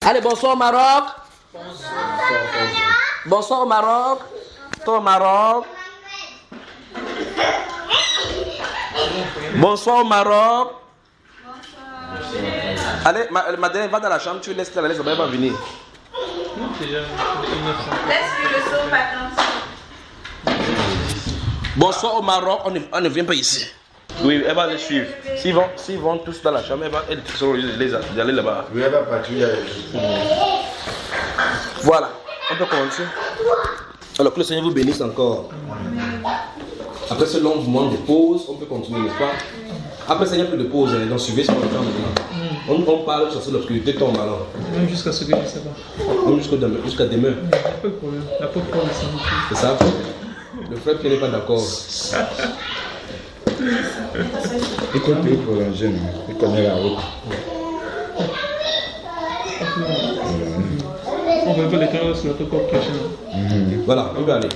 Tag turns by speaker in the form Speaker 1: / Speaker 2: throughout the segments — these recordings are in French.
Speaker 1: Allez, bonsoir au Maroc. Bonsoir au Maroc. Toi au Maroc. Bonsoir au Maroc. Allez, Madeleine, va dans la chambre, tu laisses la laisse, elle va venir.
Speaker 2: Laisse-lui le saut, vacances.
Speaker 1: Bonsoir au Maroc, on ne vient pas ici. Oui, elle va les suivre. S'ils vont tous dans la chambre, elle va aller là-bas.
Speaker 3: Oui, elle va patrouiller.
Speaker 1: Voilà, on peut commencer. Alors que le Seigneur vous bénisse encore. Après ce long moment de pause, on peut continuer, n'est-ce pas? Après ce Seigneur, plus de pause, donc suivez ce qu'on va faire maintenant. On parle sur l'obscurité tombe alors.
Speaker 4: Même jusqu'à ce que je ne sais pas.
Speaker 1: Même jusqu'à demain.
Speaker 4: Il n'y a pas de problème. La pauvre Paul est sans doute.
Speaker 1: C'est ça? Le frère Pierre n'est pas d'accord.
Speaker 3: Il compte pour un jeune, il connaît la route.
Speaker 4: On va faire les caméras sur notre corps prochain.
Speaker 1: Voilà, on peut aller.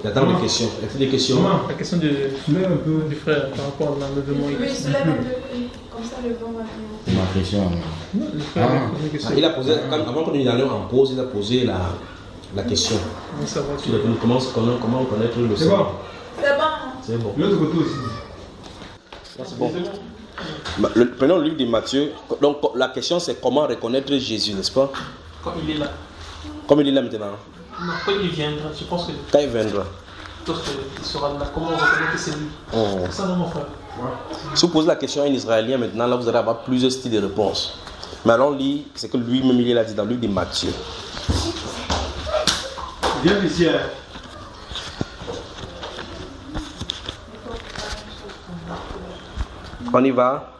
Speaker 1: J'attends des questions. Y a-t-il des questions?
Speaker 4: La question du frère par rapport à l'enlèvement.
Speaker 2: Oui, soulève un peu. Comme ça, le vent va venir.
Speaker 3: Ma question.
Speaker 4: Le frère a posé une question.
Speaker 1: Il a posé, avant qu'on y allait en pause, il a posé la question. Comment connaître le Seigneur?
Speaker 2: C'est bon.
Speaker 1: C'est bon.
Speaker 3: L'autre côté aussi.
Speaker 1: C'est bon. Prenons le livre de Matthieu. Donc la question c'est comment reconnaître Jésus, n'est-ce pas?
Speaker 4: Quand il est là.
Speaker 1: Comme il est là maintenant.
Speaker 4: Non, quand il viendra, je pense que
Speaker 1: Quand il viendra.
Speaker 4: il sera là. Comment on reconnaît que c'est lui? C'est ça, non, mon frère?
Speaker 1: Si vous posez la question à un Israélien maintenant, là vous allez avoir plusieurs styles de réponses. Mais allons lire ce que lui-même il a dit dans le livre de Matthieu.
Speaker 3: Viens ici.
Speaker 1: On y va.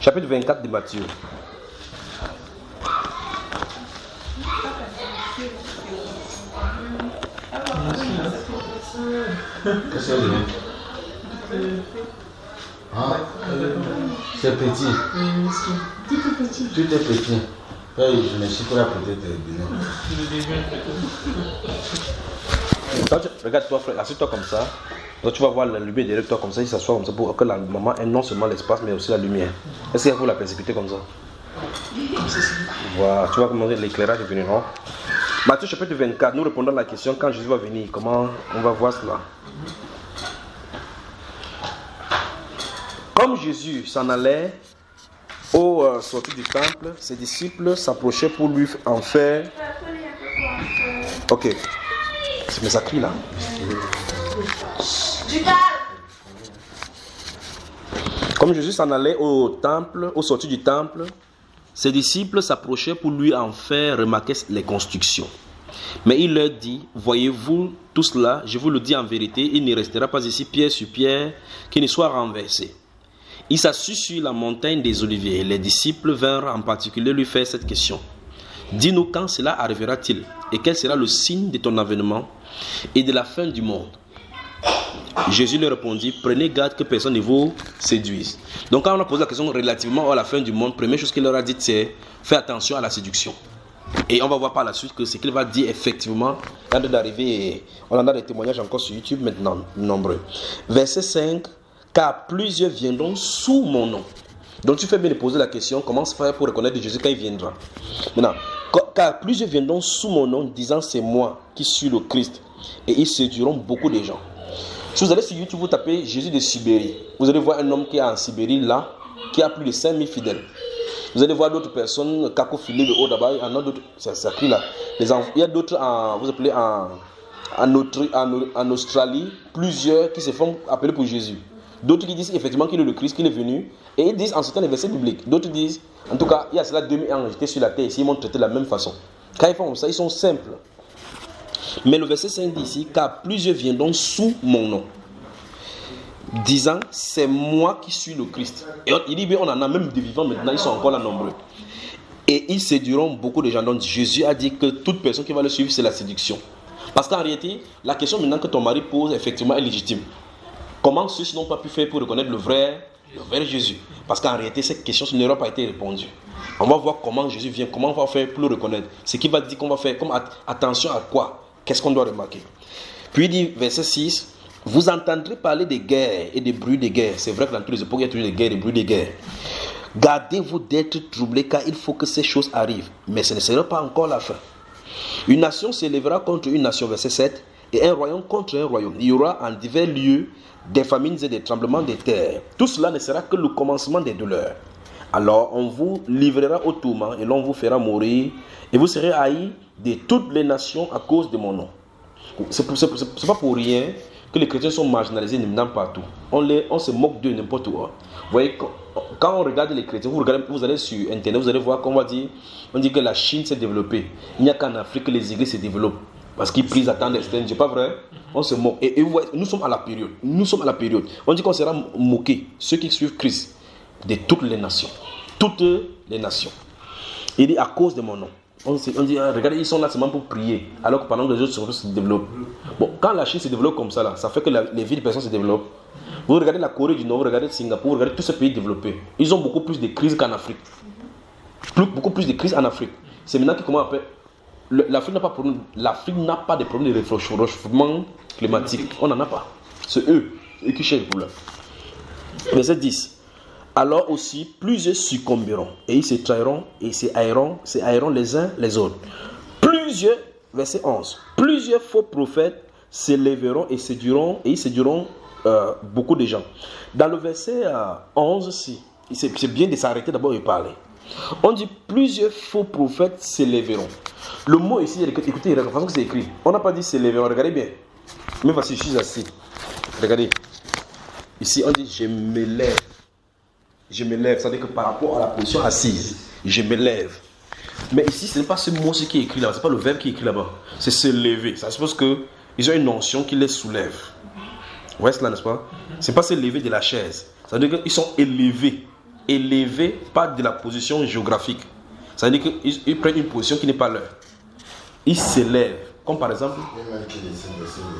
Speaker 1: Chapitre 24 de Matthieu.
Speaker 3: C'est petit. Tout est petit. Je me suis pour la peut-être
Speaker 1: Regarde-toi, frère, assieds-toi comme ça. Donc tu vas voir la lumière derrière toi comme ça, il s'assoit comme ça pour que la maman ait non seulement l'espace mais aussi la lumière. Est-ce qu'il faut la précipiter comme ça? Voilà, tu vois comment l'éclairage est venu, non? Matthieu chapitre 24, nous répondons à la question quand Jésus va venir. Comment on va voir cela? Comme Jésus s'en allait au sortie du temple, ses disciples s'approchaient pour lui en faire. Ok. Mais ça crie là. Comme Jésus s'en allait au temple, au sortie du temple, ses disciples s'approchaient pour lui en faire remarquer les constructions. Mais il leur dit, voyez-vous tout cela, je vous le dis en vérité, il ne restera pas ici pierre sur pierre qui ne soit renversé. Il s'assit sur la montagne des Oliviers. Les disciples vinrent en particulier lui faire cette question. Dis-nous quand cela arrivera-t-il et quel sera le signe de ton avènement et de la fin du monde. Jésus leur répondit, prenez garde que personne ne vous séduise. Donc quand on a posé la question relativement à la fin du monde, première chose qu'il leur a dit c'est fais attention à la séduction. Et on va voir par la suite que ce qu'il va dire effectivement, quand d'arriver, on en a des témoignages encore sur YouTube maintenant, nombreux. Verset 5, car plusieurs viendront sous mon nom. Donc tu fais bien de poser la question, comment se faire pour reconnaître Jésus quand il viendra. Maintenant, car plusieurs viendront sous mon nom disant c'est moi qui suis le Christ. Et ils séduiront beaucoup de gens. Si vous allez sur YouTube, vous tapez Jésus de Sibérie. Vous allez voir un homme qui est en Sibérie là, qui a plus de 5000 fidèles. Vous allez voir d'autres personnes, Kako Philippe, le haut là-bas, il y en a d'autres, ça crie là. Il y a d'autres en Australie, plusieurs qui se font appeler pour Jésus. D'autres qui disent effectivement qu'il est le Christ, qu'il est venu. Et ils disent en citant les versets bibliques. D'autres disent, en tout cas, il y a cela 2000 ans, j'étais sur la terre, ici, ils m'ont traité de la même façon. Quand ils font comme ça, ils sont simples. Mais le verset 5 dit ici, car plusieurs viendront sous mon nom, disant, c'est moi qui suis le Christ. Et il dit, on en a même des vivants maintenant, ils sont encore là nombreux. Et ils séduiront beaucoup de gens. Donc Jésus a dit que toute personne qui va le suivre, c'est la séduction. Parce qu'en réalité, la question maintenant que ton mari pose, effectivement, est légitime. Comment ceux-ci n'ont pas pu faire pour reconnaître le vrai vers Jésus. Parce qu'en réalité, cette question n'aura pas été répondue. On va voir comment Jésus vient, comment on va faire pour le reconnaître. Ce qu'il va dire qu'on va faire, comme attention à quoi, qu'est-ce qu'on doit remarquer. Puis il dit, verset 6, vous entendrez parler des guerres et des bruits de guerre. C'est vrai que dans toutes les époques, il y a toujours des guerres et des bruits de guerre. Gardez-vous d'être troublés, car il faut que ces choses arrivent. Mais ce ne sera pas encore la fin. Une nation s'élèvera contre une nation, verset 7, et un royaume contre un royaume. Il y aura en divers lieux des famines et des tremblements de terre. Tout cela ne sera que le commencement des douleurs. Alors on vous livrera au tourment et l'on vous fera mourir, et vous serez haïs de toutes les nations à cause de mon nom. C'est pas pour rien que les chrétiens sont marginalisés partout. On se moque d'eux n'importe où. Vous voyez, quand on regarde les chrétiens, vous allez sur internet, vous allez voir qu'on on dit que la Chine s'est développée. Il n'y a qu'en Afrique que les églises se développent. Parce qu'ils prisent à temps d'externe, c'est pas vrai? On se moque. Et vous voyez, nous sommes à la période. On dit qu'on sera moqué, ceux qui suivent Christ, de toutes les nations. Toutes les nations. Il dit à cause de mon nom. On dit, regardez, ils sont là seulement pour prier, alors que pendant que les autres se développent. Bon, quand la Chine se développe comme ça, là, ça fait que les villes de personnes se développent. Vous regardez la Corée du Nord, vous regardez Singapour, vous regardez tous ces pays développés. Ils ont beaucoup plus de crises qu'en Afrique. Beaucoup plus de crises en Afrique. C'est maintenant que comment on appelle. L'Afrique n'a pas de problème de réchauffement climatique. On n'en a pas. C'est eux qui cherchent le problème. Verset 10. Alors aussi, plusieurs succomberont, et ils se trahiront, et se haïront les uns les autres. Verset 11. Plusieurs faux prophètes s'élèveront et séduiront beaucoup de gens. Dans le verset 11, c'est bien de s'arrêter d'abord et parler. On dit plusieurs faux prophètes s'élèveront. Le mot ici, écoutez, la façon que c'est écrit, on n'a pas dit s'élèveront, regardez bien. Mais voici, je suis assis. Regardez. Ici, on dit je me lève. Je me lève, c'est-à-dire que par rapport à la position assise, je me lève. Mais ici, ce n'est pas ce mot-ci qui est écrit là-bas, ce n'est pas le verbe qui est écrit là-bas. C'est se lever. Ça suppose qu'ils ont une notion qui les soulève. Vous voyez cela, n'est-ce pas? Ce n'est pas se lever de la chaise. Ça veut dire qu'ils sont élevés. Élevés, pas de la position géographique. Ça veut dire qu'ils prennent une position qui n'est pas leur. Ils s'élèvent. Comme par exemple,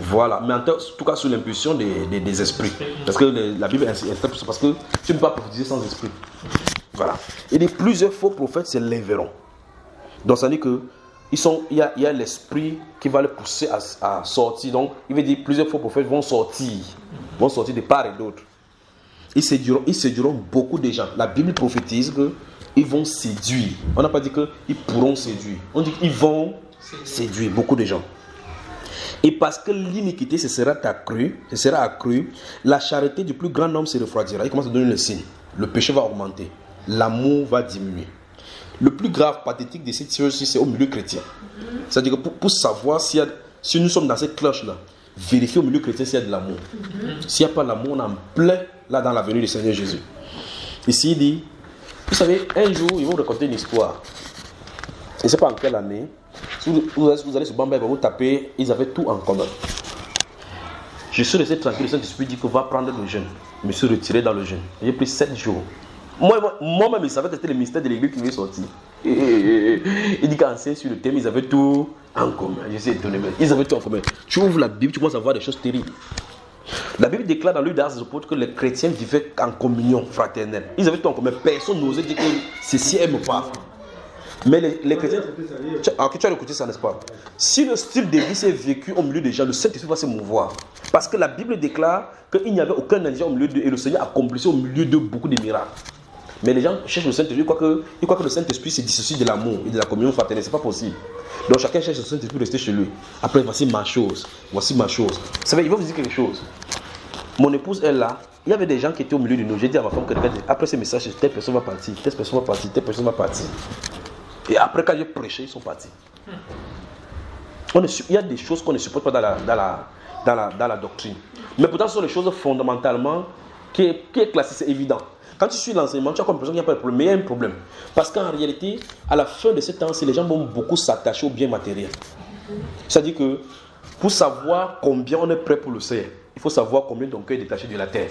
Speaker 1: voilà, mais en tout cas sous l'impulsion des esprits. Parce que la Bible est parce que tu ne peux pas prophétiser sans esprit. Voilà. Il dit plusieurs faux prophètes se lèveront. Donc ça veut dire que il y a l'esprit qui va les pousser à sortir. Donc il veut dire plusieurs faux prophètes vont sortir de part et d'autre. Ils séduiront beaucoup de gens. La Bible prophétise qu'ils vont séduire. On n'a pas dit qu'ils pourront séduire. On dit qu'ils vont séduire beaucoup de gens. Et parce que l'iniquité se sera accrue, la charité du plus grand nombre se refroidira. Il commence à donner le signe. Le péché va augmenter. L'amour va diminuer. Le plus grave, pathétique de cette chose-ci, c'est au milieu chrétien. C'est-à-dire que pour savoir si nous sommes dans cette cloche-là, vérifier au milieu chrétien s'il y a de l'amour. S'il n'y a pas d'amour, on est en plein là dans la venue du Seigneur Jésus. Ici, il dit, vous savez, un jour, ils vont raconter une histoire. Je ne sais pas en quelle année. Si vous allez sur Bamba, vous tapez, ils avaient tout en commun. Je suis resté tranquille, le Saint-Esprit dit que va prendre le jeûne. Je me suis retiré dans le jeûne. J'ai pris 7 jours. Moi-même, il savait que c'était le mystère de l'église qui m'est sorti. Il dit qu'en sur le thème, ils avaient tout en commun. Je suis étonné, mais ils avaient tout en commun. Tu ouvres la Bible, tu commences à voir des choses terribles. La Bible déclare dans le livre d'Actes des Apôtres que les chrétiens vivaient en communion fraternelle. Ils avaient tout en commun. Personne n'osait dire que ceci n'aime pas. Mais les chrétiens, tu as écouté ça, n'est-ce pas? Si le style de vie s'est vécu au milieu des gens, le Saint-Esprit va se mouvoir. Parce que la Bible déclare qu'il n'y avait aucun indigent au milieu d'eux et le Seigneur accomplissait au milieu d'eux beaucoup de miracles. Mais les gens cherchent le Saint-Esprit, ils croient que le Saint-Esprit se dissocie de l'amour et de la communion fraternelle. Ce n'est pas possible. Donc chacun cherche le Saint-Esprit pour rester chez lui. Après, voici ma chose. Vous savez, il va vous dire quelque chose. Mon épouse est là. Il y avait des gens qui étaient au milieu de nous. J'ai dit à ma femme que après ces messages, telle personne va partir, telle personne va partir, telle personne va partir. Et après, quand j'ai prêché, ils sont partis. Il y a des choses qu'on ne supporte pas dans la doctrine. Mais pourtant, ce sont des choses fondamentalement qui est classée, c'est évident. Quand tu suis l'enseignement, tu as comme l'impression qu'il n'y a pas de problème. Mais il y a un problème. Parce qu'en réalité, à la fin de ce temps-ci, les gens vont beaucoup s'attacher aux biens matériels. C'est-à-dire que pour savoir combien on est prêt pour le Seigneur, il faut savoir combien ton cœur est détaché de la terre.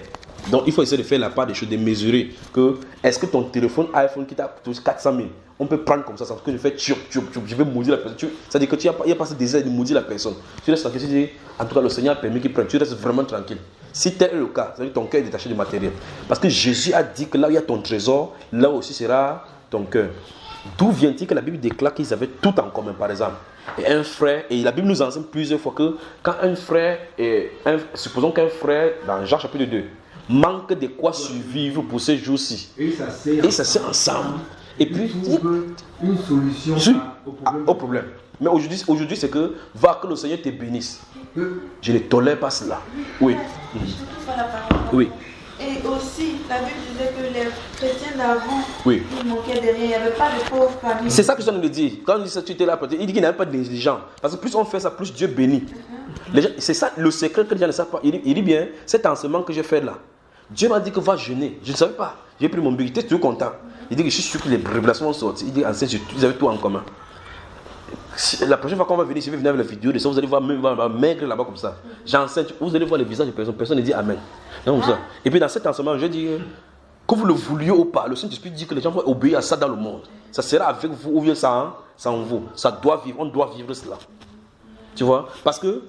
Speaker 1: Donc il faut essayer de faire la part des choses, de mesurer que est-ce que ton téléphone iPhone qui t'a coûté 400 000, on peut prendre comme ça sans que je fais tchoup, je vais maudire la personne. C'est-à-dire que il n'y a pas ce désir de maudire la personne. Tu restes tranquille, tu dis, en tout cas le Seigneur a permis qu'il prenne, tu restes vraiment tranquille. Si tel est le cas, c'est-à-dire ton cœur est détaché du matériel. Parce que Jésus a dit que là où il y a ton trésor, là aussi sera ton cœur. D'où vient-il que la Bible déclare qu'ils avaient tout en commun, par exemple? Et un frère, et la Bible nous enseigne plusieurs fois que quand un frère, supposons qu'un frère, dans Jean chapitre 2, manque de quoi survivre pour ces jours-ci, et ça s'est ensemble. Et puis,
Speaker 5: une solution
Speaker 1: au problème. Mais aujourd'hui, c'est que, va que le Seigneur te bénisse. Je ne tolère pas cela. Oui. Oui.
Speaker 2: Et aussi, la Bible disait que les chrétiens d'avant,
Speaker 1: oui,
Speaker 2: ils manquaient de rien, il n'y avait pas de pauvres familles.
Speaker 1: C'est ça que je viens de dire. Quand il dit ça, tu étais là, il dit qu'il n'y avait pas de négligents. Parce que plus on fait ça, plus Dieu bénit. C'est ça le secret que les gens ne savent pas. Il dit bien, cet enseignement que j'ai fait là, Dieu m'a dit que va jeûner. Je ne savais pas. J'ai pris mon bic, j'étais toujours content. Il dit que je suis sûr que les révélations vont sortir. Il dit, vous avez tout en commun. La prochaine fois qu'on va venir, je vais venir avec la vidéo de ça, vous allez voir maigre là-bas comme ça. J'enseigne, vous allez voir les visages de personnes, personne ne dit Amen. Non, comme ça. Et puis dans cet enseignement, je dis que vous le vouliez ou pas, le Saint-Esprit dit que les gens vont obéir à ça dans le monde. Ça sera avec vous ou bien ça en vous. Ça doit vivre, on doit vivre cela. Tu vois? Parce que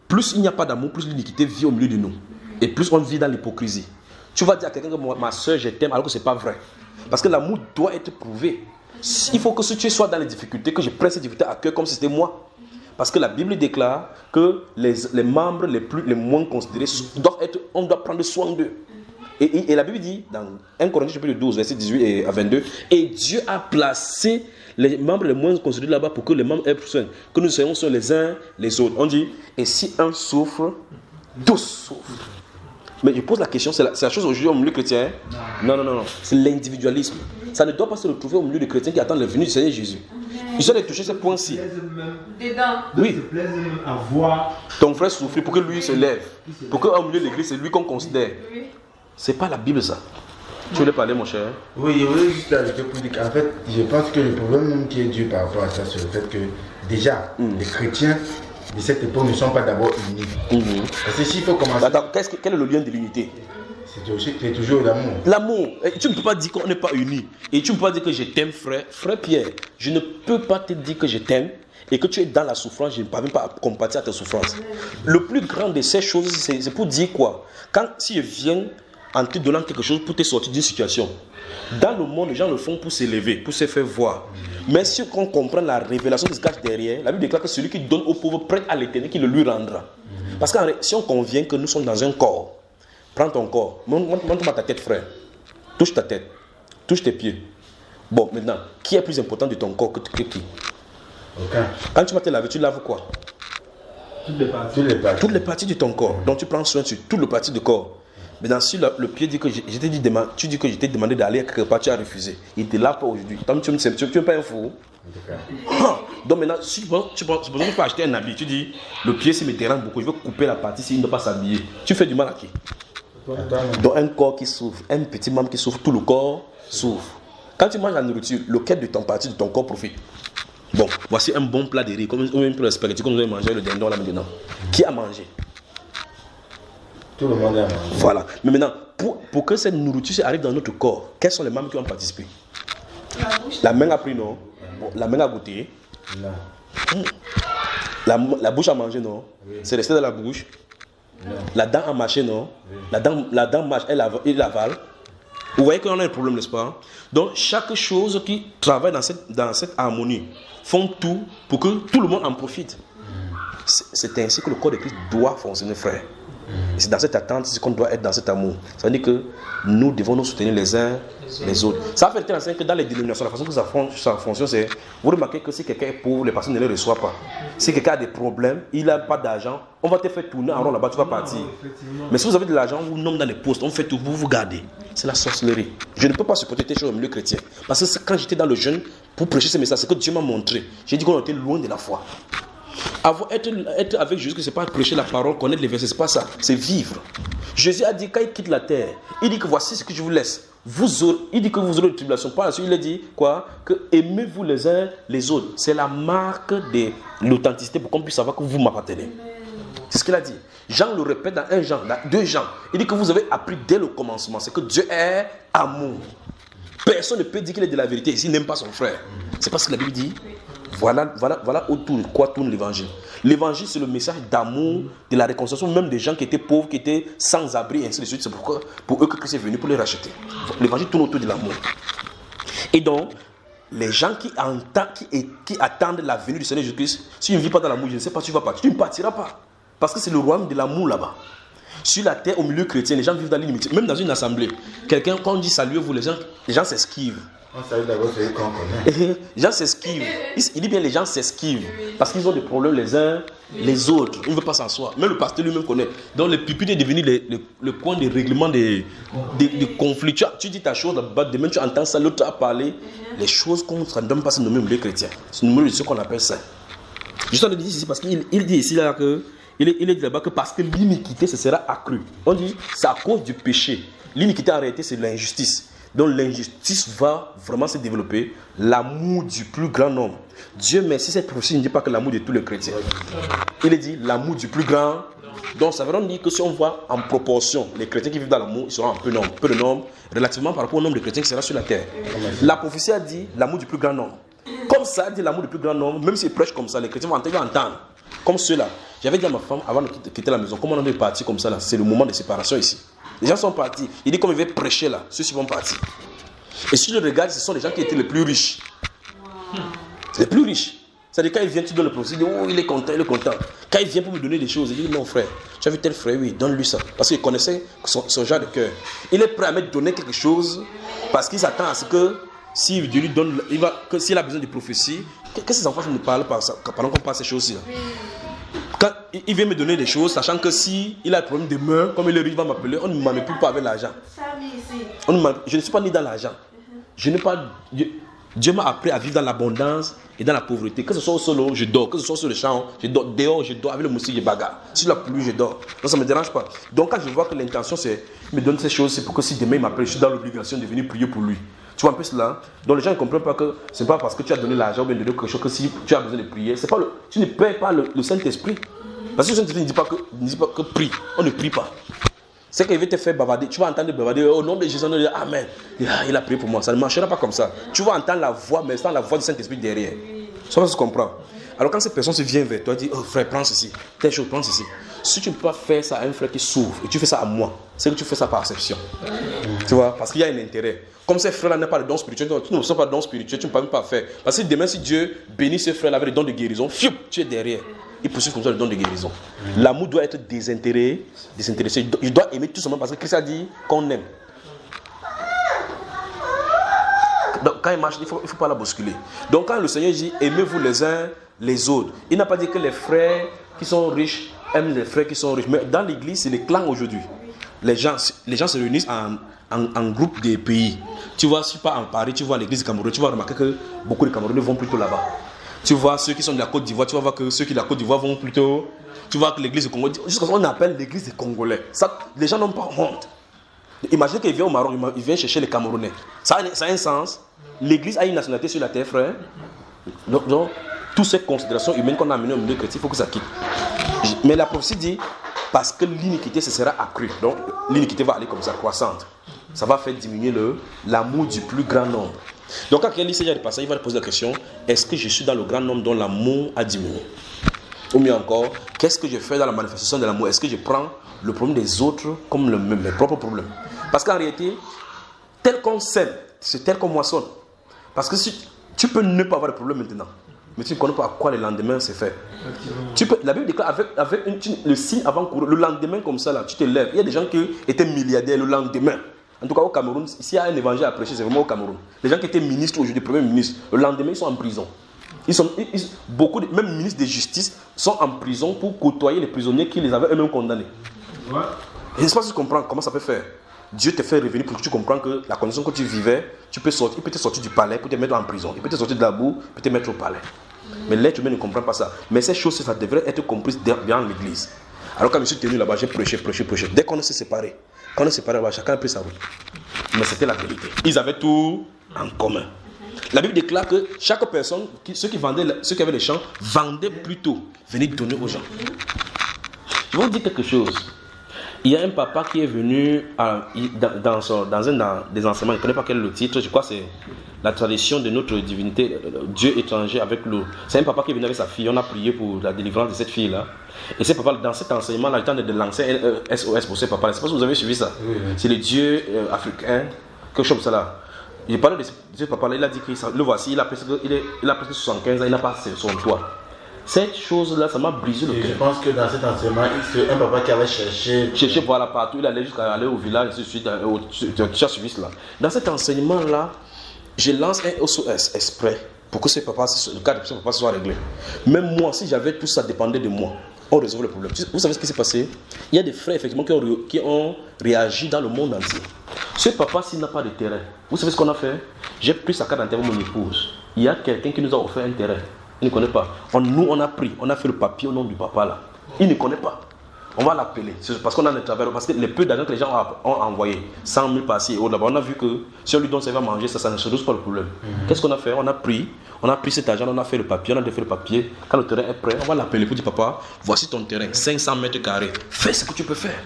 Speaker 1: plus il n'y a pas d'amour, plus l'iniquité vit au milieu de nous. Et plus on vit dans l'hypocrisie. Tu vas dire à quelqu'un que ma soeur, je t'aime, alors que ce n'est pas vrai. Parce que l'amour doit être prouvé. Il faut que si tu sois dans les difficultés, que je prenne ces difficultés à cœur comme si c'était moi. Parce que la Bible déclare que les membres les moins considérés, on doit prendre soin d'eux. Et la Bible dit, dans 1 Corinthiens chapitre 12, verset 18 à 22, et Dieu a placé les membres les moins considérés là-bas pour que les membres aient soin, que nous soyons sur les uns les autres. On dit, et si un souffre, tous souffrent. Mais je pose la question, c'est la chose aujourd'hui au milieu chrétien. Non. C'est l'individualisme. Ça ne doit pas se retrouver au milieu des chrétiens qui attendent la venue du Seigneur Jésus. Ils sont allés toucher ce point-ci. Oui.
Speaker 5: À voir
Speaker 1: ton frère souffrir pour que lui se lève. Pour qu'au milieu de l'église, c'est lui qu'on considère. C'est pas la Bible ça. Tu voulais parler, mon cher?
Speaker 3: Oui, je voulais juste ajouter pour dire qu'en fait, je pense que le problème même qui est dû par rapport à ça, c'est le fait que déjà, les chrétiens de cette époque ne sont pas d'abord unis. Parce que s'il faut commencer...
Speaker 1: Attends, quel est le lien de l'unité?
Speaker 3: C'est toujours l'amour.
Speaker 1: L'amour. Tu ne peux pas dire qu'on n'est pas unis. Et tu ne peux pas dire que je t'aime, frère. Frère Pierre, je ne peux pas te dire que je t'aime et que tu es dans la souffrance, je ne parviens pas à compatir à ta souffrance. Le plus grand de ces choses, c'est pour dire quoi? Si je viens en te donnant quelque chose pour te sortir d'une situation, dans le monde, les gens le font pour s'élever, pour se faire voir. Mais si on comprend la révélation qui se cache derrière, la Bible déclare que celui qui donne au pauvre prête à l'éternel, qui le lui rendra. Parce que si on convient que nous sommes dans un corps, prends ton corps, montre-moi ta tête, frère. Touche ta tête, touche tes pieds. Bon, maintenant, qui est plus important de ton corps que qui?
Speaker 3: Aucun.
Speaker 1: Quand tu vas te laver, tu laves quoi?
Speaker 5: toutes les parties.
Speaker 1: Toutes les parties de ton corps. Donc tu prends soin sur toutes les parties du corps. Maintenant, si le pied dit que tu dis que je t'ai demandé d'aller quelque part, tu as refusé. Il ne te lave pas aujourd'hui. Tu n'es pas un fou. Donc maintenant, si tu peux acheter un habit, tu dis, le pied, ça me dérange beaucoup, je veux couper la partie s'il ne doit pas s'habiller. Tu fais du mal à qui? Donc un corps qui souffre, un petit membre qui souffre, tout le corps souffre. Quand tu manges la nourriture, lequel de ton partie de ton corps profite? Bon, voici un bon plat de riz, comme un peu de spaghetti, comme nous avons mangé le dindon là maintenant. Qui a mangé?
Speaker 3: Tout le monde a mangé.
Speaker 1: Voilà. Mais maintenant, pour que cette nourriture arrive dans notre corps, quels sont les membres qui ont participé? La main a pris, non? Bon, la main a goûté.
Speaker 3: Non.
Speaker 1: La bouche a mangé, non? Oui. C'est resté dans la bouche. Non. La dent a mâché, non? Oui. La dent mâche, elle avale. Vous voyez qu'on a un problème, n'est-ce pas? Donc, chaque chose qui travaille dans cette harmonie font tout pour que tout le monde en profite. C'est ainsi que le corps de Christ doit fonctionner, frère. C'est dans cette attente qu'on doit être dans cet amour. Ça veut dire que nous devons nous soutenir les uns les autres. Ça fait intéressant que dans les dénominations, la façon que ça fonctionne, c'est vous remarquez que si quelqu'un est pauvre, les personnes ne le reçoivent pas. Si quelqu'un a des problèmes, il n'a pas d'argent, on va te faire tourner en rond là-bas, tu vas partir. Mais si vous avez de l'argent, vous nommez dans les postes, on fait tout pour vous garder. C'est la sorcellerie. Je ne peux pas supporter tes choses au milieu chrétien. Parce que quand j'étais dans le jeûne pour prêcher ce message, c'est que Dieu m'a montré. J'ai dit qu'on était loin de la foi. Être avec Jésus, ce n'est pas prêcher la parole, connaître les versets, ce n'est pas ça, c'est vivre. Jésus a dit, quand il quitte la terre, il dit que voici ce que je vous laisse. Il dit que vous aurez des tribulations. Par la suite, il a dit quoi? Que aimez-vous les uns les autres. C'est la marque de l'authenticité pour qu'on puisse savoir que vous m'appartenez. C'est ce qu'il a dit. Jean le répète dans 1 Jean, dans 2 Jean. Il dit que vous avez appris dès le commencement, c'est que Dieu est amour. Personne ne peut dire qu'il est de la vérité s'il n'aime pas son frère. C'est pas ce que la Bible dit. Voilà autour de quoi tourne l'évangile. L'évangile, c'est le message d'amour, de la réconciliation, même des gens qui étaient pauvres, qui étaient sans abri, et ainsi de suite. C'est pourquoi, pour eux que Christ est venu pour les racheter. L'évangile tourne autour de l'amour. Et donc, les gens qui attendent la venue du Seigneur Jésus-Christ, si tu ne vis pas dans l'amour, je ne sais pas si tu vas partir. Tu ne partiras pas. Parce que c'est le royaume de l'amour là-bas. Sur la terre, au milieu chrétien, les gens vivent dans l'inimitié. Même dans une assemblée, quelqu'un, quand on dit saluez-vous, les gens s'esquivent.
Speaker 3: On salue d'abord celui qu'on connaît.
Speaker 1: Les gens s'esquivent. Il dit bien les gens s'esquivent. Parce qu'ils ont des problèmes les uns les autres. Ils ne veulent pas s'asseoir. Même le pasteur lui-même connaît. Donc le pupitre est devenu le point de règlement des conflits. Tu dis ta chose, demain tu entends ça, l'autre a parlé. Les choses qu'on ne donne pas se nommer les chrétiens. C'est le ce qu'on appelle ça. Juste on le dit ici parce qu'il dit ici là que il est dit là-bas que parce que l'iniquité se sera accrue. On dit c'est à cause du péché. L'iniquité en réalité c'est l'injustice. Donc l'injustice va vraiment se développer. L'amour du plus grand nombre. Dieu merci, cette prophétie ne dit pas que l'amour de tous les chrétiens. Il est dit l'amour du plus grand. Donc ça veut dire que si on voit en proportion les chrétiens qui vivent dans l'amour, ils seront peu de nombre, relativement par rapport au nombre de chrétiens qui sera sur la terre. La prophétie a dit l'amour du plus grand nombre. Comme ça a dit l'amour du plus grand nombre, même s'ils prêchent comme ça, les chrétiens vont entendre. Comme ceux-là. J'avais dit à ma femme avant de quitter la maison, comment on est parti comme ça là, c'est le moment de séparation ici. Les gens sont partis. Il dit comme il va prêcher là, ceux-ci vont partir. Et si je regarde, ce sont les gens qui étaient les plus riches. Les plus riches. C'est-à-dire quand il vient, tu donnes le prophétie, il dit oh il est content, il est content. Quand il vient pour me donner des choses, il dit non frère, tu as vu tel frère, oui, donne-lui ça. Parce qu'il connaissait son genre de cœur. Il est prêt à me donner quelque chose parce qu'il s'attend à ce que si Dieu lui donne, s'il a besoin de prophétie, que ses enfants ne parlent pas pendant qu'on passe ces choses-ci. Quand il vient me donner des choses, sachant que si il a un problème de main, comme il va m'appeler, on ne m'manipule pas avec l'argent. Je ne suis pas né dans l'argent. Dieu m'a appris à vivre dans l'abondance et dans la pauvreté. Que ce soit au solo, je dors. Que ce soit sur le champ, je dors. Dehors, je dors avec le moustique, je bagarre. Sur la pluie, je dors. Donc ça ne me dérange pas. Donc quand je vois que l'intention, c'est il me donne ces choses, c'est pour que si demain il m'appelle, je suis dans l'obligation de venir prier pour lui. Tu vois un peu cela? Donc les gens ne comprennent pas que ce n'est pas parce que tu as donné l'argent ou bien donné quelque chose que si tu as besoin de prier, c'est pas tu ne paies pas le Saint-Esprit. Parce que le Saint-Esprit ne dit pas que prie. On ne prie pas. C'est qu'il veut te faire bavarder. Tu vas entendre bavarder au nom de Jésus. On dit Amen. Il a prié pour moi. Ça ne marchera pas comme ça. Tu vas entendre la voix, mais sans la voix du Saint-Esprit derrière. Ça va se comprendre. Alors quand cette personne se vient vers toi, dit oh frère, prends ceci. Telle chose, prends ceci. Si tu ne peux pas faire ça à un frère qui souffre et tu fais ça à moi, c'est que tu fais ça par exception. Tu vois, parce qu'il y a un intérêt. Comme ces frères-là n'ont pas de don spirituel, tu ne reçois pas de don spirituel, tu ne peux même pas faire. Parce que demain, si Dieu bénit ces frères-là avec le don de guérison, tu es derrière. Il poursuit comme ça le don de guérison. L'amour doit être désintéressé. Il doit aimer tout simplement parce que Christ a dit qu'on aime. Donc quand il marche, il ne faut pas la bousculer. Donc quand le Seigneur dit aimez-vous les uns les autres, il n'a pas dit que les frères qui sont riches aiment les frères qui sont riches. Mais dans l'église, c'est les clans aujourd'hui. Les gens se réunissent en groupe des pays. Tu vois, si tu pars en Paris, tu vois l'église du Cameroun, tu vas remarquer que beaucoup de Camerounais vont plutôt là-bas. Tu vois, ceux qui sont de la Côte d'Ivoire, tu vas voir que ceux qui sont de la Côte d'Ivoire vont plutôt... Tu vois que l'église du Congo, jusqu'à ce qu'on appelle l'église des Congolais. Ça, les gens n'ont pas honte. Imaginez qu'il vient au Maroc, il vient chercher les Camerounais. Ça a un sens. L'église a une nationalité sur la terre, frère. Donc toutes ces considérations humaines qu'on a amenées au milieu chrétien, il faut que ça quitte. Mais la prophétie dit, parce que l'iniquité, ce sera accrue. Donc l'iniquité va aller comme ça, croissante. Ça va faire diminuer l'amour du plus grand nombre. Donc quand quelqu'un lit ce genre de passage, il va poser la question, est-ce que je suis dans le grand nombre dont l'amour a diminué? Ou mieux encore, qu'est-ce que je fais dans la manifestation de l'amour? Est-ce que je prends le problème des autres comme mes propres problèmes? Parce qu'en réalité, tel qu'on sème, c'est tel qu'on moissonne. Parce que si tu peux ne pas avoir de problème maintenant, mais tu ne connais pas à quoi le lendemain c'est fait. La Bible déclare avec le signe avant-coureur, le lendemain comme ça, là, tu te lèves. Il y a des gens qui étaient milliardaires le lendemain. En tout cas au Cameroun, s'il y a un évangile à prêcher, c'est vraiment au Cameroun. Les gens qui étaient ministres aujourd'hui, premiers ministres, le lendemain ils sont en prison. Beaucoup, même ministres de justice, sont en prison pour côtoyer les prisonniers qui les avaient eux-mêmes condamnés. Ouais. Et n'est-ce pas que tu comprends comment ça peut faire? Dieu te fait revenir pour que tu comprennes que la condition que tu vivais, il peut te sortir du palais pour te mettre en prison. Il peut te sortir de la boue pour te mettre au palais. Mais l'être humain ne comprend pas ça. Mais ces choses, ça devrait être compris dans l'église. Alors quand je suis tenu là-bas, j'ai prêché. Dès qu'on s'est séparés, chacun a pris sa route. Mais c'était la vérité. Ils avaient tout en commun. La Bible déclare que chaque personne, ceux qui avaient les champs, vendaient plutôt, venaient donner aux gens. Je vais vous dire quelque chose. Il y a un papa qui est venu dans un des enseignements, je ne connais pas quel est le titre, je crois que c'est la tradition de notre divinité, Dieu étranger avec l'eau. C'est un papa qui est venu avec sa fille, on a prié pour la délivrance de cette fille-là. Et ce papa, dans cet enseignement, il a le temps de lancer un SOS pour ce papa. Je ne sais pas si vous avez suivi ça.
Speaker 3: Oui.
Speaker 1: C'est le Dieu africain, quelque chose comme ça là. J'ai parlé de ce papa-là, il a dit que le voici, il a presque 75 ans, il n'a pas son toit. Cette chose-là, ça m'a brisé le
Speaker 3: Et
Speaker 1: cœur.
Speaker 3: je pense que dans cet enseignement, c'est un papa qui avait cherché.
Speaker 1: Voilà partout, il allait jusqu'à aller au village, ainsi de suite, au service là. Dans cet enseignement-là, je lance un SOS exprès pour que le cas de ce papa soit réglé. Même moi, si j'avais tout ça dépendait de moi, on résolvait le problème. Vous savez ce qui s'est passé? Il y a des frères effectivement qui ont réagi dans le monde entier. Ce papa, s'il n'a pas de terrain, vous savez ce qu'on a fait? J'ai pris sa carte d'enterrement de mon épouse. Il y a quelqu'un qui nous a offert un terrain. Il ne connaît pas. Nous, on a fait le papier au nom du papa là. Il ne connaît pas. On va l'appeler. C'est parce qu'on a le travail. Parce que les peu d'argent que les gens ont envoyé, 100 000 par-ci et autres là-bas, on a vu que si on lui donne ça, il va manger, ça ne se résout pas le problème. Qu'est-ce qu'on a fait? On a pris cet argent, on a fait le papier, on a fait le papier. Quand le terrain est prêt, on va l'appeler pour dire papa, voici ton terrain, 500 mètres carrés. Fais ce que tu peux faire.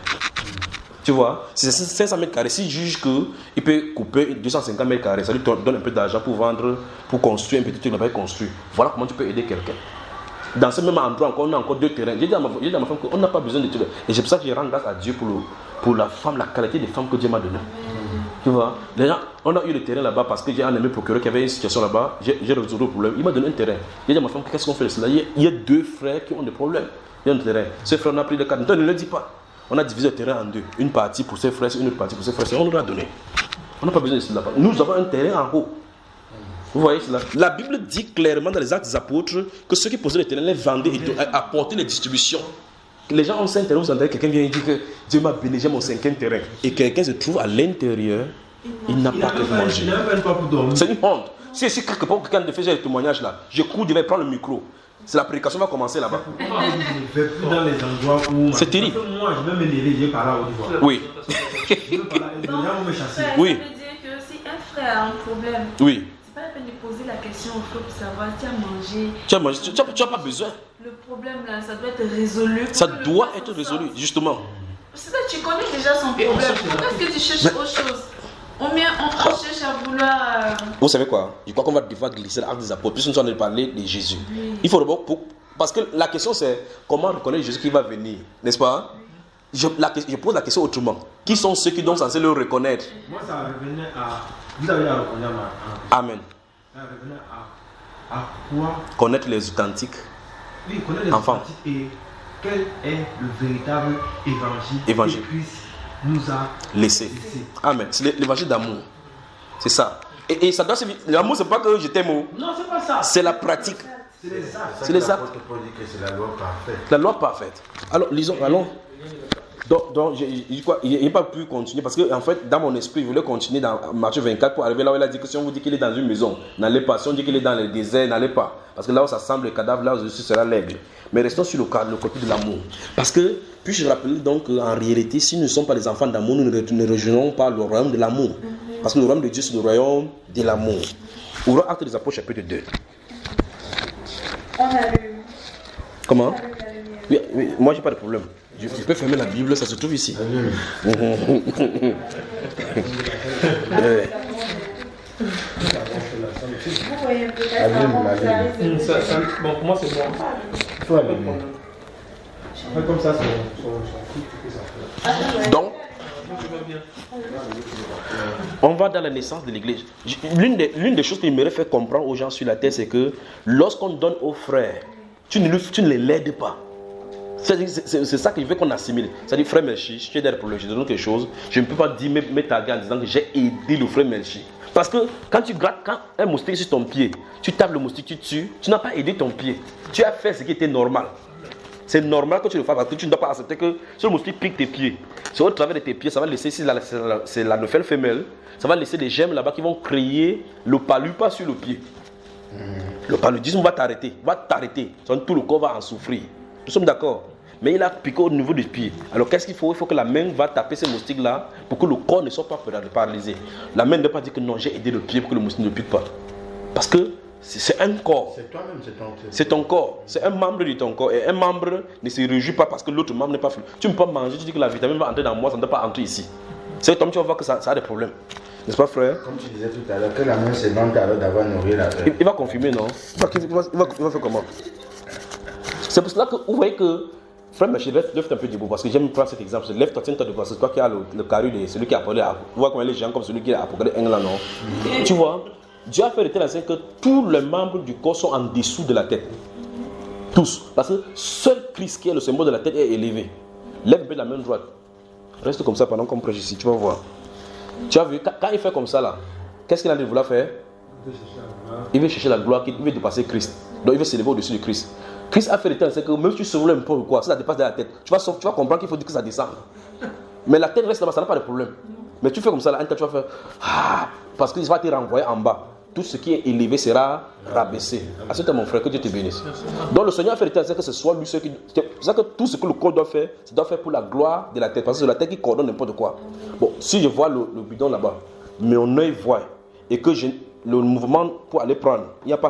Speaker 1: Tu vois, si c'est 500 mètres carrés, s'il juge qu'il peut couper 250 mètres carrés, ça lui donne un peu d'argent pour vendre, pour construire un petit truc, il n'a pas construit. Voilà comment tu peux aider quelqu'un. Dans ce même endroit, encore, on a encore 2 terrains. J'ai dit à ma femme qu'on n'a pas besoin de tout. Et c'est pour ça que je rends grâce à Dieu pour la femme, la qualité des femmes que Dieu m'a donnée. Tu vois, les gens, on a eu le terrain là-bas parce que j'ai un ami procureur qui avait une situation là-bas. J'ai résolu le problème. Il m'a donné un terrain. J'ai dit à ma femme, qu'est-ce qu'on fait de cela? Il y a 2 frères qui ont des problèmes. Il y a un terrain. Ce frère, on a pris le cadre. Ne le dis pas. On a divisé le terrain en 2. Une partie pour ses frères, une autre partie pour ses frères. On nous l'a donné. On n'a pas besoin de cela. Nous avons un terrain en haut. Vous voyez cela? La Bible dit clairement dans les Actes des Apôtres que ceux qui possédaient le terrain les vendaient et apportaient les distributions. Les gens ont 5 terrains, vous entendez quelqu'un vient et dit que Dieu m'a béni, j'ai mon 5e terrain. Et quelqu'un se trouve à l'intérieur, il n'a pas que manger. C'est une honte. Si quelque part quelqu'un fait ce témoignage là, je cours, je vais prendre le micro. C'est la prédication va commencer là-bas.
Speaker 5: Je ne vais plus dans les endroits où.
Speaker 1: C'est terrible.
Speaker 5: Moi, je vais me lever, je vais par là au niveau.
Speaker 1: Oui.
Speaker 5: Je vais par là, les gens vont me chasser.
Speaker 1: Oui.
Speaker 2: Ça veut dire que si un frère a un problème,
Speaker 1: Oui.
Speaker 2: c'est pas la peine de poser la question au frère pour savoir tu as mangé.
Speaker 1: Tu as mangé, tu n'as pas besoin.
Speaker 2: Le problème là, ça doit être résolu.
Speaker 1: Ça doit être résolu, justement.
Speaker 2: C'est ça, tu connais déjà son problème. Pourquoi est-ce que tu cherches autre chose? On cherche à vouloir.
Speaker 1: Vous savez quoi? Je crois qu'on va devoir glisser l'acte des apôtres. Puisque nous allons parler de Jésus. Oui. Il faut d'abord. Parce que la question c'est comment reconnaître Jésus qui va venir. N'est-ce pas? Je pose la question autrement. Qui sont ceux qui sont censés le reconnaître?
Speaker 5: Moi, ça revenait à. Vous avez à reconnaître
Speaker 1: Amen.
Speaker 5: Ça revenait à quoi?
Speaker 1: Connaître les authentiques.
Speaker 5: Oui, connaître les authentiques et quel est le véritable évangile que Christ nous a laissé.
Speaker 1: Amen. C'est l'évangile d'amour. C'est ça. Et ça doit se. L'amour, c'est pas que je t'aime.
Speaker 5: Non, c'est pas ça.
Speaker 1: C'est la pratique.
Speaker 5: C'est les actes.
Speaker 1: C'est les actes.
Speaker 3: C'est la loi parfaite.
Speaker 1: La loi parfaite. Alors, lisons, allons. Donc, il n'a pas pu continuer parce que, en fait, dans mon esprit, il voulait continuer dans Matthieu 24 pour arriver là où il a dit que si on vous dit qu'il est dans une maison, n'allez pas. Si on dit qu'il est dans le désert, n'allez pas. Parce que là où ça semble le cadavre, là où Jésus sera l'aigle. Mais restons sur le côté de l'amour. Parce que, puis-je rappeler donc qu'en réalité, si nous ne sommes pas des enfants d'amour, nous ne rejoignons pas le royaume de l'amour. Parce que le royaume de Dieu, c'est le royaume de l'amour. Ouvrons Actes des Apôtres, chapitre 2.
Speaker 2: On a lu.
Speaker 1: Comment? Oui, moi, j'ai pas de problème. Je peux fermer la Bible, ça se trouve ici.
Speaker 2: Vous voyez peut-être avant que vous arrivez.
Speaker 4: Bon, pour moi, c'est bon.
Speaker 3: Il faut aller.
Speaker 5: Après, comme ça, c'est
Speaker 1: Donc, on va dans la naissance de l'église. L'une des choses qui me fait comprendre aux gens sur la terre, c'est que lorsqu'on donne aux frères, tu ne les laides pas. C'est ça que je veux qu'on assimile. C'est-à-dire, frère Melchi, je suis derrière pour le je te donne quelque chose. Je ne peux pas dire, me taguer en disant que j'ai aidé le frère Melchi. Parce que quand tu grattes, quand un moustique est sur ton pied, tu tapes le moustique, tu tues, tu n'as pas aidé ton pied. Tu as fait ce qui était normal. C'est normal que tu le fasses parce que tu ne dois pas accepter que si le moustique pique tes pieds, c'est au travers de tes pieds, ça va laisser, c'est la nouvelle femelle, ça va laisser des gemmes là-bas qui vont créer le palu, pas sur le pied. Le paludisme va t'arrêter. Tout le corps va en souffrir. Nous sommes d'accord. Mais il a piqué au niveau du pied. Alors qu'est-ce qu'il faut? Il faut que la main va taper ces moustiques-là pour que le corps ne soit pas paralysé. La main ne doit pas dire que non, j'ai aidé le pied pour que le moustique ne pique pas. Parce que c'est un corps.
Speaker 3: C'est toi-même,
Speaker 1: c'est ton corps. C'est un membre de ton corps. Et un membre ne se réjouit pas parce que l'autre membre n'est pas fait. Tu ne peux pas manger, tu dis que la vitamine va entrer dans moi, ça ne doit pas entrer ici. C'est toi tu vas voir que ça a des problèmes. N'est-ce pas, frère?
Speaker 3: Comme tu disais tout à l'heure, que la main c'est vente alors d'avoir nourri la terre.
Speaker 1: Il va confirmer, non? Il va faire comment? C'est pour cela que vous voyez que, frère Michel, lève-toi un peu debout parce que j'aime prendre cet exemple. Lève-toi, tiens-toi debout parce que toi qui as le carré de celui qui a appelé, tu vois comment les gens comme celui qui a appelé England, non? Tu vois, Dieu a fait de telle enseigne que tous les membres du corps sont en dessous de la tête. Tous. Parce que seul Christ qui est le symbole de la tête est élevé. Lève un peu la main droite. Reste comme ça pendant qu'on prêche ici, tu vas voir. Tu as vu, quand il fait comme ça là, qu'est-ce qu'il a dit de vouloir faire? Il veut chercher la gloire, il veut dépasser Christ. Donc il veut s'élever au-dessus de Christ. Christ a fait le temps, c'est que même si tu se roulais un peu ou quoi, si ça dépasse de la tête, tu vas comprendre qu'il faut dire que ça descend. Mais la tête reste là-bas, ça n'a pas de problème. Mais tu fais comme ça là, tu vas faire parce qu'il va te renvoyer en bas. Tout ce qui est élevé sera rabaissé. Accepte mon frère, que Dieu te bénisse. Donc le Seigneur a fait le temps, c'est que ce soit lui, c'est ça que tout ce que le corps doit faire, c'est doit faire pour la gloire de la tête. Parce que c'est la tête qui coordonne n'importe quoi. Bon, si je vois le bidon là-bas, mon œil voit, et que le mouvement pour aller prendre, il n'y a pas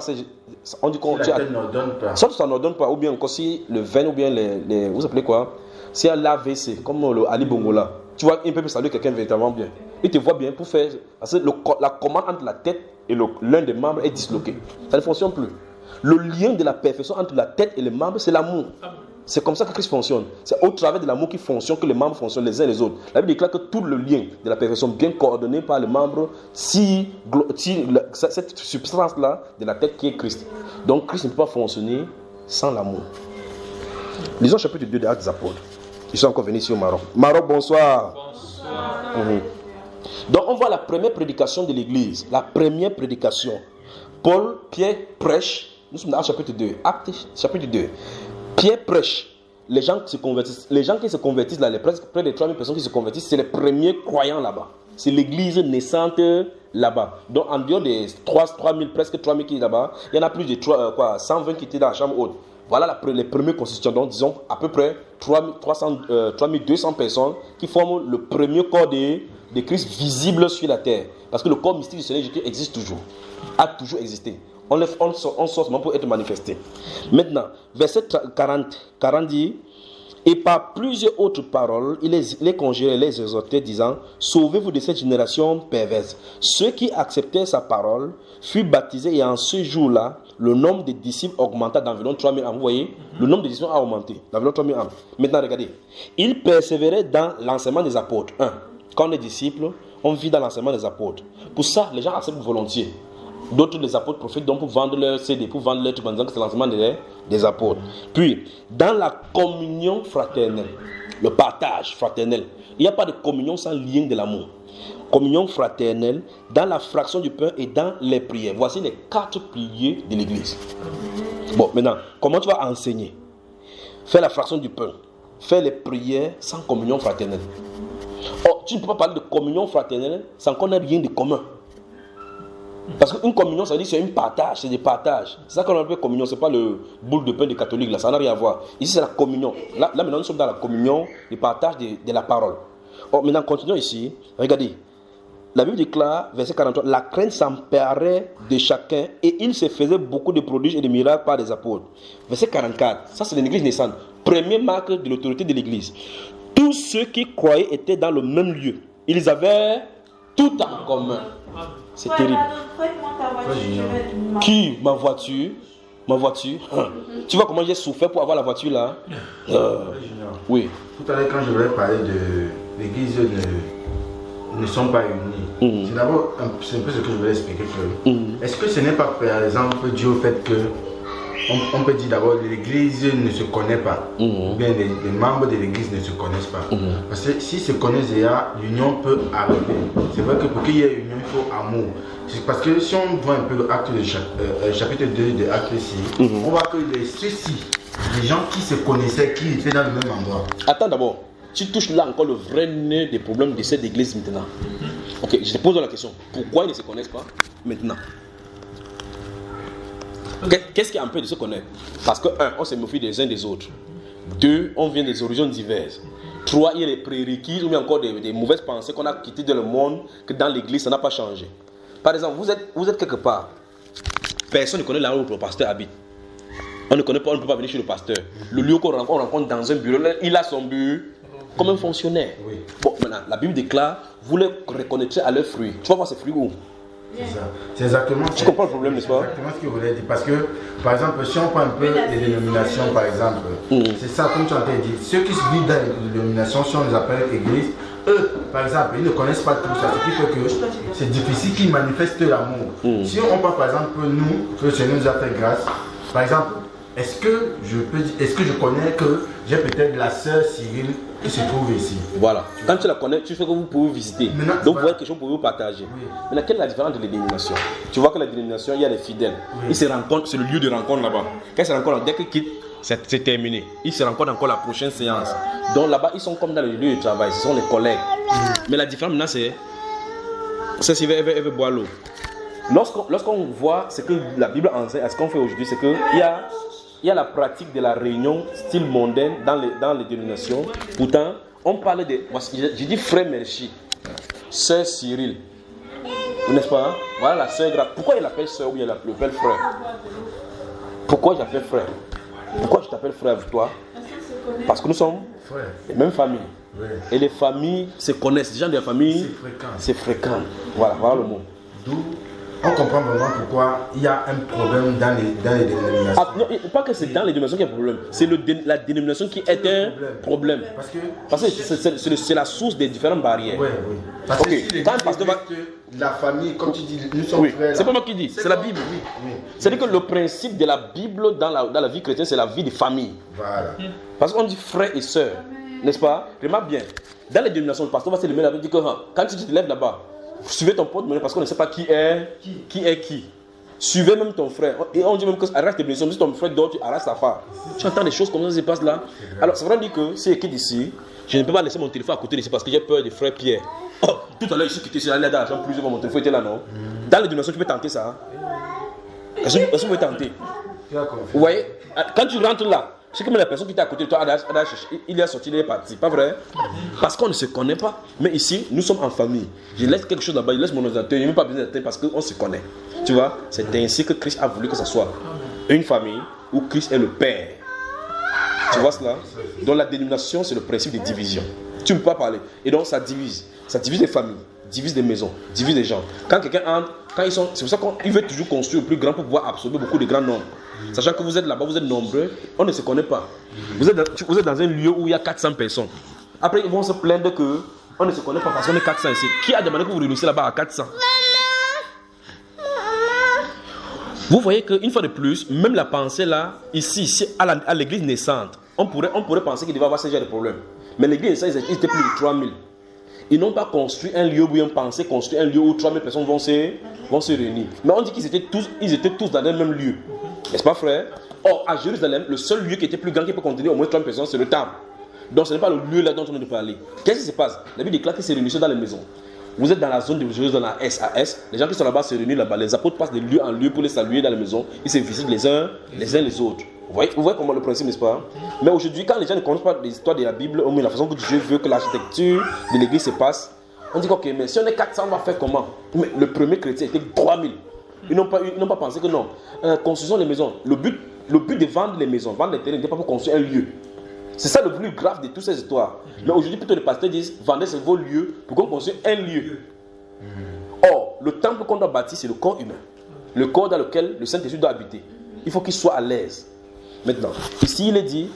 Speaker 1: on dit qu'on...
Speaker 3: Si la tête n'ordonne pas.
Speaker 1: Soit ça n'ordonne pas, ou bien encore si le veine, ou bien les vous appelez quoi? Si elle a l'AVC, comme le Ali Bongola, tu vois, il peut saluer quelqu'un véritablement bien. Il te voit bien pour faire... Parce que la commande entre la tête et l'un des membres est disloqué. Ça ne fonctionne plus. Le lien de la perfection entre la tête et les membres, c'est l'amour. C'est comme ça que Christ fonctionne. C'est au travers de l'amour qui fonctionne que les membres fonctionnent les uns les autres. La Bible déclare que tout le lien de la perfection bien coordonné par les membres, si cette substance-là de la tête qui est Christ. Donc Christ ne peut pas fonctionner sans l'amour. Lisons chapitre 2 des Actes des Apôtres. Ils sont encore venus ici au Maroc. Maroc, bonsoir. Bonsoir. Donc on voit la première prédication de l'église. La première prédication. Pierre prêche. Nous sommes dans chapitre 2. Actes chapitre 2. Pierre prêche. Les gens qui se convertissent. Les gens qui se convertissent là, près de 3000 personnes qui se convertissent, c'est les premiers croyants là-bas. C'est l'église naissante là-bas. Donc en dehors des 3000, presque 3000 qui sont là-bas, il y en a plus de 120 qui étaient dans la chambre haute. Voilà les premières constitutions. Donc disons à peu près 3200 personnes qui forment le premier corps de Christ visible sur la terre. Parce que le corps mystique du Seigneur Jésus existe toujours. A toujours existé. On sort seulement pour être manifesté. Maintenant, verset 40 dit: et par plusieurs autres paroles, il les conjurait, les exhortait, disant: sauvez-vous de cette génération perverse. Ceux qui acceptaient sa parole furent baptisés, et en ce jour-là, le nombre de disciples augmenta d'environ 3000 âmes. Vous voyez, le nombre de disciples a augmenté d'environ 3000 âmes. Maintenant, regardez. Ils persévéraient dans l'enseignement des apôtres. Quand on est disciples, on vit dans l'enseignement des apôtres. Pour ça, les gens acceptent volontiers. D'autres, les apôtres prophètes, donc pour vendre leur CD, pour vendre leur truc en disant que c'est l'enseignement des apôtres. Puis, dans la communion fraternelle, le partage fraternel, il n'y a pas de communion sans lien de l'amour. Communion fraternelle, dans la fraction du pain et dans les prières. Voici les 4 piliers de l'église. Bon, maintenant, comment tu vas enseigner? Faire la fraction du pain, faire les prières sans communion fraternelle. Oh, tu ne peux pas parler de communion fraternelle sans qu'on ait rien de commun. Parce qu'une communion, ça veut dire c'est un partage, c'est des partages. C'est ça qu'on appelle communion, c'est pas le boule de pain des catholiques, là, ça n'a rien à voir. Ici, c'est la communion. Là maintenant, nous sommes dans la communion, le partage de la parole. Oh, maintenant, continuons ici. Regardez. La Bible déclare, verset 43, la crainte s'emparait de chacun et il se faisait beaucoup de prodiges et de miracles par des apôtres. Verset 44, ça c'est l'église naissante. Première marque de l'autorité de l'église. Tous ceux qui croyaient étaient dans le même lieu. Ils avaient tout en commun. C'est terrible. Qui? Ma voiture. Tu vois comment j'ai souffert pour avoir la voiture là? Oui.
Speaker 3: Tout à l'heure, quand je voulais parler de l'église ne sont pas unis. C'est d'abord c'est un peu ce que je voulais expliquer. Est-ce que ce n'est pas par exemple dû au fait que on peut dire d'abord que l'église ne se connaît pas, ou bien les membres de l'église ne se connaissent pas. Parce que s'ils se connaissent déjà, l'union peut arriver. C'est vrai que pour qu'il y ait union, il faut amour. C'est parce que si on voit un peu le acte chapitre 2 de Acte ici, on voit que ceux-ci, les gens qui se connaissaient, qui étaient dans le même endroit. Attends
Speaker 1: d'abord, tu touches là encore le vrai nœud des problèmes de cette église maintenant. Ok, je te pose la question. Pourquoi ils ne se connaissent pas maintenant? Qu'est-ce qui empêche de se connaître? Parce que 1, on se méfie des uns des autres. 2, on vient des origines diverses. 3, il y a des prérequis ou bien encore des mauvaises pensées qu'on a quittées dans le monde, que dans l'église ça n'a pas changé. Par exemple, vous êtes quelque part. Personne ne connaît là où le pasteur habite. On ne connaît pas, on ne peut pas venir chez le pasteur. Le lieu qu'on rencontre dans un bureau, il a son bureau. comme un fonctionnaire.
Speaker 3: Oui.
Speaker 1: Bon, maintenant, la Bible déclare, vous les reconnaîtrez à leurs fruits. Tu vas voir ces fruits où?
Speaker 3: C'est ça. C'est exactement.
Speaker 1: Tu comprends le problème, n'est-ce pas?
Speaker 3: Exactement ce que vous voulez dire. Parce que, par exemple, si on prend un peu les dénominations, par exemple, c'est ça, comme tu as dit. Ceux qui se vivent dans les dénominations, si on les appelle églises, eux, par exemple, ils ne connaissent pas tout ça. Ce qui fait que c'est difficile qu'ils manifestent l'amour. Si on prend, par exemple, nous, que le Seigneur nous a fait grâce, par exemple, est-ce que je connais que j'ai peut-être la sœur Cyril qui se trouve ici?
Speaker 1: Voilà. Quand tu la connais, tu sais que vous pouvez visiter.
Speaker 3: Maintenant,
Speaker 1: donc, vous voyez quelque chose pour vous partager.
Speaker 3: Oui.
Speaker 1: Maintenant, quelle est la différence de les dénominations? Tu vois que la dénomination, il y a les fidèles.
Speaker 3: Oui.
Speaker 1: Ils se rencontrent, c'est le lieu de rencontre là-bas. Quand ils se rencontrent, dès qu'ils quittent, c'est terminé. Ils se rencontrent encore la prochaine séance. Donc là-bas, ils sont comme dans le lieu de travail. Ce sont les collègues. Mais la différence maintenant, c'est s'il veut boire l'eau. Lorsqu'on voit ce que la Bible enseigne, à ce qu'on fait aujourd'hui, c'est qu'il y a la pratique de la réunion style mondaine dans les dénominations. Pourtant, on parle de... J'ai dit frère Merchi, sœur Cyril. N'est-ce pas? Voilà la sœur grave. Pourquoi il l'appelle sœur ou bien il l'appelle frère? Pourquoi j'appelle frère? Pourquoi je t'appelle frère avec toi? Parce que nous sommes les mêmes familles.
Speaker 3: Oui.
Speaker 1: Et les familles se connaissent. Les gens de la famille, c'est fréquent. Voilà le mot.
Speaker 3: D'où on comprend vraiment pourquoi il y a un problème dans les dénominations.
Speaker 1: Ah, non, pas que c'est dans les dénominations qu'il y a un problème. C'est la dénomination qui est un problème. Parce que c'est la source des différentes barrières.
Speaker 3: Oui. Parce que si la famille, comme tu dis, nous sommes frères.
Speaker 1: C'est pas moi qui dis, c'est la Bible.
Speaker 3: Oui.
Speaker 1: C'est-à-dire que le principe de la Bible dans la vie chrétienne, c'est la vie de famille.
Speaker 3: Voilà.
Speaker 1: Parce qu'on dit frères et sœurs, n'est-ce pas? Remarque bien, dans les dénominations, le pasteur va se lever là-bas et dire que quand tu te lèves là-bas, suivez ton pote parce qu'on ne sait pas qui est qui. Suivez même ton frère. Et on dit même que arrête tes blessures. Si ton frère dort, tu arrêtes sa femme. Tu entends des choses comme ça qui se passent là. Alors, c'est vrai dire que si écrit ici, je ne peux pas laisser mon téléphone à côté d'ici parce que j'ai peur du frère Pierre. Oh, tout à l'heure, ici, qui était là, d'argent, plusieurs fois, mon téléphone était là, non? Dans les dénominations, tu peux tenter ça. Est-ce que tu peux tenter? Vous voyez, quand tu rentres là, c'est comme la personne qui était à côté de toi, il est sorti, il est parti. Pas vrai? Parce qu'on ne se connaît pas. Mais ici, nous sommes en famille. Je laisse quelque chose là-bas, je laisse mon ordinateur, il n'y a même pas besoin d'être parce qu'on se connaît. Tu vois? C'est ainsi que Christ a voulu que ce soit une famille où Christ est le Père. Tu vois cela? Donc la dénomination, c'est le principe de division. Tu ne peux pas parler. Et donc ça divise. Ça divise les familles, divise les maisons, divise les gens. Quand quelqu'un entre, c'est pour ça qu'il veut toujours construire le plus grand pour pouvoir absorber beaucoup de grands nombres. Sachant que vous êtes là-bas, vous êtes nombreux, on ne se connaît pas. Vous êtes dans un lieu où il y a 400 personnes. Après, ils vont se plaindre qu'on ne se connaît pas parce qu'on est 400 ici. Qui a demandé que vous réunissez là-bas à 400? Vous voyez qu'une fois de plus, même la pensée là, ici à l'église naissante, on pourrait penser qu'il devait y avoir ce genre de problème. Mais l'église naissante, ils étaient plus de 3000. Ils n'ont pas construit un lieu où ils ont pensé construire un lieu où 3000 personnes vont se réunir. Mais on dit qu'ils étaient tous dans le même lieu. N'est-ce pas, frère? Or, à Jérusalem, le seul lieu qui était plus grand qui peut contenir au moins 30 personnes, c'est le temple. Donc, ce n'est pas le lieu là dont on est de parler. Qu'est-ce qui se passe? La Bible déclare qu'ils se réunissent dans les maisons. Vous êtes dans la zone de Jérusalem, dans la SAS. Les gens qui sont là-bas se réunissent là-bas. Les apôtres passent de lieu en lieu pour les saluer dans les maisons. Ils se visitent les uns les autres. Vous voyez comment le principe, n'est-ce pas? Mais aujourd'hui, quand les gens ne connaissent pas l'histoire de la Bible, ou la façon que Dieu veut que l'architecture de l'église se passe, on dit ok, mais si on est 400, on va faire comment? Mais le premier chrétien était 3000. Ils n'ont pas pensé que non. Construisons les maisons. Le but de vendre les maisons, vendre les terrains, n'était pas pour construire un lieu. C'est ça le plus grave de toutes ces histoires. Mais aujourd'hui, plutôt les pasteurs disent vendez vos lieux pour qu'on construise un lieu. Or, le temple qu'on doit bâtir, c'est le corps humain. Le corps dans lequel le Saint-Esprit doit habiter. Il faut qu'il soit à l'aise. Maintenant, ici, il est dit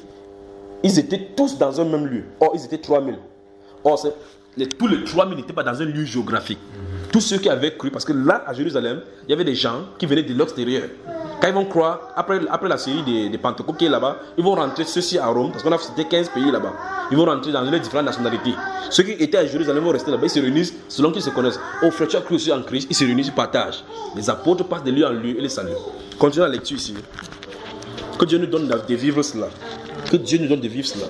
Speaker 1: ils étaient tous dans un même lieu. Or, ils étaient 3000. Or, tous les 3000 n'étaient pas dans un lieu géographique. Tous ceux qui avaient cru, parce que là, à Jérusalem, il y avait des gens qui venaient de l'extérieur. Quand ils vont croire, après la série des Pentecôtes qui est là-bas, ils vont rentrer ceux-ci à Rome, parce qu'on a cité 15 pays là-bas. Ils vont rentrer dans les différentes nationalités. Ceux qui étaient à Jérusalem vont rester là-bas, ils se réunissent selon qu'ils se connaissent. Oh frère, tu as cru aussi en Christ, ils se réunissent, ils partagent. Les apôtres passent de lieu en lieu et les saluent. Continuons la lecture ici. Que Dieu nous donne de vivre cela. Que Dieu nous donne de vivre cela.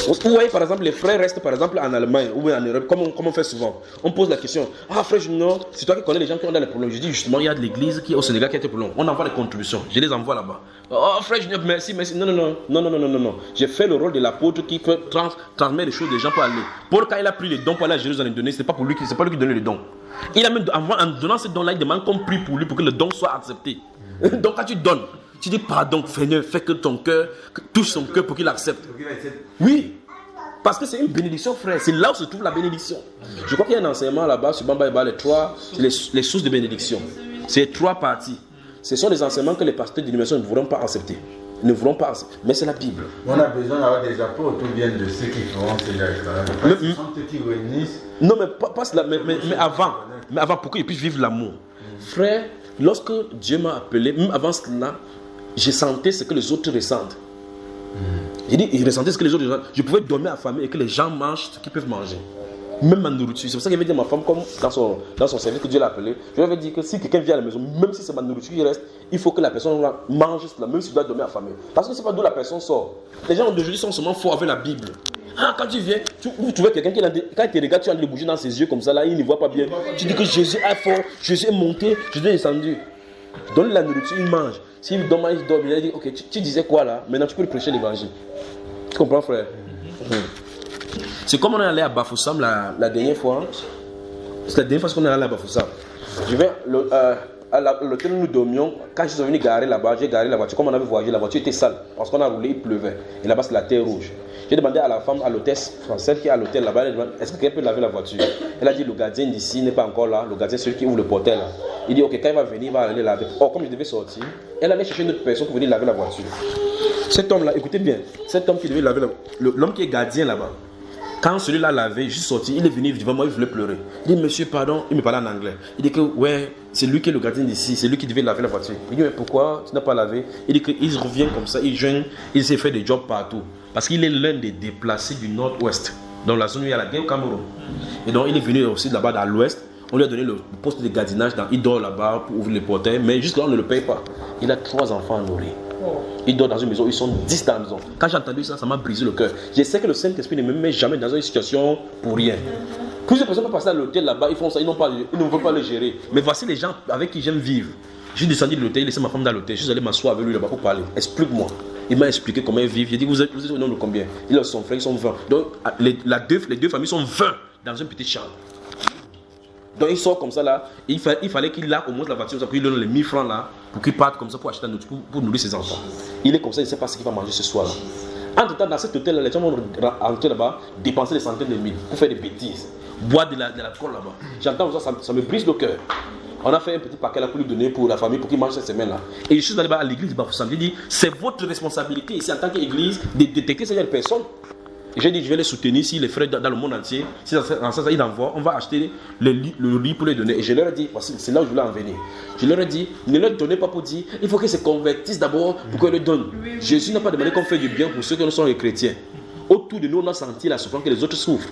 Speaker 1: Vous voyez par exemple les frères restent par exemple en Allemagne ou en Europe comme on fait souvent. On pose la question, ah frère non, c'est toi qui connais les gens qui ont des problèmes. Je dis justement il y a de l'église qui est au Sénégal qui a des problèmes. On envoie des contributions, je les envoie là-bas. Oh frère Junior, merci. Non. J'ai fait le rôle de l'apôtre qui peut transmettre les choses des gens pour aller. Paul quand il a pris les dons pour aller à Jérusalem donner, c'est pas lui qui donnait les dons. Il a même en donnant ces dons-là, il demande qu'on prie pour lui pour que le don soit accepté. Donc quand tu donnes, tu dis pardon Seigneur, fais que ton cœur touche son cœur pour qu'il accepte. Oui. Parce que c'est une bénédiction, frère. C'est là où se trouve la bénédiction. Je crois qu'il y a un enseignement là-bas sur Bamba Eba, les sources de bénédiction. C'est 3 parties. Ce sont les enseignements que les pasteurs d'illumination ne voudront pas accepter. Ils ne voudront pas accepter. Mais c'est la Bible.
Speaker 3: On a besoin d'avoir des apôtres ou bien de ceux qui feront ces déclarations. Ce sont ceux qui réunissent.
Speaker 1: Non, mais pas cela. Mais avant, pour qu'ils puissent vivre l'amour. Frère, lorsque Dieu m'a appelé, même avant cela, j'ai senti ce que les autres ressentent. J'ai dit, ils ressentaient ce que les autres ressentent. Je pouvais dormir à la famille et que les gens mangent ce qu'ils peuvent manger. Même ma nourriture. C'est pour ça qu'il avait dit à ma femme, comme dans son service que Dieu l'a appelé, je lui avais dit que si quelqu'un vient à la maison, même si c'est ma nourriture qui reste, il faut que la personne mange cela, même s'il doit dormir à la famille. Parce que c'est pas d'où la personne sort. Les gens d'aujourd'hui sont seulement forts avec la Bible. Ah, quand tu viens, vous trouvez quelqu'un qui quand il te regarde, tu as les bougies dans ses yeux comme ça, là, il ne voit pas bien. Tu dis que Jésus est fort, Jésus est monté, Jésus est descendu. Donne la nourriture, il mange. S'il dort, il dort. Il a dit, ok, tu disais quoi là? Maintenant, tu peux lui prêcher l'évangile. Tu comprends, frère? C'est comme on est allé à Bafoussam la dernière fois. C'est la dernière fois qu'on est allé à Bafoussam. Je vais à l'hôtel où nous dormions. Quand je suis venu garer là-bas, j'ai garé la voiture. Comme on avait voyagé, la voiture était sale. Parce qu'on a roulé, il pleuvait. Et là-bas, c'est la terre rouge. J'ai demandé à la femme, à l'hôtesse française qui est à l'hôtel là-bas, est-ce que quelqu'un peut laver la voiture? Elle a dit, le gardien d'ici n'est pas encore là. Le gardien, c'est celui qui ouvre le portail là. Il dit, ok, quand il va venir, il va aller laver. Oh, comme je devais sortir, elle allait chercher une autre personne pour venir laver la voiture. Cet homme-là, écoutez bien, cet homme qui devait laver l'homme qui est gardien là-bas. Quand celui-là l'avait, je suis sorti, il est venu devant moi, il voulait pleurer. Il dit, monsieur, pardon, il me parlait en anglais. Il dit que, ouais, c'est lui qui est le gardien d'ici, c'est lui qui devait laver la voiture. Il dit, mais pourquoi tu n'as pas lavé? Il dit qu'il revient comme ça, il jeûne, il s'est fait des jobs partout. Parce qu'il est l'un des déplacés du nord-ouest, dans la zone où il y a la guerre au Cameroun. Et donc, il est venu aussi là-bas dans l'ouest. On lui a donné le poste de gardinage, il dort là-bas pour ouvrir les portails, mais jusque-là, on ne le paye pas. Il a 3 enfants à nourrir. Il dort dans une maison, ils sont 10 dans la maison. Quand j'ai entendu ça, ça m'a brisé le cœur. Je sais que le Saint-Esprit ne me met jamais dans une situation pour rien. Plusieurs personnes peuvent passer à l'hôtel là-bas, ils font ça, ils ne veulent pas le gérer. Mais voici les gens avec qui j'aime vivre. J'ai descendu de l'hôtel, j'ai laissé ma femme dans l'hôtel, je suis allé m'asseoir avec lui là-bas pour parler. Explique-moi. Il m'a expliqué comment ils vivent. J'ai dit, vous êtes au nombre de combien? Il a son frère, ils sont 20. Donc les deux familles sont 20 dans une petite chambre. Donc il sort comme ça là, il fallait qu'il a au moins la voiture, pour qu'il donne les 1000 francs là, pour qu'il parte comme ça pour acheter la nourriture, pour nourrir ses enfants. Il est comme ça, il ne sait pas ce qu'il va manger ce soir là. Entre temps, dans cet hôtel là, les gens vont rentrer là-bas, dépenser des centaines de mille pour faire des bêtises, boire de l'alcool là-bas. J'entends ça me brise le cœur. On a fait un petit paquet là pour lui donner pour la famille, pour qu'il mange cette semaine là. Et je suis allé à l'église de Bafoussam, j'ai dit, c'est votre responsabilité ici en tant qu'église de détecter ces personnes. J'ai dit, je vais les soutenir si les frères dans le monde entier, si dans ça ils envoient, on va acheter le riz pour les donner. Et je leur ai dit, voici, c'est là où je voulais en venir. Je leur ai dit, ne leur donnez pas pour dire, il faut qu'ils se convertissent d'abord pour qu'ils le donnent. Jésus n'a pas demandé qu'on fait du bien pour ceux qui ne sont les chrétiens. Autour de nous, on a senti la souffrance que les autres souffrent.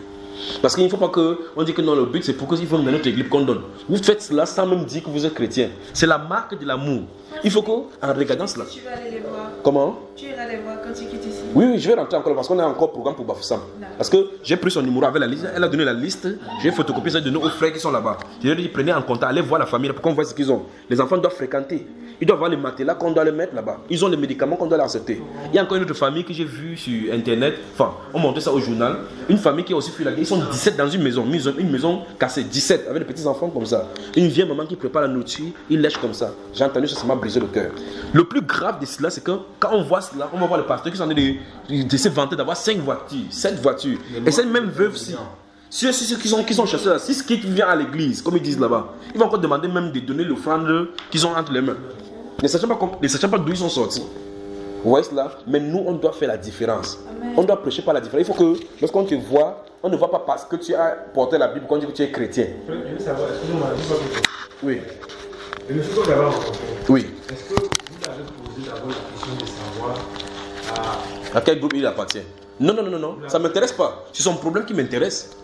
Speaker 1: Parce qu'il ne faut pas qu'on dise que non, le but c'est pour qu'il faut dans notre église qu'on donne. Vous faites cela sans même dire que vous êtes chrétien. C'est la marque de l'amour. Il faut qu'en regardant cela.
Speaker 2: Tu vas aller les voir.
Speaker 1: Comment?
Speaker 2: Tu iras les voir quand tu quittes ici.
Speaker 1: Oui, je vais rentrer encore parce qu'on a encore programme pour Bafoussam. Parce que j'ai pris son numéro avec la liste. Elle a donné la liste. J'ai photocopié ça et donné aux frères qui sont là-bas. Je leur ai dit, prenez en contact, allez voir la famille pour qu'on voit ce qu'ils ont. Les enfants doivent fréquenter. Ils doivent avoir les matelas qu'on doit les mettre là-bas. Ils ont les médicaments qu'on doit leur accepter. Il y a encore une autre famille que j'ai vue sur internet. Enfin, on montrait ça au journal. Une famille qui a aussi fui la guerre. Ils sont 17 dans une maison. Une maison cassée. 17 avec des petits enfants comme ça. Une vieille maman qui prépare la nourriture. Ils lèchent comme ça. J'ai entendu ça, ça m'a brisé le cœur. Le plus grave de cela, c'est que quand on voit cela, on va voir le pasteur qui sont en train de se vanter d'avoir 5 voitures, 7 voitures. Et cette même veuve-ci. Ceux qui sont chassés là, si ce qui vient à l'église, comme ils disent là-bas, ils vont encore demander même de donner l'offrande qu'ils ont entre les mains. Ne sachant pas d'où ils sont sortis. Vous voyez cela? Mais nous, on doit faire la différence. Amen. On doit prêcher par la différence. Il faut que, lorsqu'on te voit, on ne voit pas parce que tu as porté la Bible qu'on dit que tu es chrétien.
Speaker 5: Je veux savoir, excusez-moi,
Speaker 1: oui.
Speaker 5: Le monsieur qu'on avait rencontré,
Speaker 1: oui.
Speaker 5: Est-ce que vous avez posé d'abord la question de savoir
Speaker 1: à quel groupe il appartient? Non. Ça ne m'intéresse pas. C'est son problème qui m'intéresse.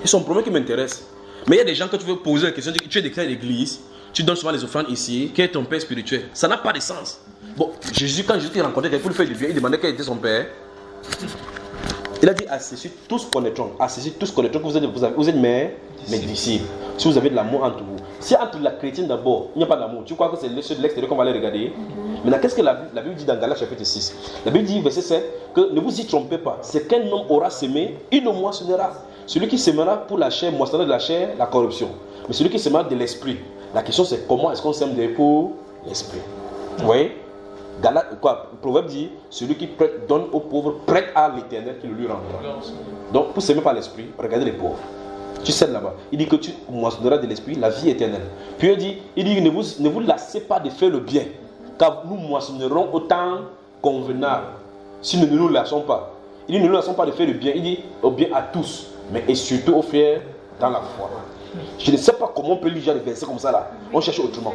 Speaker 1: C'est son problème qui m'intéresse. Mais il y a des gens que tu veux poser la question, tu es déclaré à l'église, tu donnes souvent les offrandes ici, quel est ton père spirituel? Ça n'a pas de sens. Bon, Jésus, quand Jésus rencontrait quelqu'un pour lui faire du bien, il demandait quel était son père. Il a dit, à ceci tous connaîtront que vous êtes mes disciples. Si vous avez de l'amour entre vous. Si entre la chrétienne d'abord, il n'y a pas d'amour, tu crois que c'est ceux de l'extérieur qu'on va aller regarder? Maintenant, qu'est-ce que la Bible dit dans Galates chapitre 6? La Bible dit, verset 7, que ne vous y trompez pas. C'est qu'un homme aura semé, il le moissonnera. Celui qui sèmera pour la chair, moissonnera de la chair, la corruption. Mais celui qui sèmera de l'esprit. La question c'est comment est-ce qu'on sème pour l'esprit? Vous voyez? Proverbe dit, celui qui prête donne aux pauvres, prête à l'Éternel qui le lui rendra. Donc pour s'aimer par l'esprit, regardez les pauvres. Tu cèdes là-bas. Il dit que tu moissonneras de l'esprit la vie éternelle. Puis il dit ne vous lassez pas de faire le bien, car nous moissonnerons au temps convenable. Si nous ne nous lassons pas. Il dit ne nous lassons pas de faire le bien. Il dit au bien à tous, mais et surtout aux frères dans la foi. Je ne sais pas comment on peut lire des versets comme ça là. On cherche autrement.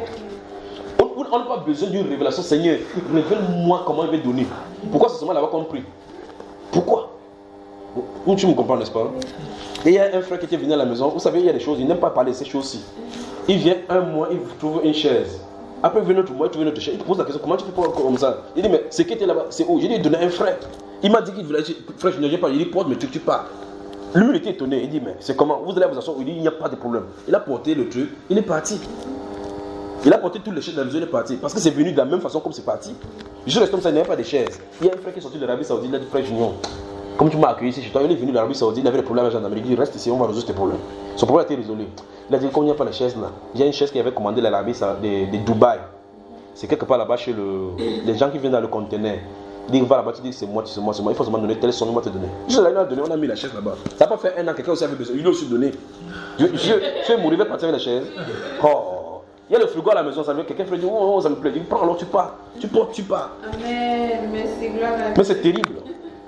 Speaker 1: On n'a pas besoin d'une révélation. Seigneur, révèle-moi comment il va donner. Pourquoi c'est seulement là-bas qu'on prie? Pourquoi? Où tu me comprends, n'est-ce pas? Et il y a un frère qui était venu à la maison. Vous savez, il y a des choses, il n'aime pas parler de ces choses-ci. Il vient un mois, il trouve une chaise. Après, il vient notre mois, il trouve une autre chaise. Il pose la question, comment tu peux pas comme ça? Il dit, mais c'est qui était là-bas? C'est où? J'ai dit, il donnait un frère. Il m'a dit qu'il voulait, frère, je ne viens pas. Il dit, porte, mais tu pars. Lui, il était étonné. Il dit, mais c'est comment? Vous allez vous asseoir. Il dit, il n'y a pas de problème. Il a porté le truc, il est parti. Il a porté toutes les chaises de la maison, il est parti. Parce que c'est venu de la même façon comme c'est parti. Je reste comme ça, il n'y avait pas de chaises. Il y a un frère qui est sorti de l'Arabie Saoudite, il a dit, frère Junior, comme tu m'as accueilli ici chez toi, il est venu de l'Arabie Saoudite, il avait des problèmes avec la gendarmerie. Il dit, reste ici, on va résoudre tes problèmes. Son problème a été résolu. Il a dit, comme il n'y a pas de chaises là, il y a une chaise qui avait commandé l'Arabie de Dubaï. C'est quelque part là-bas chez les gens qui viennent dans le conteneur. Il dit, va là-bas, tu dis, c'est moi. Il faut seulement donner tel son, il va te donner. Juste là, il a donné, on a mis la chaise là-bas. Ça n'a pas fait un an, quelqu'un aussi avait besoin. Il a aussi donné. Je vais mourir, il va partir avec la chaise. Oh. Il y a le frigo à la maison, ça veut quelqu'un dit, oh, ça me plaît. Il dit, prends, alors tu pars. Tu portes, tu pars.
Speaker 2: Amen. Merci, gloire à Dieu.
Speaker 1: Mais c'est terrible.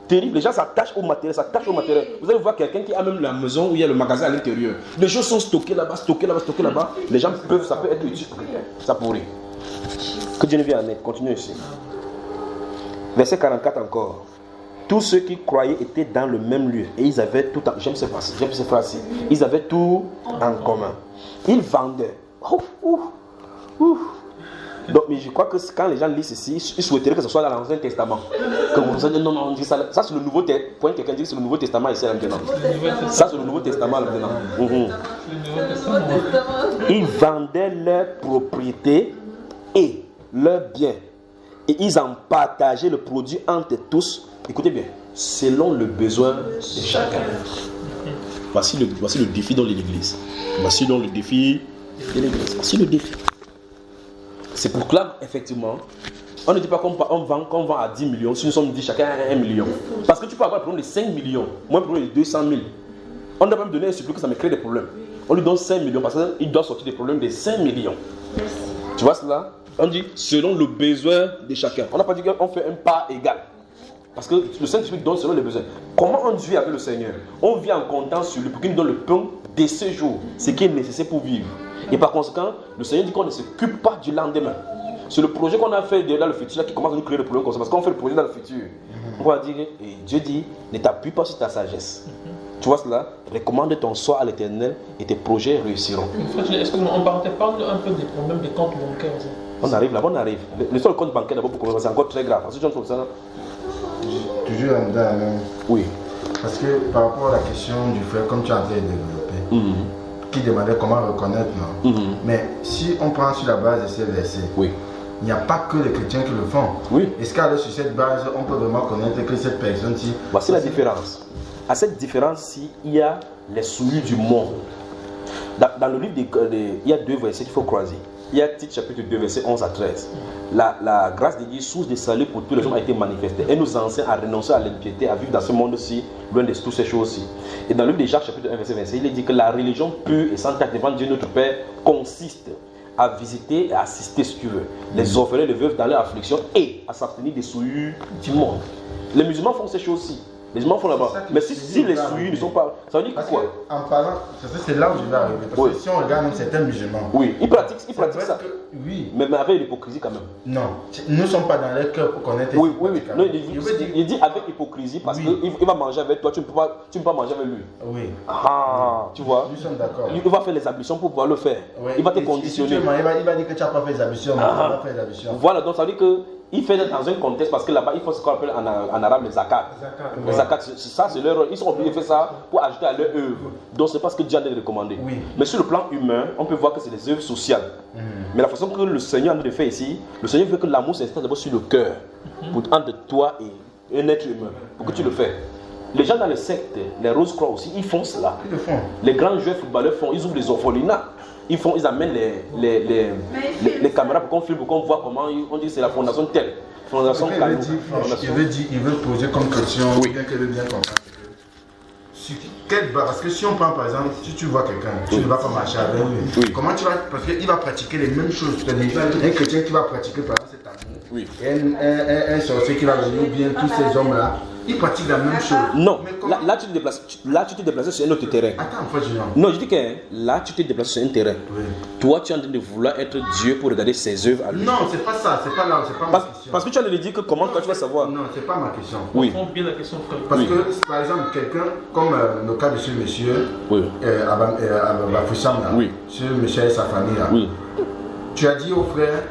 Speaker 1: Terrible. Les gens s'attachent au matériel, Vous allez voir quelqu'un qui a même la maison où il y a le magasin à l'intérieur. Les choses sont stockées là-bas, stockées là-bas. Les gens peuvent, ça peut être utile. Ça pourrit. Que Dieu ne vienne en aide. Continuez ici. Verset 44 encore. Tous ceux qui croyaient étaient dans le même lieu et ils avaient tout en... J'aime ces phrases-ci. Ils avaient tout en commun. Ils vendaient. Donc, mais je crois que quand les gens lisent ceci, ils souhaiteraient que ce soit dans l'Ancien Testament. Que vous dites, non, on dit ça. Ça, c'est le Nouveau Testament. Point quelqu'un dit que c'est le Nouveau Testament ici maintenant. Ça, c'est le Nouveau Testament là maintenant. Ils vendaient leurs propriétés et leurs biens. Et ils en partageaient le produit entre tous. Écoutez bien, selon le besoin de chacun. Voici le défi dans l'Église. Voici donc le défi de l'Église. Voici le défi. C'est pour que là, effectivement, on ne dit pas qu'on vend à 10 millions, si nous sommes dit chacun à 1 million. Parce que tu peux avoir un problème de 5 millions, moi un problème de 200 000. On doit même donner un supplément que ça me crée des problèmes. On lui donne 5 millions parce qu'il doit sortir des problèmes de 5 millions. Tu vois cela? On dit selon le besoin de chacun. On n'a pas dit qu'on fait un pas égal. Parce que le Saint-Esprit donne selon les besoins. Comment on vit avec le Seigneur? On vit en comptant sur lui pour qu'il nous donne le pain de ce jour, ce qui est nécessaire pour vivre. Et par conséquent, le Seigneur dit qu'on ne s'occupe pas du lendemain. C'est le projet qu'on a fait dans le futur là qui commence à nous créer le problème comme ça. Parce qu'on fait le projet dans le futur. On va dire, et Dieu dit, ne t'appuie pas sur ta sagesse. Tu vois cela? Recommande ton soi à l'Éternel et tes projets réussiront.
Speaker 4: Excuse-moi, on parle un peu des problèmes des comptes bancaires.
Speaker 1: On arrive là-bas, on arrive. Le seul compte bancaire d'abord pour commencer, c'est encore très grave. Parce que tu trouves ça?
Speaker 3: Toujours dans la même.
Speaker 1: Oui.
Speaker 3: Parce que par rapport à la question du frère, comme tu es en train de développer, qui demandait comment reconnaître, non? Mais si on prend sur la base de ces versets,
Speaker 1: oui,
Speaker 3: il n'y a pas que les chrétiens qui le font.
Speaker 1: Oui.
Speaker 3: Est-ce qu'à sur cette base, on peut vraiment connaître que cette personne-ci...
Speaker 1: Voici la différence. À cette différence-ci, il y a les souillures du monde. Dans le livre, il y a deux versets qu'il faut croiser. Il y a Tite chapitre 2, verset 11 à 13. La grâce de Dieu, source de salut pour tous les hommes, a été manifestée. Elle nous enseigne à renoncer à l'impiété, à vivre dans ce monde-ci, loin de toutes ces choses-ci. Et dans le livre de Jacques, chapitre 1, verset 26, il est dit que la religion pure et sans tache devant Dieu notre Père consiste à visiter et à assister, si tu veux, les orphelins, les veuves dans leur affliction et à s'abstenir des souillures du monde. Les musulmans font ces choses-ci. Les musulmans font là-bas. Mais si les souillures ne sont pas... Ça veut dire quoi?
Speaker 3: En parlant, c'est là où je vais arriver. Parce que si on regarde même certains musulmans...
Speaker 1: Oui, ils pratiquent ça.
Speaker 3: Oui.
Speaker 1: Mais avec l'hypocrisie quand même.
Speaker 3: Non, nous ne sommes pas dans leur cœur pour connaître...
Speaker 1: Oui. Non, il dit avec hypocrisie parce qu'il va manger avec toi, tu ne peux pas manger avec lui.
Speaker 3: Oui.
Speaker 1: Ah, tu vois?
Speaker 3: Nous sommes d'accord.
Speaker 1: Il va faire les ablutions pour pouvoir le faire. Oui. Il va te conditionner.
Speaker 3: Il va dire que tu n'as pas fait les ablutions, mais tu n'as pas fait les ablutions.
Speaker 1: Voilà, donc ça veut dire que il fait dans un contexte parce que là-bas, il faut ce qu'on appelle en arabe les zakat. Les zakat, ça c'est leur rôle. Ils sont obligés de faire ça pour ajouter à leur œuvre. Donc c'est pas ce que Dieu a recommandé. Oui. Mais sur le plan humain, on peut voir que c'est des œuvres sociales. Mais la façon que le Seigneur a fait ici, le Seigneur veut que l'amour s'installe d'abord sur le cœur, entre toi et un être humain, pour que tu le fais. Les gens dans les sectes, les Rose-Croix aussi, ils font cela.
Speaker 3: Ils le font.
Speaker 1: Les grands joueurs footballeurs font, ils ouvrent des orphelinats. Ils amènent les caméras pour qu'on filme, pour qu'on voit comment on dit que c'est la fondation telle. Fondation Canon.
Speaker 3: Il veut poser comme question, bien qu'elle veut bien comprendre. Sur quelle base? Parce que si on prend par exemple, si tu vois quelqu'un, tu ne vas pas marcher avec lui. Comment tu vas? Parce qu'il va pratiquer les mêmes choses. C'est-à-dire, un chrétien qui va pratiquer par exemple cet amour, et un sorcier qui va venir, ou bien tous ces hommes-là, ils pratiquent la même chose.
Speaker 1: Non, là tu te déplaces sur un autre terrain.
Speaker 3: Attends, en fait,
Speaker 1: non, je dis que là tu te déplaces sur un terrain.
Speaker 3: Oui.
Speaker 1: Toi, tu es en train de vouloir être Dieu pour regarder ses œuvres à lui.
Speaker 3: Non, c'est pas ça, c'est pas là, c'est pas ma question.
Speaker 1: Parce que tu as dit que comment toi tu vas savoir.
Speaker 3: Non, c'est pas ma question.
Speaker 1: Oui.
Speaker 4: On bien la question, frère.
Speaker 3: Parce que, par exemple, quelqu'un, comme le cas de ce monsieur, Bafoussam, ce monsieur et sa famille, là, tu as dit au frère,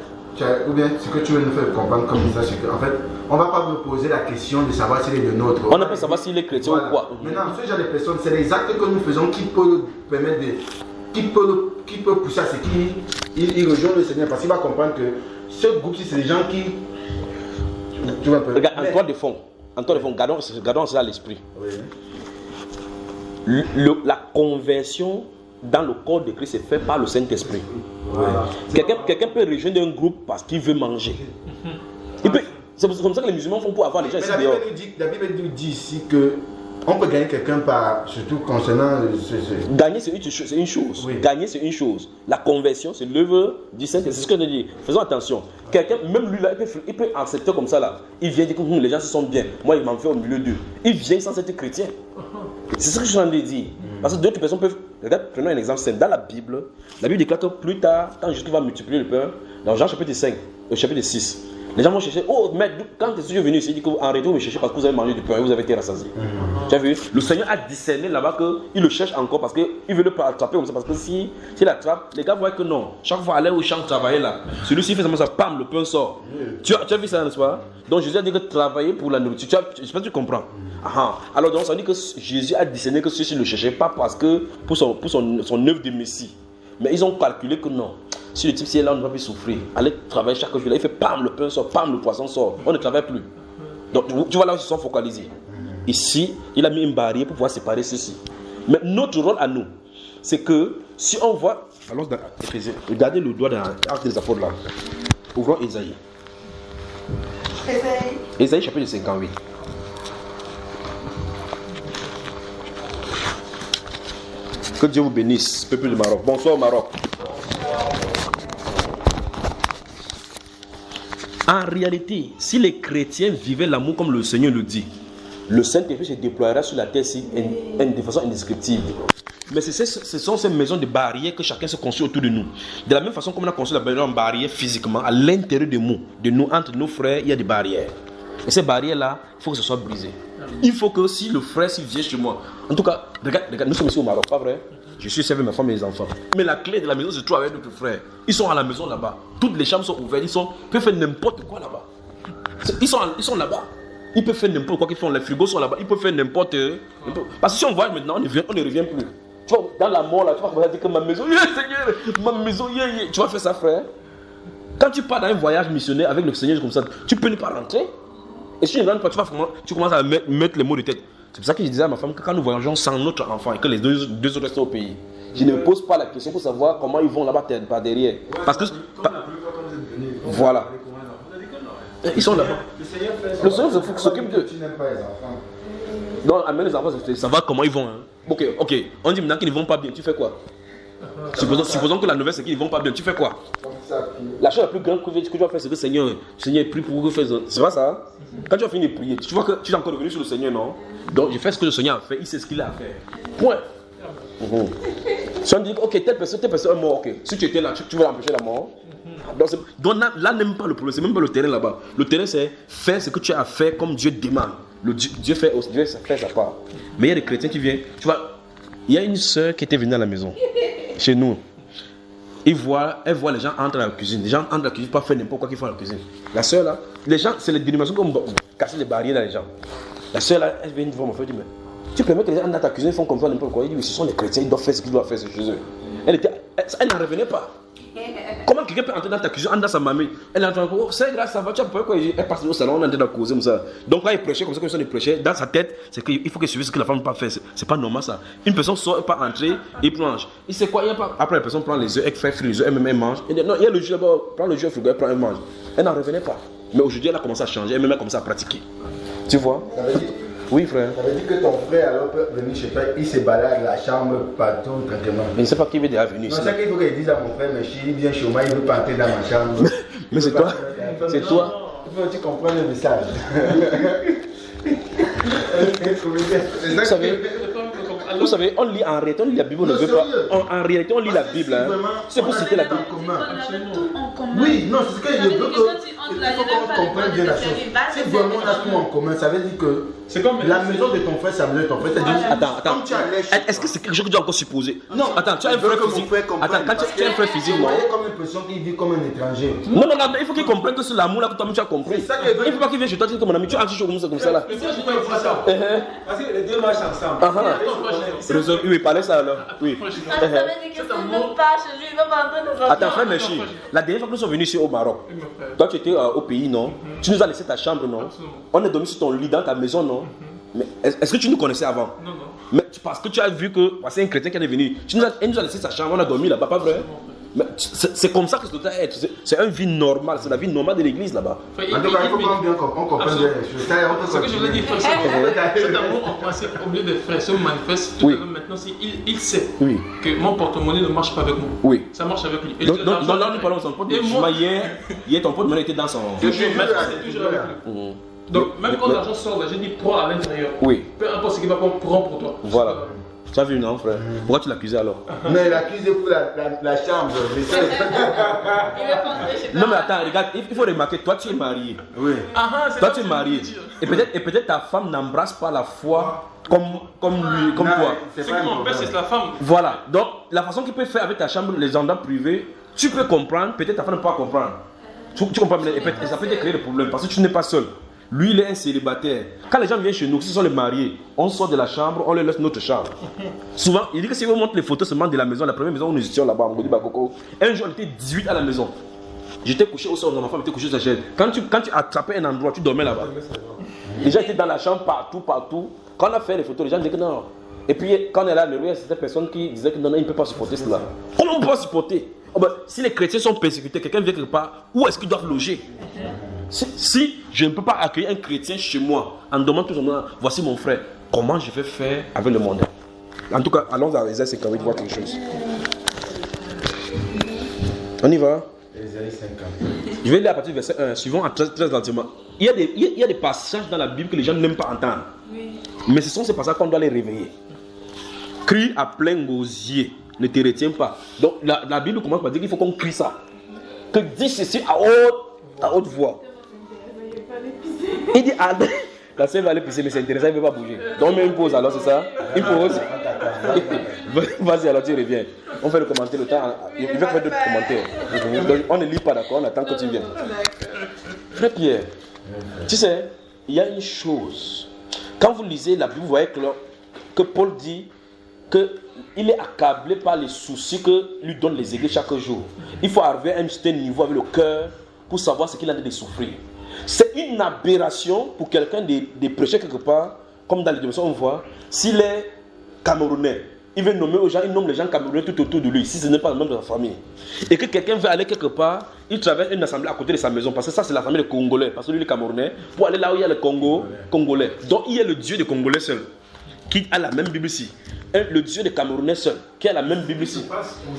Speaker 3: ou bien ce que tu veux nous faire comprendre comme ça, c'est qu'en fait, on ne va pas vous poser la question de savoir s'il est le nôtre.
Speaker 1: On ne peut pas savoir s'il est chrétien ou quoi.
Speaker 3: Maintenant, ce genre de personnes, c'est les actes que nous faisons qui peuvent permettre de. Qui peut pousser à ce qu'il rejoigne le Seigneur. Parce qu'il va comprendre que ce groupe-ci, c'est les gens qui. Tu vois un peu.
Speaker 1: Regarde, en toi de fond, gardons cela à l'esprit.
Speaker 3: Oui.
Speaker 1: La conversion dans le corps de Christ est faite par le Saint-Esprit.
Speaker 3: Voilà.
Speaker 1: Quelqu'un peut rejoindre un groupe parce qu'il veut manger. C'est comme ça que les musulmans font pour avoir les gens ici dehors.
Speaker 3: La Bible nous dit ici que on peut gagner quelqu'un par, surtout concernant
Speaker 1: Gagner c'est une chose.
Speaker 3: Oui.
Speaker 1: Gagner c'est une chose. La conversion c'est l'œuvre du Saint-Esprit. C'est ce que je dis. Faisons attention. Quelqu'un, même lui là, il peut accepter comme ça là. Il vient dire que les gens se sont bien. Moi il m'en fait au milieu d'eux. Il vient sans être chrétien. C'est ce que je suis en train de dire. Parce que d'autres personnes peuvent. Regarde, prenons un exemple simple. Dans la Bible déclare que plus tard, quand Jésus va multiplier le pain, dans Jean chapitre 5, au chapitre 6, les gens vont chercher. Oh, mais quand est-ce que est venu ici, il dit qu'arrêtez, vous me cherchez parce que vous avez mangé du pain et vous avez été rassasié. Tu as vu? Le Seigneur a discerné là-bas qu'il le cherche encore parce qu'il veut le attraper comme ça. Parce que s'il l'attrape, les gars voient que non. Chaque fois aller au champ travailler là, celui-ci fait ça, pam, le pain sort. Tu as vu ça, n'est-ce pas? Donc Jésus a dit que travailler pour la nourriture. Je sais pas si tu comprends. Alors donc ça dit que Jésus a discerné que ceux-ci le cherchaient pas parce que pour son œuvre de Messie. Mais ils ont calculé que non. Si le type si est là, on ne va plus souffrir. Allez travailler chaque jour. Là, il fait pam, le pain sort, pam, le poisson sort. On ne travaille plus. Donc tu vois là où ils se sont focalisés. Ici, il a mis une barrière pour pouvoir séparer ceci. Mais notre rôle à nous, c'est que si on voit. Alors, regardez le doigt dans l'Arc des Apôtres là. Ouvrons Ésaïe. Ésaïe chapitre 58. Que Dieu vous bénisse, peuple du Maroc. Bonsoir au Maroc. En réalité, si les chrétiens vivaient l'amour comme le Seigneur le dit, le Saint-Esprit se déploiera sur la terre de façon indescriptible. Mais ce sont ces maisons de barrières que chacun se construit autour de nous. De la même façon comme on a construit la maison en barrière physiquement, à l'intérieur de nous, entre nos frères, il y a des barrières. Et ces barrières-là, il faut que ce soit brisé. Il faut que si le frère vient chez moi, en tout cas, regarde, nous sommes ici au Maroc, pas vrai? Je suis servi ma femme et mes enfants. Mais la clé de la maison se trouve avec notre frère. Ils sont à la maison là-bas. Toutes les chambres sont ouvertes. Ils peuvent faire n'importe quoi là-bas. Ils sont là-bas. Ils peuvent faire n'importe quoi qu'ils font. Les frigos sont là-bas. Ils peuvent faire n'importe quoi. Parce que si on voit maintenant, on ne revient plus. Tu vois, dans la mort là, tu vas dire que ma maison, Seigneur, ma maison, Tu vas faire ça, frère. Quand tu pars dans un voyage missionnaire avec le Seigneur comme ça, tu peux ne pas rentrer. Et si tu ne rentres pas, tu commences à mettre les mots de tête. C'est pour ça que je disais à ma femme que quand nous voyageons sans notre enfant et que les deux autres restent au pays, je ne me pose pas la question pour savoir comment ils vont là-bas par derrière. Parce que. Voilà. Ils sont là-bas. Le Seigneur s'occupe d'eux. Donc, amène les enfants, savoir comment ils vont. Hein. Ok. On dit maintenant qu'ils ne vont pas bien, tu fais quoi? Supposons que la nouvelle c'est qu'ils ne vont pas bien, tu fais quoi? La chose la plus grande que tu dois faire, c'est que Seigneur prie pour que vous fassiez. C'est pas ça? Quand tu as fini de prier, tu vois que tu es encore revenu sur le Seigneur, non? Donc je fais ce que le Seigneur a fait, il sait ce qu'il a à faire. Point. Si on dit, ok, telle personne est morte, ok. Si tu étais là, tu veux empêcher la mort. Donc là, n'aime pas le problème, c'est même pas le terrain là-bas. Le terrain, c'est faire ce que tu as à faire comme Dieu demande. Dieu fait sa part. Mais il y a des chrétiens qui viennent, tu vois, il y a une soeur qui était venue à la maison, chez nous. Elle voit les gens entrer dans la cuisine. Les gens entrent dans la cuisine, pas faire n'importe quoi qu'ils font dans la cuisine. La soeur là, les gens, c'est les dénominations comme casser les barrières dans les gens. La soeur là, elle vient voir mon frère, elle dit, mais tu permets que les gens entrent dans ta cuisine, ils font comme ça n'importe quoi. Il dit, oui, ce sont les chrétiens, ils doivent faire ce qu'ils doivent faire chez eux. Elle n'en revenait pas. Comment quelqu'un peut entrer dans ta cuisine, entrer dans sa mamie? Elle entend, oh, c'est grâce, ça va, tu as peur quoi? Elle passe au salon, on est en train de causer comme ça. Donc quand il prêchait comme ça, comme prêchait, dans sa tête, c'est qu'il faut qu'il suive ce que la femme ne peut pas faire. C'est pas normal ça. Une personne sort, elle pas entrer, il plonge. Il sait quoi? Après la personne prend les œufs, elle fait frire les œufs, elle-même elle mange. Elle dit, non, il y a le jus là-bas, prends le jus au frigo, elle prend, elle mange. Elle n'en revenait pas. Mais aujourd'hui, elle a commencé à changer, elle a commencé à pratiquer. Tu vois? Oui, frère.
Speaker 3: Ça veut dire que ton frère alors peut venir chez toi, il se balade la chambre partout tranquillement.
Speaker 1: Je ne sais pas qui veut déjà venir ici.
Speaker 3: C'est ça qu'il faut qu'il dise à mon frère, mais il vient chez moi, il veut pas entrer dans ma chambre.
Speaker 1: Mais c'est toi. C'est toi.
Speaker 3: Il faut que tu comprennes le message.
Speaker 1: Vous savez, on lit en réalité, on lit la Bible, on ne veut pas. En réalité, on lit la Bible. Hein. C'est pour citer la Bible.
Speaker 3: Oui, non, c'est ce que je veux que. Il faut qu'on comprenne bien la chose. Si vraiment on a tout en commun, ça veut dire que la maison de ton frère, ça veut dire ton frère.
Speaker 1: Attends. Est-ce que c'est quelque chose que tu as encore supposé?
Speaker 3: Non.
Speaker 1: Attends, tu as un frère physique. Attends, quand tu as un frère physique, non?
Speaker 3: Il y a comme l'impression qu'il vit comme un étranger.
Speaker 1: Non, il faut qu'il comprenne que c'est l'amour là que toi-même tu as compris. Il ne faut pas qu'il vienne chez toi, tu dis que mon ami, tu as un toujours comme ça là.
Speaker 5: Parce que les deux marchent ensemble.
Speaker 1: Oui, parlez ça alors. Oui.
Speaker 2: Ça veut dire que s'il ne veut pas chez lui, il ne va pas entrer dans sa
Speaker 1: Attends, frère Mechi, la dernière fois que nous sommes venus ici au Maroc, toi tu étais au pays, non? Tu nous as laissé ta chambre, non? On est dormi sur ton lit dans ta maison, non? Mais est-ce que tu nous connaissais avant?
Speaker 4: Non.
Speaker 1: Mais parce que tu as vu que c'est un chrétien qui est venu, elle nous a laissé sa chambre, on a dormi là-bas, pas vrai? Mais c'est comme ça que ça doit être. C'est une vie normale, c'est la vie normale de l'église là-bas.
Speaker 3: En tout cas, il faut qu'on comprenne bien les choses.
Speaker 4: Ce que je voulais dire, frère, cet amour en principe, au milieu des frères, se manifeste.
Speaker 1: Oui.
Speaker 4: Maintenant, il sait
Speaker 1: Oui.
Speaker 4: que mon porte-monnaie ne marche pas avec moi.
Speaker 1: Oui.
Speaker 4: Ça marche avec lui.
Speaker 1: Donc là, nous parlons de son pote. Hier, ton pote était dans son.
Speaker 4: C'est toujours avec lui. Donc, même quand l'argent sort, j'ai dit prends à l'intérieur.
Speaker 1: Oui.
Speaker 4: Peu importe ce qu'il va prendre pour toi.
Speaker 1: Voilà. Tu as vu, non, frère? Pourquoi tu l'accusais alors?
Speaker 3: Mais il accusait pour la chambre.
Speaker 1: Non, mais attends, regarde, il faut remarquer, toi tu es marié.
Speaker 3: Oui.
Speaker 1: Toi tu es marié. Et peut-être ta femme n'embrasse pas la foi comme lui, comme toi.
Speaker 4: C'est que mon père, c'est la femme.
Speaker 1: Voilà. Donc, la façon qu'il peut faire avec ta chambre, les endroits privés, tu peux comprendre, peut-être ta femme ne peut pas comprendre. Tu comprends? Et ça peut te créer des problèmes parce que tu n'es pas seul. Lui, il est un célibataire. Quand les gens viennent chez nous, ce sont les mariés, on sort de la chambre, on leur laisse notre chambre. Souvent, il dit que si vous montrez les photos seulement de la maison, la première maison où nous étions là-bas, à Ngodi Bakoko, un jour, on était 18 à la maison. J'étais couché au sol, mon enfant était couché sur sa chaise. Quand tu attrapais un endroit, tu dormais là-bas. Les gens étaient dans la chambre partout. Quand on a fait les photos, les gens disaient que non. Et puis, quand on est là, il y a certaines personnes qui disaient que non, il ne peut pas supporter cela. Comment on peut pas supporter? Si les chrétiens sont persécutés, quelqu'un vient quelque part, où est-ce qu'ils doivent loger? Si je ne peux pas accueillir un chrétien chez moi en demandant tout simplement, voici mon frère, comment je vais faire avec le monde? En tout cas, allons à Ésaïe 58 voir quelque chose. On y va?
Speaker 3: Ésaïe 50.
Speaker 1: Je vais lire à partir du verset 1, suivant très lentement. Il y a des passages dans la Bible que les gens n'aiment pas entendre. Oui. Mais ce sont ces passages qu'on doit les réveiller. Crie à plein gosier, ne te retiens pas. Donc la Bible commence par dire qu'il faut qu'on crie ça. Que dis ceci à haute voix. Il dit, la sœur va aller pisser, mais c'est intéressant, il ne veut pas bouger. Donc on met une pause alors, c'est ça? Une pause. Vas-y, alors tu reviens. On fait le commentaire, le temps. Il va faire d'autres commentaires. Donc, on ne lit pas, d'accord? On attend que tu viennes. Frère Pierre, tu sais, il y a une chose. Quand vous lisez la Bible, vous voyez que Paul dit qu'il est accablé par les soucis que lui donnent les églises chaque jour. Il faut arriver à un certain niveau avec le cœur pour savoir ce qu'il a de souffrir. C'est une aberration pour quelqu'un de prêcher quelque part, comme dans les dimensions on voit, s'il est Camerounais, il veut nommer aux gens, il nomme les gens Camerounais tout autour de lui, si ce n'est pas le membre de la famille. Et que quelqu'un veut aller quelque part, il traverse une assemblée à côté de sa maison, parce que ça c'est la famille des Congolais, parce que lui il est Camerounais, pour aller là où il y a le Congo, Congolais. Donc il y a le Dieu des Congolais seul, qui a la même Bible ici. Le Dieu des Camerounais seul, qui a la même Bible ici.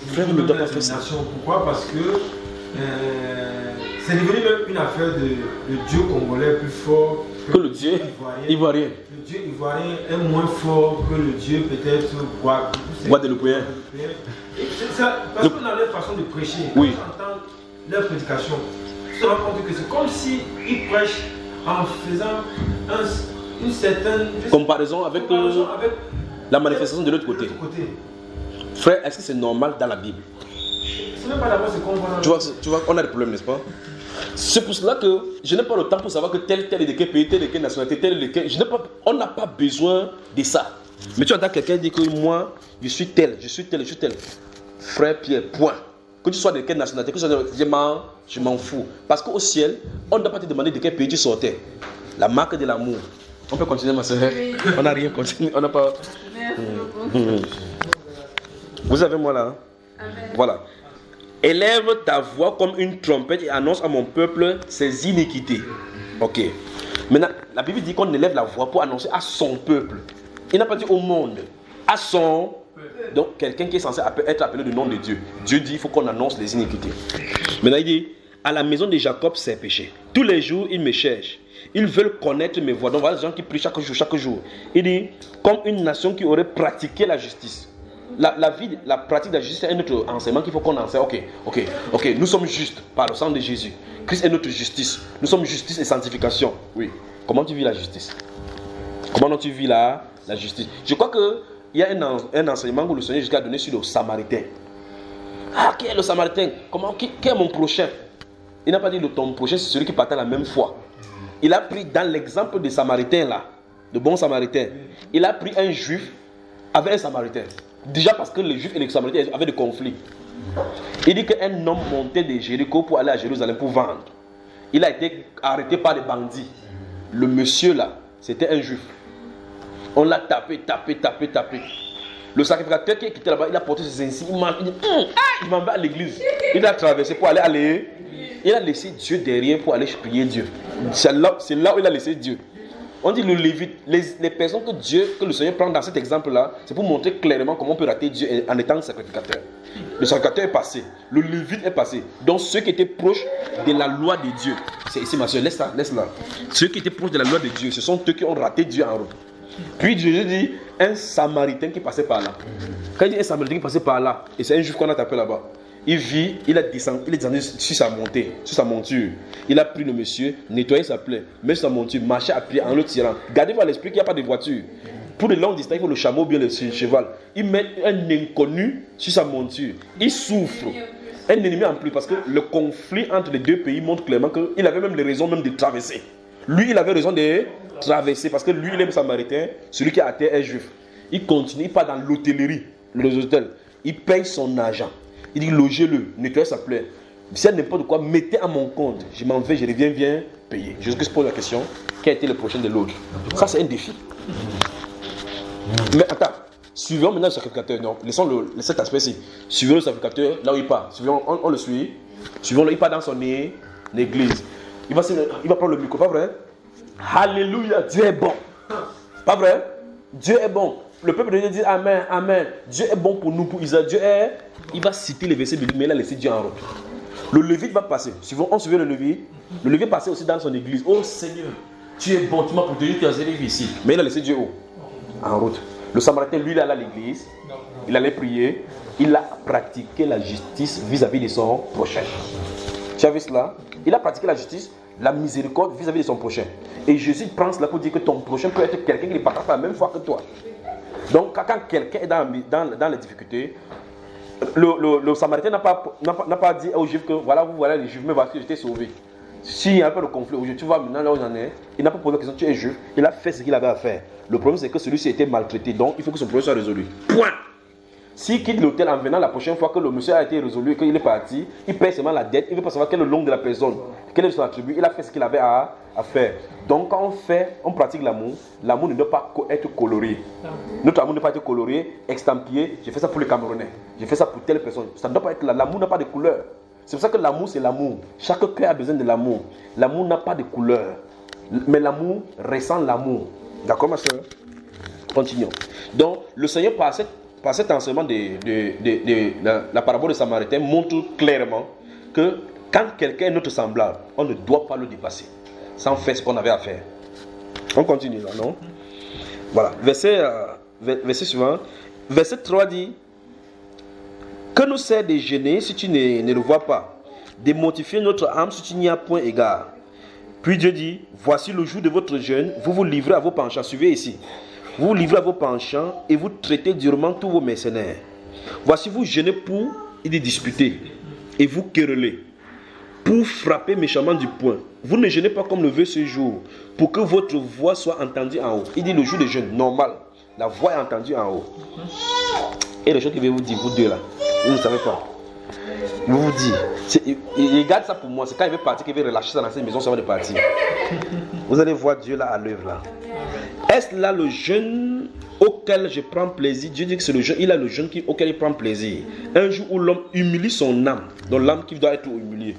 Speaker 5: Frère, ne doit pas faire ça. Pourquoi? Parce que c'est devenu même une affaire de Dieu congolais plus fort
Speaker 1: que le Dieu ivoirien.
Speaker 5: Le Dieu ivoirien est moins fort que le Dieu peut-être
Speaker 1: guadeloupéen.
Speaker 5: Parce qu'on a leur façon de prêcher. Quand tu entends leur prédication, tu te rends compte que c'est comme s'ils prêchent en faisant une certaine
Speaker 1: comparaison avec la manifestation de l'autre côté. Frère, est-ce que c'est normal dans la Bible?
Speaker 5: C'est même pas d'abord ce qu'on voit.
Speaker 1: Tu vois, on a des problèmes, n'est-ce pas? C'est pour cela que je n'ai pas le temps pour savoir que tel est de quel pays, tel est de quelle nationalité, tel est de quel... On n'a pas besoin de ça. Mais tu entends quelqu'un dire que moi, je suis tel. Frère Pierre, point. Que tu sois de quelle nationalité, que tu sois de... je m'en fous. Parce qu'au ciel, on ne doit pas te demander de quel pays tu sortais. La marque de l'amour. On peut continuer, ma soeur. Oui. On n'a rien continué. On n'a pas...
Speaker 2: Merci beaucoup.
Speaker 1: Vous avez moi là, hein?
Speaker 2: Amen.
Speaker 1: Voilà. Élève ta voix comme une trompette et annonce à mon peuple ses iniquités. Ok. Maintenant, la Bible dit qu'on élève la voix pour annoncer à son peuple. Il n'a pas dit au monde. À son. Donc, quelqu'un qui est censé être appelé du nom de Dieu. Dieu dit qu'il faut qu'on annonce les iniquités. Maintenant, il dit, à la maison de Jacob, c'est péché. Tous les jours, ils me cherchent. Ils veulent connaître mes voies. Donc, voilà les gens qui prient chaque jour. Il dit, comme une nation qui aurait pratiqué la justice. La pratique de la justice est notre enseignement qu'il faut qu'on enseigne. Ok, nous sommes justes par le sang de Jésus. Christ est notre justice. Nous sommes justice et sanctification. Oui. Comment tu vis la justice? Comment tu vis la justice? Je crois qu'il y a un enseignement que le Seigneur Jésus a donné sur le Samaritain. Ah, qui est le Samaritain? Qui est mon prochain? Il n'a pas dit ton prochain, c'est celui qui partage la même foi. Il a pris dans l'exemple des Samaritains là, de bons Samaritains, il a pris un juif avec un Samaritain. Déjà parce que les Juifs et les Samaritains avaient des conflits. Il dit qu'un homme montait de Jéricho pour aller à Jérusalem pour vendre. Il a été arrêté par des bandits. Le monsieur là, c'était un Juif. On l'a tapé. Le sacrificateur qui était là-bas, il a porté ses insignes. Il dit, je m'en vais à l'église. Il a traversé pour aller. Il a laissé Dieu derrière pour aller prier Dieu. C'est là où il a laissé Dieu. On dit le Lévite, les personnes que le Seigneur prend dans cet exemple-là, c'est pour montrer clairement comment on peut rater Dieu en étant sacrificateur. Le sacrificateur est passé, le Lévite est passé. Donc ceux qui étaient proches de la loi de Dieu, c'est ici ma soeur, laisse là. Ceux qui étaient proches de la loi de Dieu, ce sont eux qui ont raté Dieu en route. Puis Dieu dit un Samaritain qui passait par là. Quand il dit un Samaritain qui passait par là, et c'est un Juif qu'on a tapé là-bas. Il est descendu sur sa montée, sur sa monture. Il a pris le monsieur, nettoyé sa plaie, met sur sa monture, marché à pied en le tirant. Gardez-vous à l'esprit qu'il n'y a pas de voiture. Pour les longues distances, il faut le chameau ou bien le cheval. Il met un inconnu sur sa monture. Il souffre. Un ennemi en plus, parce que le conflit entre les deux pays montre clairement qu'il avait même les raisons même de traverser. Lui, il avait raison de traverser, parce que lui, il est samaritain, celui qui a à terre est juif. Il continue, il part dans l'hôtellerie, les hôtels. Il paye son argent. Il dit logez-le, nettoyez sa plaie. Si n'importe quoi, mettez à mon compte. Je m'en vais, je reviens, viens payer. Jésus-Christ pose la question, qui a été le prochain de l'autre? Ça, c'est un défi. Mais attends, suivons maintenant le sacrificateur. Non, laissons cet aspect-ci. Suivons le sacrificateur là où il part. Suivons, on le suit. Suivons-le, il part dans son église. Il va prendre le micro, pas vrai? Alléluia, Dieu est bon. Pas vrai? Dieu est bon. Le peuple de Dieu dit Amen, Amen. Dieu est bon pour nous, pour Israël. Dieu est. Il va citer les versets bibliques, mais il a laissé Dieu en route. Le Lévite va passer. On suivait le Lévite. Le Lévite passait aussi dans son église. Oh Seigneur, tu es bon, tu m'as protégé, tu as arrivé ici. Mais il a laissé Dieu en route. Le Samaritain, lui, il allait à l'église. Il allait prier. Il a pratiqué la justice vis-à-vis de son prochain. Tu as vu cela? Il a pratiqué la justice, la miséricorde vis-à-vis de son prochain. Et Jésus prend cela pour dire que ton prochain peut être quelqu'un qui ne partage pas la même foi que toi. Donc, quand quelqu'un est dans les difficultés, le Samaritain n'a pas dit aux Juifs que voilà les Juifs, mais voici, j'étais sauvé. S'il y a un peu de conflit aujourd'hui, tu vois maintenant là où j'en ai, il n'a pas posé la question, tu es Juif, il a fait ce qu'il avait à faire. Le problème c'est que celui-ci a été maltraité, donc il faut que son problème soit résolu. Point. S'il quitte l'hôtel en venant la prochaine fois que le monsieur a été résolu et qu'il est parti, il paye seulement la dette, il ne veut pas savoir quel est le nom de la personne, quel est son attribut, il a fait ce qu'il avait à faire. Donc quand on pratique l'amour, l'amour ne doit pas être coloré. Notre amour ne doit pas être coloré, extampillé, j'ai fait ça pour les Camerounais, j'ai fait ça pour telle personne. Ça ne doit pas être là, l'amour n'a pas de couleur. C'est pour ça que l'amour c'est l'amour. Chaque cœur a besoin de l'amour. L'amour n'a pas de couleur, mais l'amour ressent l'amour. D'accord ma soeur? Continuons. Donc le Seigneur par cet enseignement de la parabole de Samaritain montre clairement que quand quelqu'un est notre semblable, on ne doit pas le dépasser sans faire ce qu'on avait à faire. On continue là, non? Voilà, verset suivant. Verset 3 dit: que nous sert de gêner si tu ne le vois pas, de mortifier notre âme si tu n'y as point égard. Puis Dieu dit: voici le jour de votre jeûne, vous vous livrez à vos penchants. Suivez ici. Vous vous livrez à vos penchants et vous traitez durement tous vos mercenaires. Voici vous jeûnez pour disputer et vous querellez, pour frapper méchamment du poing. Vous ne jeûnez pas comme le veut ce jour, pour que votre voix soit entendue en haut. Il dit le jour de jeûne, normal, la voix est entendue en haut. Et les choses qu'il va vous dire, vous deux là, vous ne savez pas. Vous vous dites, il garde ça pour moi, c'est quand il veut partir qu'il veut relâcher ça dans cette maison, ça va de partir. Vous allez voir Dieu là à l'œuvre là. Est-ce là le jeûne auquel je prends plaisir, Dieu dit que c'est le jeûne, il a le jeûne auquel il prend plaisir. Un jour où l'homme humilie son âme, donc l'âme qui doit être humiliée.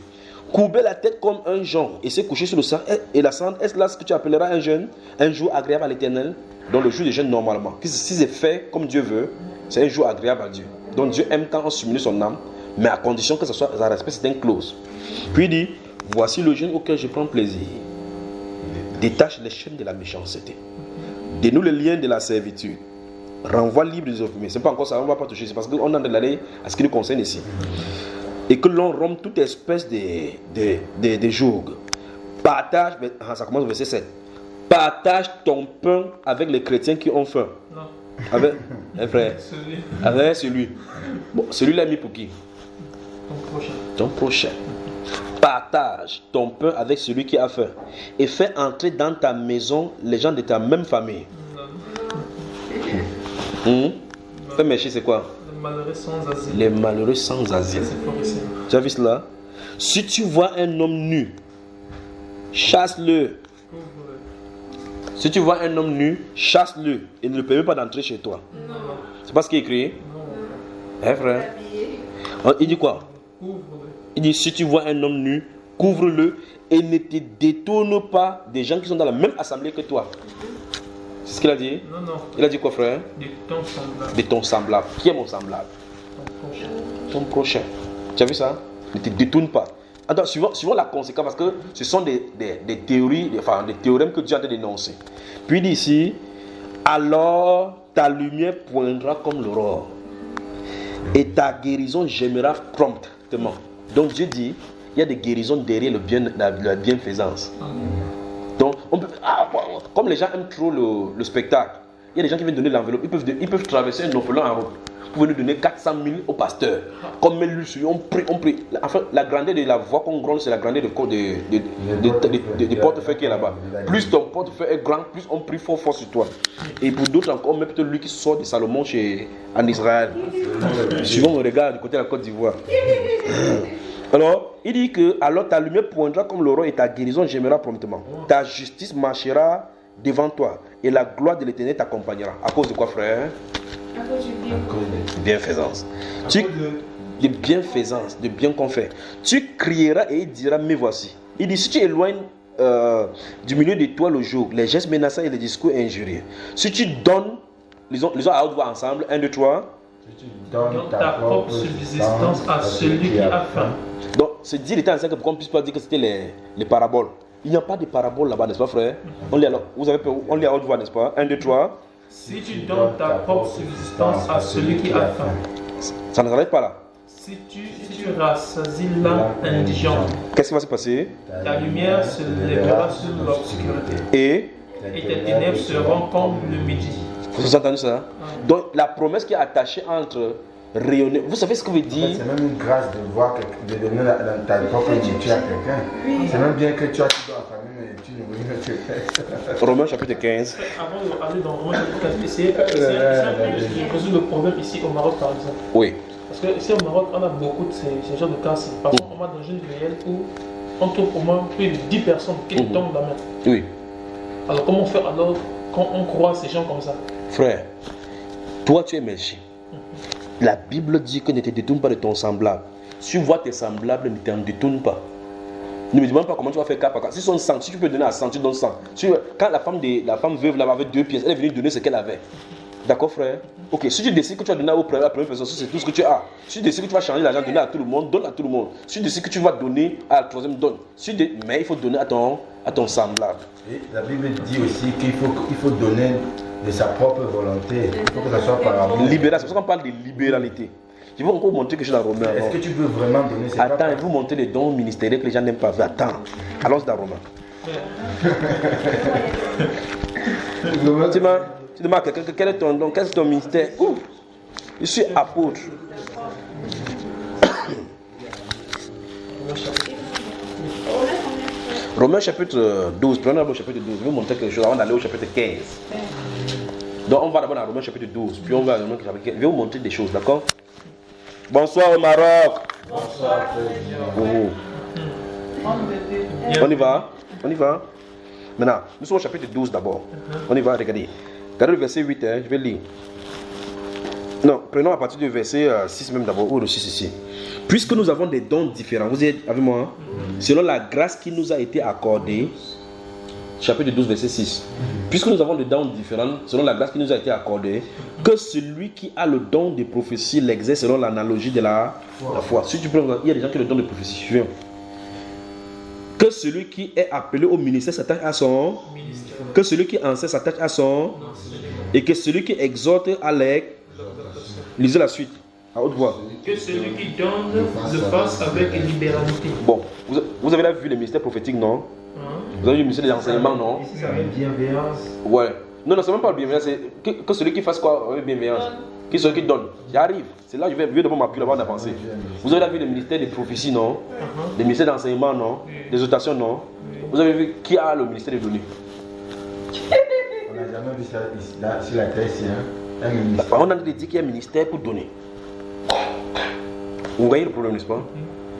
Speaker 1: Courber la tête comme un jonc et se coucher sur le sang et la cendre, est-ce là ce que tu appelleras un jeûne, un jour agréable à l'Éternel? Donc le jour de jeûne normalement, si c'est fait comme Dieu veut, c'est un jour agréable à Dieu. Donc Dieu aime quand on s'humilie son âme, mais à condition que ça respecte certaines clauses. Puis il dit, voici le jeûne auquel je prends plaisir. Détache les chaînes de la méchanceté. Dénoue les liens de la servitude. Renvoie libre des opprimés. Ce n'est pas encore ça, on ne va pas toucher. C'est parce qu'on est en train d'aller à ce qui nous concerne ici. Et que l'on rompe toute espèce de joug. Partage, ça commence au verset 7. Partage ton pain avec les chrétiens qui ont faim.
Speaker 4: Non.
Speaker 1: Avec un frère. Avec celui. Bon, celui-là mis pour qui? Ton prochain. Partage ton pain avec celui qui a faim et fais entrer dans ta maison les gens de ta même famille. Fais mécher, c'est quoi?
Speaker 4: Les malheureux sans asile.
Speaker 1: Les malheureux sans asile. Tu as vu cela? Si tu vois un homme nu, chasse-le. Si tu vois un homme nu, chasse-le et ne le permets pas d'entrer chez toi.
Speaker 2: Non.
Speaker 1: C'est pas ce qui est écrit? Hein, frère? Il dit quoi? Il dit, si tu vois un homme nu, couvre-le et ne te détourne pas des gens qui sont dans la même assemblée que toi. C'est ce qu'il a dit?
Speaker 4: Non.
Speaker 1: Il a dit quoi, frère?
Speaker 4: De ton semblable.
Speaker 1: De ton semblable. Qui est mon semblable? Ton prochain. Tu as vu ça? Ne te détourne pas. Attends, suivant la conséquence, parce que ce sont des théories, des théorèmes que Dieu a dénoncés. Puis il dit ici, alors ta lumière poindra comme l'aurore et ta guérison gémira promptement. Donc Dieu dit, il y a des guérisons derrière la bienfaisance. Donc, comme les gens aiment trop le spectacle, il y a des gens qui viennent donner l'enveloppe, ils peuvent traverser un orphelin en route pour venir donner 400 000 au pasteur. Comme lui, on prie. Enfin, la grandeur de la voix qu'on gronde, c'est la grandeur du portefeuille qui est là-bas. Plus ton portefeuille est grand, plus on prie fort sur toi. Et pour d'autres encore, on met peut-être lui qui sort de Salomon en Israël. Suivant mon regard du côté de la Côte d'Ivoire. Alors, il dit que alors ta lumière poindra comme l'aurore et ta guérison gémira promptement. Ta justice marchera devant toi et la gloire de l'Éternel t'accompagnera. À cause de quoi, frère?
Speaker 2: À cause du bien.
Speaker 1: Bienfaisance. De bienfaisance, de bien qu'on fait. Tu crieras et il dira, mais voici. Il dit, si tu éloignes du milieu de toi le jour, les gestes menaçants et les discours injurieux. Si tu donnes, les autres à haute voix ensemble, 1, 2, 3.
Speaker 3: Si tu donnes
Speaker 4: ta propre subsistance à celui qui a faim.
Speaker 1: Donc, c'est dire l'état enseigné pour qu'on ne puisse pas dire que c'était les paraboles. Il n'y a pas de paraboles là-bas, n'est-ce pas, frère? On lit à haute voix, n'est-ce pas? 1, 2, 3.
Speaker 4: Si tu donnes ta propre subsistance à celui qui a faim.
Speaker 1: Ça ne s'arrête pas là.
Speaker 4: Si tu rassasies l'âme indigente,
Speaker 1: qu'est-ce qui va se passer?
Speaker 4: Ta lumière se lèvera sur l'obscurité. Et tes ténèbres seront comme le midi.
Speaker 1: Vous avez entendu ça? Donc la promesse qui est attachée entre rayonner. Vous savez ce que veut dire?
Speaker 3: C'est même une grâce de voir de donner ta propre nourriture à quelqu'un. C'est même bien que tu as tout dans la famille, mais tu ne veux
Speaker 1: Romains chapitre 15.
Speaker 4: Avant d'aller dans Romains chapitre 15, essayez de résoudre le problème ici au Maroc par exemple.
Speaker 1: Oui.
Speaker 4: Parce que ici au Maroc, on a beaucoup de ces genres de cas-ci. Par exemple, on va dans une réelle où on trouve au moins plus de 10 personnes qui tombent la main.
Speaker 1: Oui.
Speaker 4: Alors comment faire alors quand on croit ces gens comme ça?
Speaker 1: Frère, toi tu es méchant. La Bible dit que ne te détourne pas de ton semblable. Si tu vois tes semblables, ne t'en détourne pas. Ne me demande pas comment tu vas faire cas par cas. Si son sang, si tu peux donner à 100, tu donnes 100. Quand la femme veuve là avait 2 pièces, elle est venue donner ce qu'elle avait. D'accord, frère? Ok, si tu décides que tu vas donner à la première personne, c'est tout ce que tu as. Si tu décides que tu vas changer l'argent, donner à tout le monde, donne à tout le monde. Si tu décides que tu vas donner à la troisième, donne. Mais il faut donner à ton semblable.
Speaker 3: Et la Bible dit aussi qu'il faut donner de sa propre volonté. Il faut que ça soit par amour.
Speaker 1: Libération, c'est pour ça qu'on parle de libéralité. Je vais encore vous montrer que je suis dans Romain.
Speaker 3: Est-ce que tu veux vraiment donner?
Speaker 1: Attends, je vais vous montrer les dons ministériels que les gens n'aiment pas. Attends, allons dans Romain. Tu demandes à quelqu'un quel est ton don, quel est ton ministère? Ouh, je suis apôtre. Romains chapitre 12, prenons d'abord le chapitre 12. Je vais vous montrer quelque chose avant d'aller au chapitre 15. Donc on va d'abord dans Romains chapitre 12, puis on va dans Romains chapitre 15. Je vais vous montrer des choses, d'accord? Bonsoir au Maroc.
Speaker 3: Bonsoir.
Speaker 1: On y va? Maintenant, nous sommes au chapitre 12 d'abord. On y va, regardez. Regardez le verset 8, je vais lire. Non, prenons à partir du verset 6 même d'abord, ou le 6 ici. Puisque nous avons des dons différents, vous êtes avec moi, selon la grâce qui nous a été accordée, chapitre 12, verset 6. Puisque nous avons des dons différents, selon la grâce qui nous a été accordée, que celui qui a le don de prophétie l'exerce selon l'analogie de la foi. Si tu peux, il y a des gens qui ont le don de prophétie, suivons. Que celui qui est appelé au ministère s'attache à son ministère. Que celui qui enseigne s'attache à son et que celui qui exhorte à l'aigle. Lisez la suite, à haute voix.
Speaker 4: Que celui qui donne le fasse avec libéralité.
Speaker 1: Bon, vous avez là vu le ministère prophétique, non? Vous avez vu le ministère des enseignements, non?
Speaker 3: Ici, avec bienveillance.
Speaker 1: Ouais. Non, c'est même pas le bienveillance, c'est que celui qui fasse quoi avec bienveillance? Qui celui qui donne? J'arrive. C'est là que je vais d'abord m'appuyer avant d'avancer. Vous avez là vu le ministère des prophéties, non? Le ministère d'enseignement, non? Des exhortations, non? Vous avez vu qui a le ministère des données?
Speaker 3: On n'a jamais vu ça là, sur la terre, c'est un ministère.
Speaker 1: On a dit qu'il y a un ministère pour donner. Vous voyez le problème, n'est-ce pas?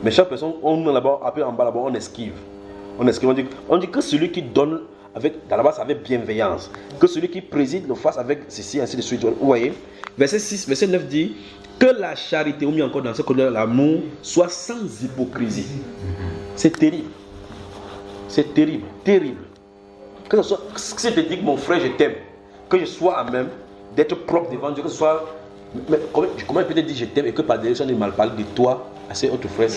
Speaker 1: Mais chaque personne, on là-bas, après en bas là-bas, on esquive. On dit que celui qui donne dans la base avec bienveillance, que celui qui préside le fasse avec ceci, ainsi de suite. Vous voyez? Verset 6, verset 9 dit que la charité, ou mieux encore dans ce côté l'amour, soit sans hypocrisie. C'est terrible. C'est terrible, terrible. Que ce soit, si je te dis que mon frère, je t'aime, que je sois à même d'être propre devant Dieu, que ce soit. Mais comment il peut te dire je t'aime et que par direction il mal parle de toi à ses autres frères?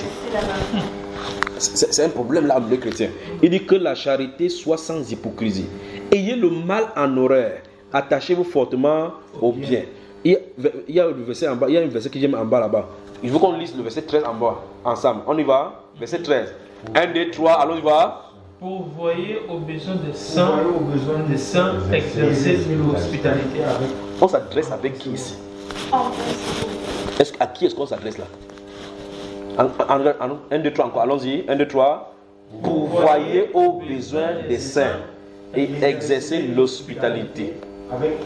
Speaker 1: C'est un problème là, le chrétien. Il dit que la charité soit sans hypocrisie. Ayez le mal en horreur. Attachez-vous fortement au bien. Il y a le verset en bas, il y a un verset que j'aime en bas là-bas. Il faut qu'on lise le verset 13 en bas, ensemble. On y va? Verset 13. 1, 2, 3, allons y va.
Speaker 4: Pourvoyez aux besoins des saints, exercer l'hospitalité avec.
Speaker 1: On s'adresse avec qui ici? À qui est-ce qu'on s'adresse là? 1, 2, 3 encore, allons-y. 1, 2, 3. Pourvoyez aux besoins des saints et exercer l'hospitalité. Avec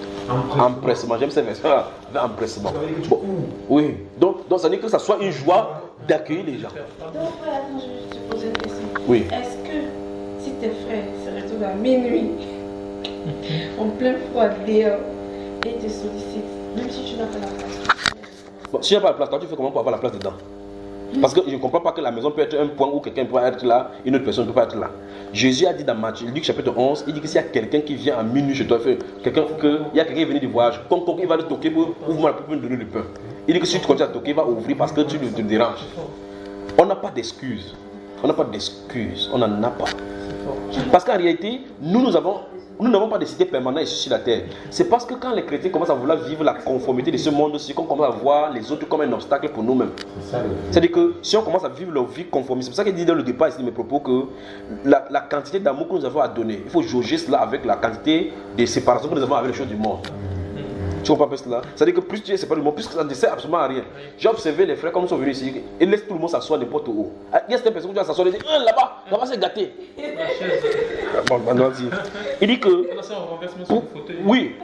Speaker 1: empressement. J'aime ces versets. Avec empressement. Bon. Oui. Donc ça veut dire que ça soit une joie d'accueillir les gens.
Speaker 2: Donc, attends, je vais te poser une question.
Speaker 1: Oui.
Speaker 2: Est-ce que si tes frères se retrouvent à minuit, en plein froid dehors, et te sollicitent, même si tu n'as pas la place?
Speaker 1: Bon, si tu n'as pas la place, toi tu fais comment pour avoir la place dedans? Parce que je ne comprends pas que la maison peut être un point où quelqu'un peut être là, une autre personne ne peut pas être là. Jésus a dit dans Matthieu, Luc chapitre 11, il dit que s'il y a quelqu'un qui vient à minuit chez toi, il y a quelqu'un qui est venu du voyage, il va le toquer pour ouvrir pour me donner du pain. Il dit que si tu continues à toquer, il va ouvrir parce que tu te déranges. On n'a pas d'excuses. On n'a pas d'excuses. On n'en a pas. Parce qu'en réalité, nous n'avons pas de cité permanente ici sur la terre. C'est parce que quand les chrétiens commencent à vouloir vivre la conformité de ce monde-ci, qu'on commence à voir les autres comme un obstacle pour nous-mêmes. C'est-à-dire que si on commence à vivre leur vie conformiste, c'est pour ça qu'il dit dans le départ ici de mes propos que la quantité d'amour que nous avons à donner, il faut jauger cela avec la quantité de séparation que nous avons avec les choses du monde. Tu comprends pas cela? C'est-à-dire que plus tu es séparé du monde, plus ça ne sert absolument à rien. J'ai observé les frères comme ils sont venus ici, ils laissent tout le monde s'asseoir n'importe où. Il y a certaines personnes qui doivent s'asseoir et dire là-bas c'est gâté. Il dit que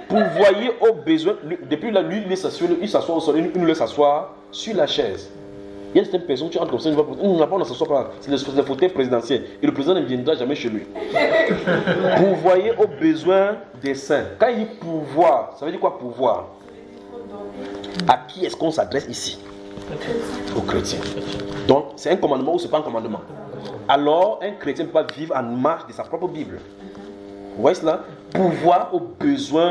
Speaker 1: pourvoyez aux besoins. Depuis là, lui, il s'assoit au sol, il nous laisse s'asseoir sur la chaise. Il y a certaines personnes qui entrent comme ça, on ne s'assoit pas. C'est le fauteuil présidentiel. Et le président ne viendra jamais chez lui. Pourvoyez aux besoins des saints. Quand il dit pourvoir, ça veut dire quoi pourvoir? À qui est-ce qu'on s'adresse ici? Aux chrétiens. Donc, c'est un commandement ou c'est pas un commandement? Alors, un chrétien ne peut pas vivre en marge de sa propre Bible. Vous voyez cela? Pourvoir aux besoins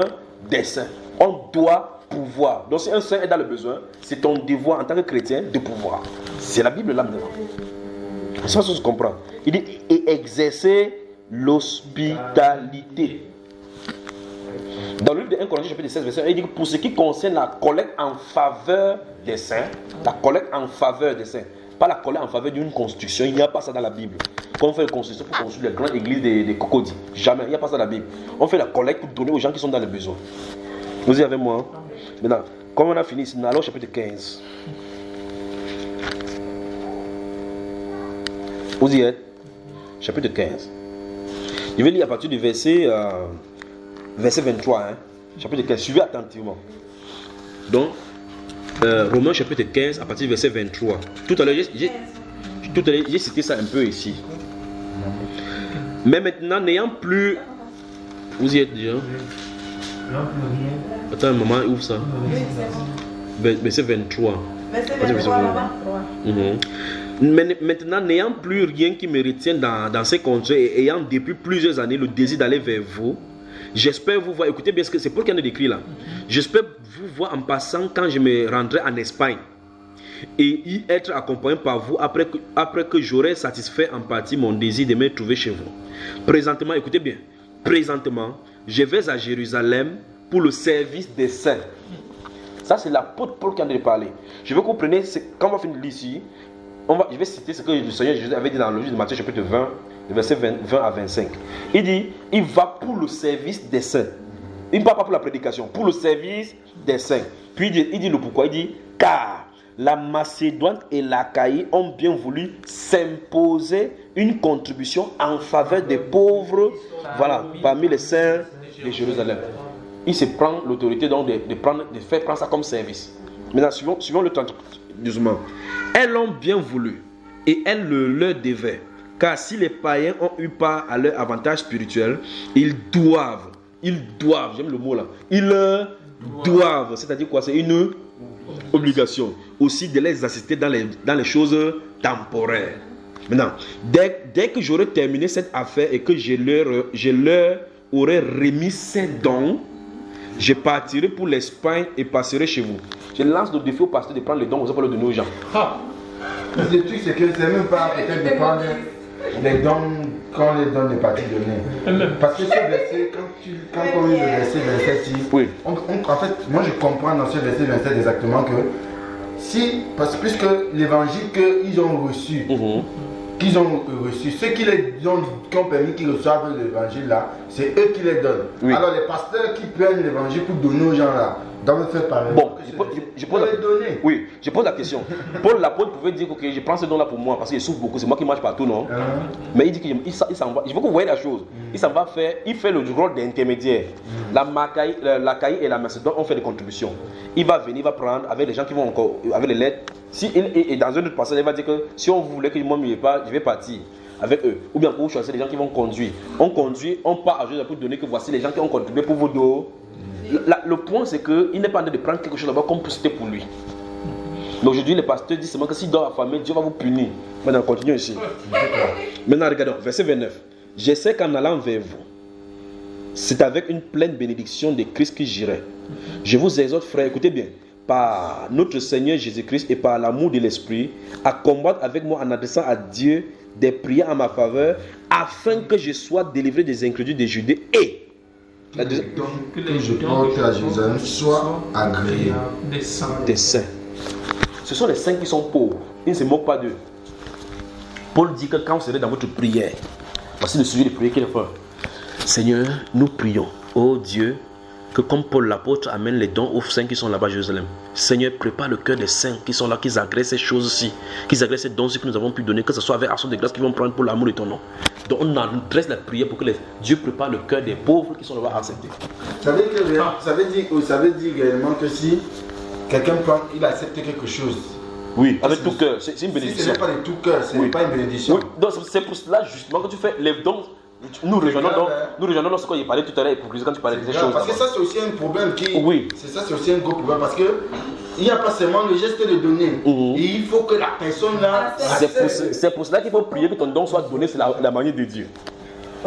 Speaker 1: des saints. On doit pouvoir. Donc si un saint est dans le besoin, c'est ton devoir en tant que chrétien de pouvoir. C'est la Bible là maintenant. C'est ça que je comprends. Il dit et exercer l'hospitalité. Dans le livre de 1 Corinthiens chapitre 16 verset 1, il dit que pour ce qui concerne la collecte en faveur des saints, la collecte en faveur des saints, pas la collecte en faveur d'une construction, il n'y a pas ça dans la Bible. Quand on fait la construction pour construire les grandes églises des cocodis, jamais, il n'y a pas ça dans la Bible. On fait la collecte pour donner aux gens qui sont dans le besoin. Vous y avez moi? Maintenant, comme on a fini ici, nous allons au chapitre 15. Vous y êtes? Chapitre 15. Je vais lire à partir du verset 23. Hein? Chapitre 15. Suivez attentivement. Donc, Romains chapitre 15, à partir du verset 23. Tout à l'heure, j'ai cité ça un peu ici. Mais maintenant, n'ayant plus... Vous y êtes déjà? Attends un moment, ouvre ça. Verset 23.
Speaker 2: Verset 23, 23.
Speaker 1: Mais maintenant, n'ayant plus rien qui me retient dans ces contrées et ayant depuis plusieurs années le désir d'aller vers vous, j'espère vous voir. Écoutez bien ce que c'est pour qu'il y en ait décrit là. J'espère vous voir en passant quand je me rendrai en Espagne et y être accompagné par vous après que j'aurai satisfait en partie mon désir de me trouver chez vous. Présentement, écoutez bien, présentement, je vais à Jérusalem pour le service des saints. Ça, c'est l'apôtre Paul qui en a parlé. Je veux que vous preniez, quand on va finir ici, je vais citer ce que le Seigneur Jésus avait dit dans le livre de Matthieu chapitre 20, verset 20 à 25. Il dit, il va pour le service des saints. Il ne parle pas pour la prédication, pour le service des saints. Puis il dit le pourquoi. Il dit, car la Macédoine et l'Achaïe ont bien voulu s'imposer une contribution en faveur des pauvres, voilà, parmi les saints de Jérusalem. Il se prend l'autorité donc de faire prendre ça comme service. Maintenant, suivons le temps doucement. Elles l'ont bien voulu et elles le leur devaient. Car si les païens ont eu part à leur avantage spirituel, ils doivent, j'aime le mot là, ils doivent, c'est-à-dire quoi? C'est une obligation aussi de les assister dans les choses temporaires. Maintenant, dès que j'aurai terminé cette affaire et que je leur aurai remis ces dons, je partirai pour l'Espagne et passerai chez vous. Je lance le défi au pasteur de prendre les dons, vous allez de nos gens.
Speaker 3: Le truc, c'est que c'est même pas peut-être de prendre les dons quand les dons n'est pas donné. Parce que ce verset, quand on lit le verset 27,
Speaker 1: oui.
Speaker 3: En fait, moi je comprends dans ce verset 27 exactement que parce que puisque l'évangile qu'ils ont reçu, ceux qui ont permis qu'ils reçoivent l'évangile là, c'est eux qui les donnent. Oui. Alors les pasteurs qui prennent l'évangile pour donner aux gens là, doivent faire pareil.
Speaker 1: Bon, je pose la question. Paul l'apôtre pouvait dire que je prends ce don là pour moi parce qu'il souffre beaucoup, c'est moi qui marche partout, non? Mais il dit qu'il s'en va. Je veux que vous voyez la chose. Il s'en va faire, il fait le rôle d'intermédiaire. L'Achaïe et la Macédoine ont fait des contributions. Il va venir, il va prendre avec les gens qui vont encore, avec les lettres. Et dans un autre passage, il va dire que si on voulait que moi ne m'y pas, je vais partir avec eux. Ou bien pour choisir les gens qui vont conduire. On conduit, on part à Jésus pour donner que voici les gens qui ont contribué pour vos dos. Le point c'est qu'il n'est pas en train de prendre quelque chose d'abord comme c'était pour lui. Donc aujourd'hui, les pasteurs disent seulement que s'il doit affamer, Dieu va vous punir. Maintenant, continuons ici. Maintenant, regardons, verset 29. Je sais qu'en allant vers vous, c'est avec une pleine bénédiction de Christ que j'irai. Je vous exhorte, frères, écoutez bien, par notre Seigneur Jésus-Christ et par l'amour de l'Esprit, à combattre avec moi en adressant à Dieu des prières en ma faveur, afin que je sois délivré des incrédules de Judée et
Speaker 3: que je porte à Jérusalem soit agréé
Speaker 1: des saints. Ce sont les saints qui sont pauvres. Ils ne se moquent pas d'eux. Paul dit que quand vous serez dans votre prière, voici le sujet de prière qu'il fait. Seigneur, nous prions, ô Dieu, que comme Paul l'apôtre amène les dons aux saints qui sont là-bas à Jérusalem. Seigneur, prépare le cœur des saints qui sont là, qui agrègent ces choses-ci, qui agrègent ces dons que nous avons pu donner, que ce soit avec action de grâce qu'ils vont prendre pour l'amour de ton nom. Donc on adresse la prière pour que Dieu prépare le cœur des pauvres qui sont là-bas à accepter.
Speaker 3: Ça veut dire réellement que si quelqu'un prend, il accepte quelque chose.
Speaker 1: Oui, avec tout cœur, c'est une bénédiction.
Speaker 3: Si ce n'est pas de tout cœur, ce n'est pas une bénédiction.
Speaker 1: Oui, donc c'est pour cela justement que tu fais les dons. Nous rejoignons donc ce qu'on y parlait tout à l'heure quand tu parlais de ces choses.
Speaker 3: Parce que ça c'est aussi un problème
Speaker 1: oui.
Speaker 3: Ça c'est aussi un gros problème parce que il n'y a pas seulement le geste de donner. Et il faut que la personne là.
Speaker 1: C'est pour cela qu'il faut prier que ton don soit donné, c'est la manière de Dieu.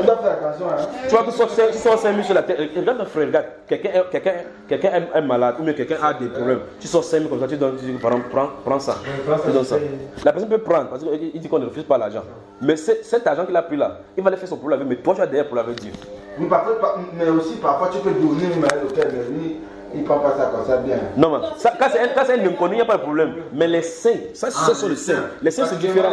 Speaker 3: On doit faire attention.
Speaker 1: Tu vois que tu sors 5 000 sur la tête. Regarde mon frère, regarde. Quelqu'un est malade ou bien quelqu'un a des problèmes. Tu sors 5 000 comme ça, tu dis prends ça. Tu donnes ça. La personne peut prendre parce qu'il dit qu'on ne refuse pas l'argent. Mais cet argent qu'il a pris là, il va aller faire son problème avec. Mais toi, tu as derrière pour l'avec Dieu.
Speaker 3: Oui, mais aussi parfois tu peux donner le cœur de lui. Il ne prend pas ça comme ça bien.
Speaker 1: Non, mais quand c'est un inconnu, il n'y a pas de problème. Mais les saints, ça ce sont les saints. Les saints, c'est différent.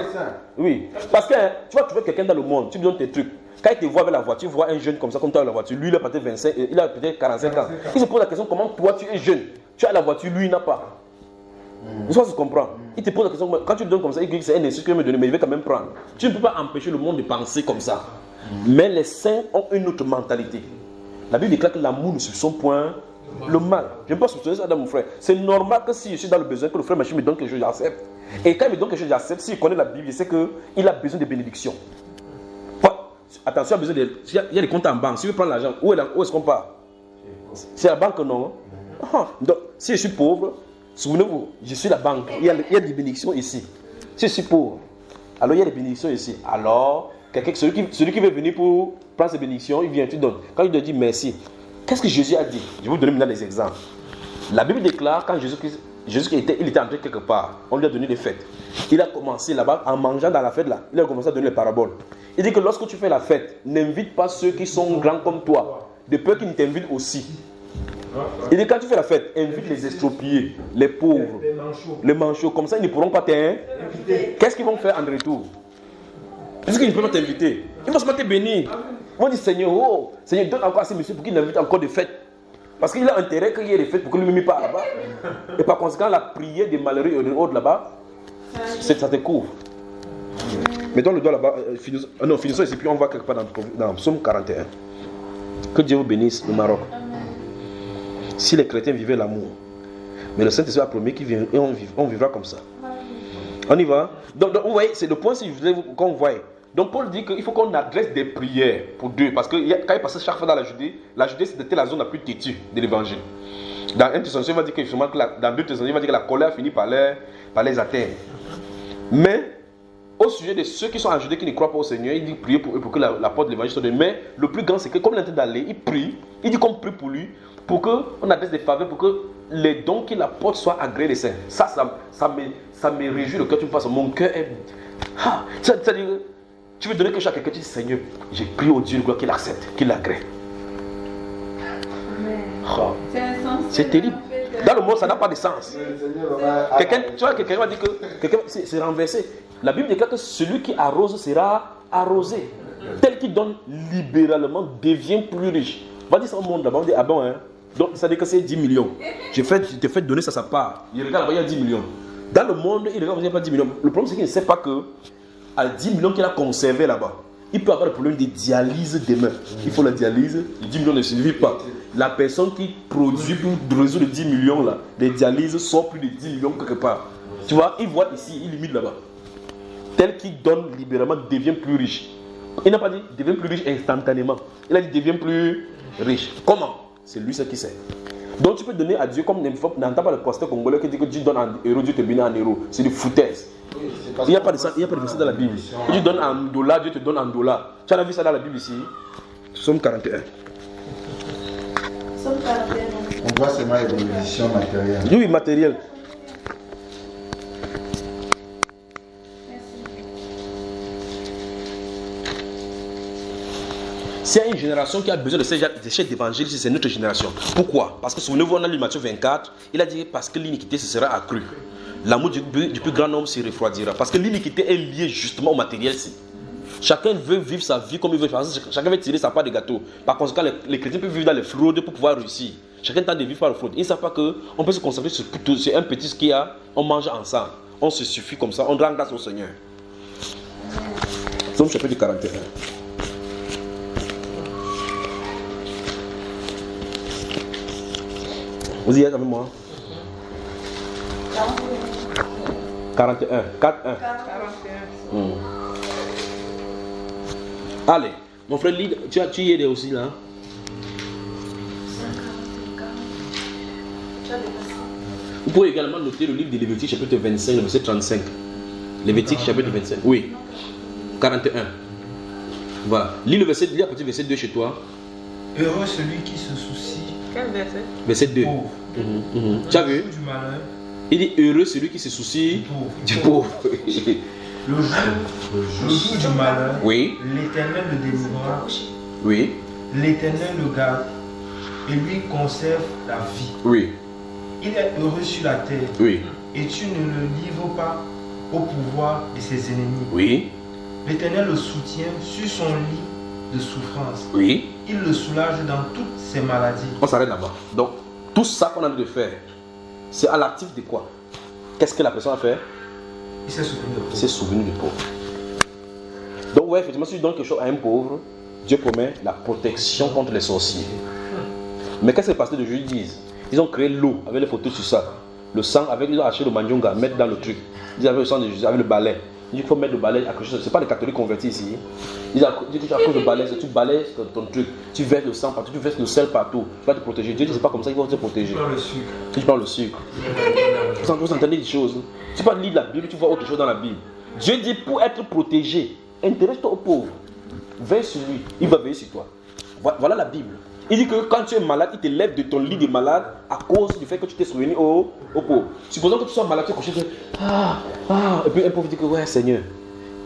Speaker 1: Oui. Parce que tu vas trouver quelqu'un dans le monde, tu lui donnes tes trucs. Quand il te voit avec la voiture, tu vois un jeune comme ça, comme toi avec la voiture. Lui, il a peut-être 25, il a peut-être 45 ans. Il se pose la question comment toi tu es jeune. Tu as la voiture, lui, il n'a pas. Ça, tu comprends. Il te pose la question quand tu lui donnes comme ça, il dit que c'est un excuse qu'il veut me donner, mais il veut quand même prendre. Tu ne peux pas empêcher le monde de penser comme ça. Mais les saints ont une autre mentalité. La Bible déclare que l'amour ne soupçonne point le mal. Je ne peux pas soupçonner ça dans mon frère. C'est normal que si je suis dans le besoin, que le frère me donne quelque chose, j'accepte. Et quand il me donne quelque chose, j'accepte. S'il connaît la Bible, il sait qu'il a besoin de bénédictions. Attention, il y a des comptes en banque. Si tu veux prendre l'argent, où est-ce qu'on part? C'est la banque, non? Donc, si je suis pauvre, souvenez-vous, je suis la banque. Il y a des bénédictions ici. Si je suis pauvre, alors il y a des bénédictions ici. Alors, celui qui veut venir pour prendre ces bénédictions, il vient, tu donnes. Quand il te dit merci, qu'est-ce que Jésus a dit? Je vais vous donner maintenant des exemples. La Bible déclare quand Jésus était entré quelque part, on lui a donné des fêtes. Il a commencé là-bas, en mangeant dans la fête là, il a commencé à donner les paraboles. Il dit que lorsque tu fais la fête, n'invite pas ceux qui sont grands comme toi, de peur qu'ils ne t'invitent aussi. Il dit quand tu fais la fête, invite les estropiés, les pauvres, les manchots, comme ça ils ne pourront pas t'inviter. Qu'est-ce qu'ils vont faire en retour? Puisqu'ils ne peuvent pas t'inviter, ils vont se mettre bénis. Ils vont dire Seigneur, oh, Seigneur, donne encore à ce monsieur pour qu'il invite encore des fêtes. Parce qu'il a intérêt qu'il y ait des fêtes pour que lui ne pas là-bas. Et par conséquent, la prière des malheureux et des autres là-bas, ça te couvre. Mettons le doigt là-bas. Finissons ici, puis on va quelque part dans Psaume 41. Que Dieu vous bénisse, le Maroc. Si les chrétiens vivaient l'amour, mais le Saint-Esprit a promis qu'il viendra et on vivra comme ça. On y va. Donc vous voyez, c'est le point si je voulais qu'on voie. Donc Paul dit qu'il faut qu'on adresse des prières pour Dieu. Parce que quand il passait chaque fois dans la Judée c'était la zone la plus têtue de l'évangile. Dans 1 Thessaloniciens, il va dire que dans 2 Thessaloniciens, il va dire que la colère finit par les atteindre. Mais au sujet de ceux qui sont en Judée qui ne croient pas au Seigneur, il dit prier pour que la porte de l'évangile soit donnée. Mais le plus grand, c'est que comme il est en train d'aller, il prie. Il dit qu'on prie pour lui, pour qu'on adresse des faveurs, pour que les dons qu'il apporte soient agréés des saints. Ça me réjouit le cœur, tu me fasses. Mon cœur est. C'est-à-dire, tu veux donner quelque chose à quelqu'un, tu dis Seigneur, j'ai prié au Dieu de gloire qu'il accepte, qu'il l'agrée. C'est terrible. Dans le monde, ça n'a pas de sens. Quelqu'un va dire que c'est renversé. La Bible déclare que celui qui arrose sera arrosé. Tel qui donne libéralement devient plus riche. On va dire ça au monde là-bas, on dit ah bon, hein. Donc ça veut dire que c'est 10 millions. Je te fais donner ça sa part. Il regarde là-bas, il y a 10 millions. Dans le monde, il regarde, il n'y a pas 10 millions. Le problème, c'est qu'il ne sait pas que à 10 millions qu'il a conservé là-bas, il peut avoir le problème de dialyse demain. Il faut la dialyse, les 10 millions ne suffisent pas. La personne qui produit pour résoudre les 10 millions là, des dialyses sort plus de 10 millions quelque part. Tu vois, il voit ici, il limite là-bas. Tel qui donne libéralement devient plus riche. Il n'a pas dit devient plus riche instantanément. Il a dit devient plus riche. Comment? C'est lui ce qui sait. Donc tu peux donner à Dieu comme n'entend pas le pasteur congolais qui dit que Dieu donne en euros, Dieu te bénit en euros. C'est du foutaise. Il n'y a pas de verset dans la Bible. Dieu donne en dollars, Dieu te donne en dollars. Tu as vu ça dans la Bible ici? Psaume 41.
Speaker 2: Psaume 41.
Speaker 3: On voit seulement les bénédictions matérielles.
Speaker 1: Oui, matériel. S'il y a une génération qui a besoin de ces chefs d'évangile, c'est notre génération. Pourquoi? Parce que souvenez-vous, on a lu Matthieu 24, il a dit parce que l'iniquité se sera accrue. L'amour du plus grand nombre se refroidira. Parce que l'iniquité est liée justement au matériel. Chacun veut vivre sa vie comme il veut. Chacun veut tirer sa part de gâteau. Par conséquent, les chrétiens peuvent vivre dans les fraudes pour pouvoir réussir. Chacun tente de vivre par la fraude. Ils ne savent pas qu'on peut se concentrer sur un petit ce qu'il y a. On mange ensemble. On se suffit comme ça. On rend grâce au Seigneur. Psaume chapitre 41. Vous y êtes avec moi? 41. 4-1. Allez, mon frère, tu y es aussi là? Vous pouvez également noter le livre de Lévitique chapitre 25, le verset 35. Lévitique chapitre 25. Oui. 41. Voilà. Lis le verset, lis à partir du verset 2 chez toi.
Speaker 5: Heureux celui qui se soucie.
Speaker 2: Quel verset?
Speaker 1: Verset 2. Tu as vu?
Speaker 5: Du malheur.
Speaker 1: Il dit heureux celui qui se soucie du pauvre.
Speaker 5: Le jour du malheur,
Speaker 1: Oui.
Speaker 5: l'Éternel le délivrera.
Speaker 1: Oui.
Speaker 5: L'Éternel le garde et lui conserve la vie.
Speaker 1: Oui.
Speaker 5: Il est heureux sur la terre.
Speaker 1: Oui.
Speaker 5: Et tu ne le livres pas au pouvoir de ses ennemis.
Speaker 1: Oui.
Speaker 5: L'Éternel le soutient sur son lit de souffrance.
Speaker 1: Oui.
Speaker 5: Il le soulage dans toutes ses maladies.
Speaker 1: On s'arrête là-bas. Donc, tout ça qu'on a de faire, c'est à l'actif de quoi? Qu'est-ce que la personne a fait?
Speaker 5: Il s'est souvenu de pauvre.
Speaker 1: Il s'est souvenu du pauvre. Donc, ouais, effectivement, si tu donnes quelque chose à un pauvre, Dieu promet la protection contre les sorciers. Mais qu'est-ce que les pasteurs de Jésus disent? Ils ont créé l'eau avec les photos sur ça. Le sang, ils ont acheté le mandionga, mettre dans le truc. Ils avaient le sang de Jésus, avec le balai. Il faut mettre le balai à quelque chose. Ce n'est pas les catholiques convertis ici. Ils disent à cause de balai, tu balayes ton truc, tu verses le sang partout, tu verses le sel partout. Tu vas te protéger. Dieu dit c'est pas comme ça, il va te protéger.
Speaker 5: Tu prends le sucre.
Speaker 1: Tu prends le sucre. Vous entendez des choses. Tu vas lire la Bible, tu vois autre chose dans la Bible. Dieu dit pour être protégé, intéresse-toi aux pauvres. Veille sur lui, il va veiller sur toi. Voilà la Bible. Il dit que quand tu es malade, il te lève de ton lit de malade à cause du fait que tu t'es souvenu aux pauvres. Supposons que tu sois malade, tu es couché, et puis un pauvre dit que ouais Seigneur,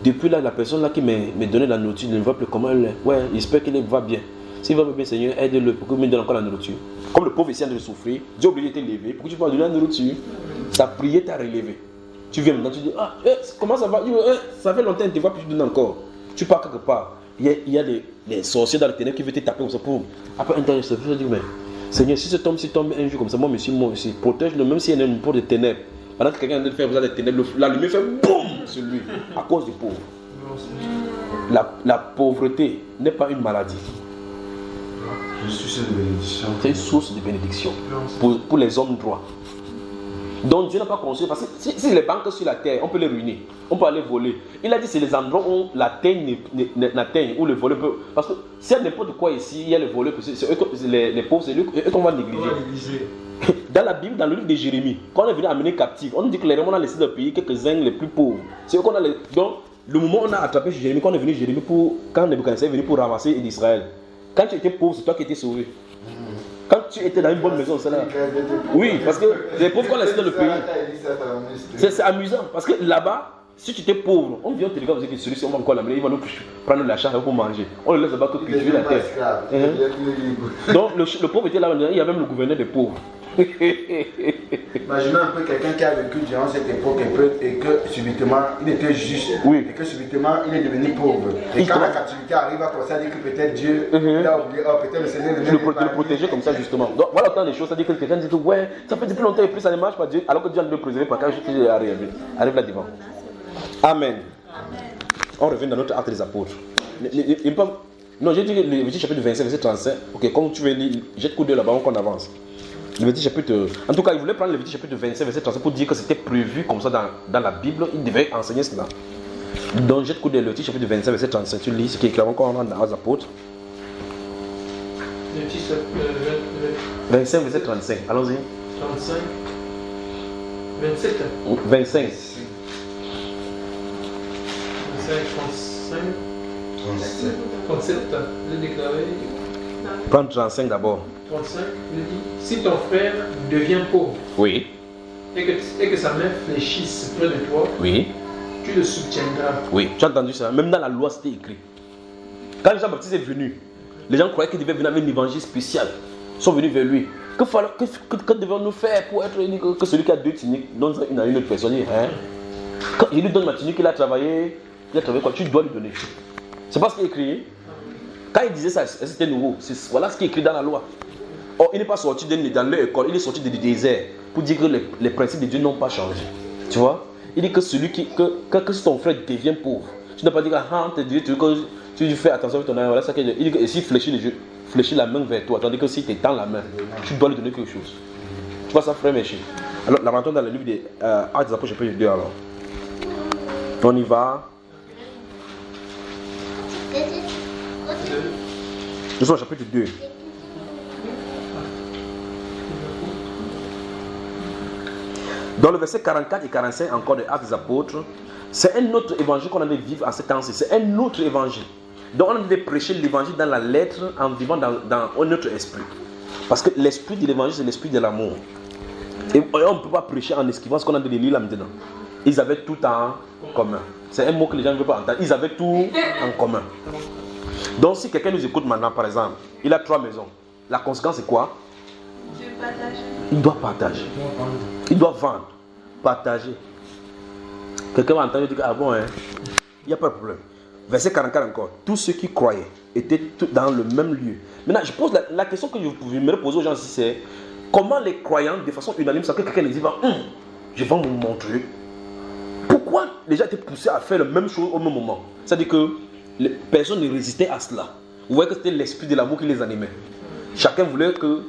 Speaker 1: depuis là, la personne là qui m'a donné la nourriture ne va plus comment elle est. Ouais, j'espère qu'elle va bien. S'il va bien Seigneur, aide-le pour qu'il me donne encore la nourriture. Comme le pauvre essaie de souffrir, Dieu est obligé de te lever pour que tu puisses donner la nourriture. Sa prière t'a relevé. Tu viens maintenant, tu dis comment ça va? Ça fait longtemps que tu ne vois plus, tu donnes encore. Tu pars quelque part. Il y a des sorciers dans les ténèbres qui veulent te taper comme ça pour. Après un temps, je dis mais Seigneur, si cet homme tombe un jour comme ça, moi aussi, protège-le, même s'il y a une porte de ténèbres. Pendant que quelqu'un est en train de faire vous des ténèbres, la lumière fait boum sur lui, à cause du pauvre. La pauvreté n'est pas une maladie. C'est une source de bénédiction pour les hommes droits. Donc Dieu n'a pas construit, parce que si les banques sur la terre, on peut les ruiner, on peut aller voler. Il a dit c'est les endroits où la terre n'atteint, où le voleur peut. Parce que s'il y a n'importe quoi ici, il y a les voleurs, les pauvres, c'est eux qu'on va négliger. Dans la Bible, dans le livre de Jérémie, quand on est venu amener captifs, on nous dit que les Romains ont laissé le pays quelques-uns les plus pauvres. C'est eux qu'on a Donc, le moment où on a attrapé Jérémie, quand on est venu Jérémie, quand Nebuchadnezzar est venu pour ramasser d'Israël, quand tu étais pauvre, c'est toi qui étais sauvé. Quand tu étais dans une bonne maison, c'est là. Oui, parce que les pauvres, quand on laissé dans le pays, c'est amusant. Parce que là-bas, si tu étais pauvre, on vient te dire que celui-ci, on va encore l'amener, il va nous prendre la charge pour manger. On le laisse là-bas que cultiver la terre. Donc, le pauvre était là, il y a même le gouverneur des pauvres.
Speaker 3: Imaginez un peu quelqu'un qui a vécu durant cette époque et que subitement il était juste, et que subitement il est devenu pauvre. Et quand la captivité arrive, à commencer à dire que peut-être Dieu a oublié, peut-être le Seigneur de le
Speaker 1: protéger comme ça justement. Donc voilà autant de choses, ça dit que quelqu'un dit que ouais, ça fait depuis longtemps et plus ça ne marche pas Dieu, alors que Dieu a dû le préserver par quelque chose qui arrive là devant. Amen. On revient dans notre acte des apôtres. Non, j'ai dit le Lévitique chapitre 25, verset 35. Ok, comme tu veux lire, jette coup d'œil là-bas, on avance. Le Lévitique chapitre. En tout cas, il voulait prendre le Lévitique chapitre 25, verset 35 pour dire que c'était prévu comme ça dans la Bible. Il devait enseigner cela. Donc, jette coup d'œil le Lévitique chapitre 25, verset 35. Tu lis ce qui est clairement quand on rentre dans les apôtres. 25, verset 35. Allons-y.
Speaker 4: 35. 27.
Speaker 1: 25.
Speaker 4: 35. 37, le déclaré.
Speaker 1: Prends 35 d'abord.
Speaker 4: 35, il dit si ton frère devient pauvre,
Speaker 1: oui,
Speaker 4: et que sa main fléchisse près de toi,
Speaker 1: oui,
Speaker 4: tu le soutiendras.
Speaker 1: Oui, tu as entendu ça. Même dans la loi, c'était écrit. Quand Jean-Baptiste est venu, les gens croyaient qu'il devait venir avec un évangile spécial. Ils sont venus vers lui. Que devons-nous faire pour être que celui qui a 2 tuniques donne une à une autre personne? Quand il lui donne ma tunique, il a travaillé quoi? Tu dois lui donner. C'est pas ce qui est écrit. Quand il disait ça, c'était nouveau. Voilà ce qui est écrit dans la loi. Or, il n'est pas sorti dans leur école, il est sorti du désert pour dire que les principes de Dieu n'ont pas changé. Tu vois? Il dit que que si ton frère devient pauvre, tu ne dois pas dire que tu fais attention avec ton âme. Voilà ça qu'il dit. Il dit que s'il fléchit la main vers toi, tandis que si tu tends la main, tu dois lui donner quelque chose. Tu vois ça, frère Méché? Alors, la rencontre dans le livre des Actes des Apôtres, chapitre 2 alors. On y va. Nous sommes au chapitre 2. Dans le verset 44 et 45 encore de Actes des Apôtres, c'est un autre évangile qu'on allait vivre en ce temps-ci. C'est un autre évangile. Donc on devait prêcher l'évangile dans la lettre en vivant dans un autre esprit. Parce que l'esprit de l'évangile, c'est l'esprit de l'amour. Et on ne peut pas prêcher en esquivant ce qu'on a de lire là maintenant. Ils avaient tout en commun. C'est un mot que les gens ne veulent pas entendre. Ils avaient tout en commun. Donc si quelqu'un nous écoute maintenant, par exemple, il a 3 maisons. La conséquence c'est quoi? Il doit partager. Il doit vendre, partager. Quelqu'un va entendre et dire ah bon, il n'y a pas de problème. Verset 44 encore. Tous ceux qui croyaient étaient dans le même lieu. Maintenant, je pose la question que je me pose aux gens ici, c'est comment les croyants, de façon unanime, sans que quelqu'un les dise je vais vous montrer. Pourquoi les gens étaient poussés à faire la même chose au même moment? C'est-à-dire que les personnes ne résistaient à cela. Vous voyez que c'était l'esprit de l'amour qui les animait. Chacun voulait que...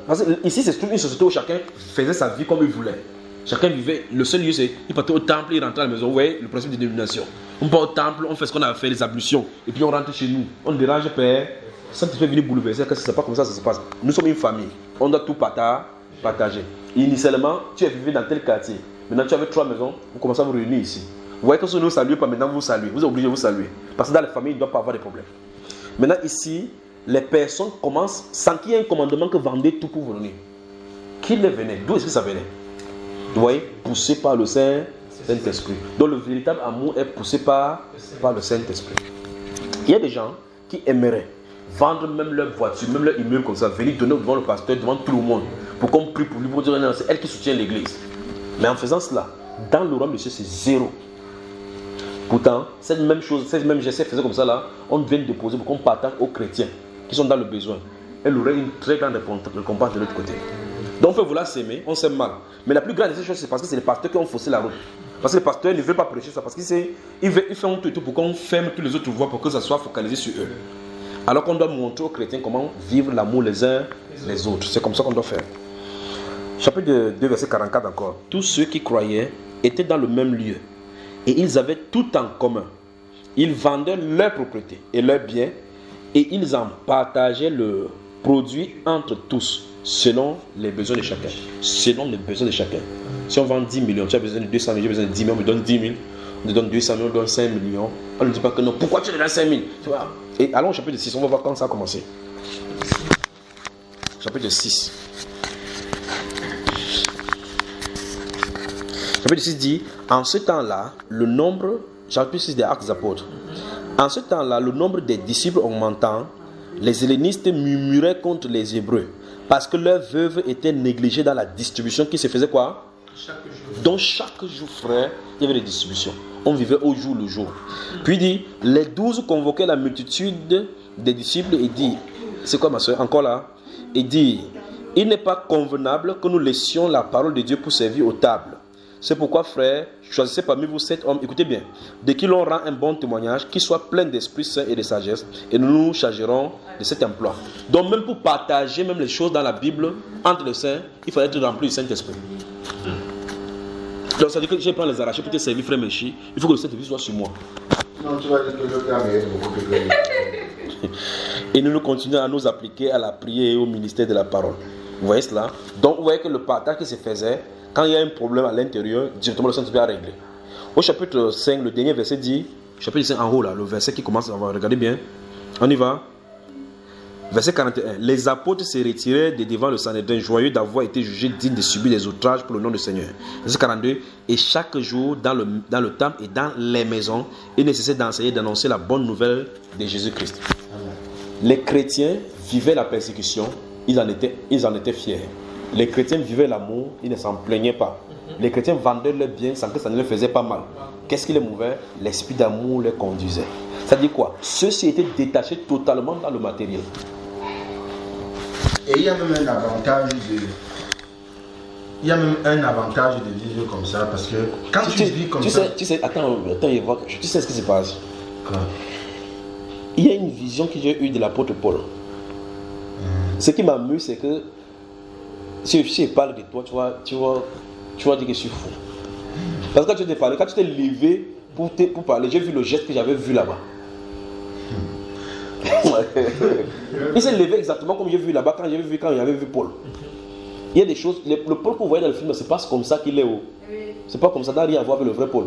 Speaker 1: Parce que ici, c'est une société où chacun faisait sa vie comme il voulait. Chacun vivait, le seul lieu c'est, il partait au temple, il rentrait à la maison. Vous voyez le principe de dénomination. On part au temple, on fait ce qu'on a fait, les ablutions, et puis on rentre chez nous. On dérange Père, sans que tu venir bouleverser, que c'est pas comme ça se passe. Nous sommes une famille, on doit tout partager. Initialement, tu es vivant dans tel quartier. Maintenant, tu avais 3 maisons, vous commencez à vous réunir ici. Vous voyez que si vous ne saluez pas, maintenant vous saluez. Vous êtes obligé de vous saluer. Parce que dans la famille, il ne doit pas avoir de problème. Maintenant, ici, les personnes commencent, sans qu'il y ait un commandement que vendez tout pour venir. Qui les venait? D'où est-ce que ça venait? Vous voyez, poussé par le Saint-Esprit. Donc le véritable amour est poussé par le Saint-Esprit. Il y a des gens qui aimeraient vendre même leur voiture, même leur immeuble comme ça, venir donner devant le pasteur, devant tout le monde, pour qu'on prie pour lui, pour dire non, c'est elle qui soutient l'église. Mais en faisant cela, dans le royaume de Dieu, c'est zéro. Pourtant, cette même chose, cette même geste faisait comme ça là, on vient déposer pour qu'on partage aux chrétiens qui sont dans le besoin. Elle aurait une très grande récompense de l'autre côté. Donc on peut vouloir s'aimer, on s'aime mal. Mais la plus grande de ces choses, c'est parce que c'est les pasteurs qui ont faussé la route. Parce que les pasteurs ne veulent pas prêcher ça, parce qu'ils font tout et tout pour qu'on ferme tous les autres voies, pour que ça soit focalisé sur eux. Alors qu'on doit montrer aux chrétiens comment vivre l'amour les uns les autres. C'est comme ça qu'on doit faire. Chapitre 2, verset 44 encore. Tous ceux qui croyaient étaient dans le même lieu et ils avaient tout en commun. Ils vendaient leurs propriétés et leurs biens et ils en partageaient le produit entre tous, selon les besoins de chacun. Selon les besoins de chacun. Si on vend 10 millions, tu as besoin de 200 000, j'ai besoin de 10 millions, on me donne 10 000, on te donne 200 000, on donne 5 millions. On ne dit pas que non, pourquoi tu donnes 5 000? Tu vois? Et allons au chapitre 6, on va voir quand ça a commencé. Chapitre 6. Chapitre 6 dit, en ce temps-là, le nombre, chapitre 6 des Actes des Apôtres, en ce temps-là, le nombre des disciples augmentant, les hellénistes murmuraient contre les Hébreux, parce que leurs veuves étaient négligées dans la distribution qui se faisait quoi? Chaque jour. Donc chaque jour, frère, il y avait des distributions. On vivait au jour le jour. Puis il dit, les 12 convoquaient la multitude des disciples et dit, c'est quoi ma soeur? Encore là? Il dit, il n'est pas convenable que nous laissions la parole de Dieu pour servir aux tables. C'est pourquoi, frère, choisissez parmi vous 7 hommes, écoutez bien, de qui l'on rend un bon témoignage, qui soit plein d'esprit saint et de sagesse, et nous nous chargerons de cet emploi. Donc même pour partager même les choses dans la Bible, entre les saints, il fallait être rempli du Saint-Esprit. Donc ça veut dire que je prends les arracher pour te servir, frère Méchi, il faut que le Saint-Esprit soit sur moi.
Speaker 3: Non, tu vas dire que le gars est beaucoup plus grand.
Speaker 1: Et nous continuons à nous appliquer à la prière et au ministère de la parole. Vous voyez cela? Donc vous voyez que le partage qui se faisait, quand il y a un problème à l'intérieur, directement le Saint-Esprit a réglé. Au chapitre 5, le dernier verset dit, chapitre 5 en haut là, le verset qui commence, on va regarder bien. On y va. Verset 41. Les apôtres se retiraient de devant le Sanhédrin, joyeux d'avoir été jugés dignes de subir des outrages pour le nom du Seigneur. Verset 42. Et chaque jour, dans le temple et dans les maisons, il est nécessaire d'enseigner et d'annoncer la bonne nouvelle de Jésus-Christ. Les chrétiens vivaient la persécution, ils en étaient fiers. Les chrétiens vivaient l'amour, ils ne s'en plaignaient pas. Les chrétiens vendaient leurs biens sans que ça ne leur faisait pas mal. Qu'est-ce qui les mouvait? L'esprit d'amour les conduisait. Ça dit quoi? Ceux-ci étaient détachés totalement dans le matériel.
Speaker 3: Et il y a même un avantage de vivre comme ça, parce que quand tu vis comme ça...
Speaker 1: Attends, tu sais ce qui se passe?
Speaker 3: Quoi?
Speaker 1: Il y a une vision que j'ai eue de l'apôtre Paul. Ce qui m'amuse, c'est que si je parle de toi, tu vas dire que je suis fou. Parce que quand tu t'es levé pour parler, j'ai vu le geste que j'avais vu là-bas. Il s'est levé exactement comme j'ai vu là-bas quand j'avais vu Paul. Il y a des choses, le Paul que vous voyez dans le film, c'est pas comme ça qu'il est haut. C'est pas comme ça, ça n'a rien à voir avec le vrai Paul.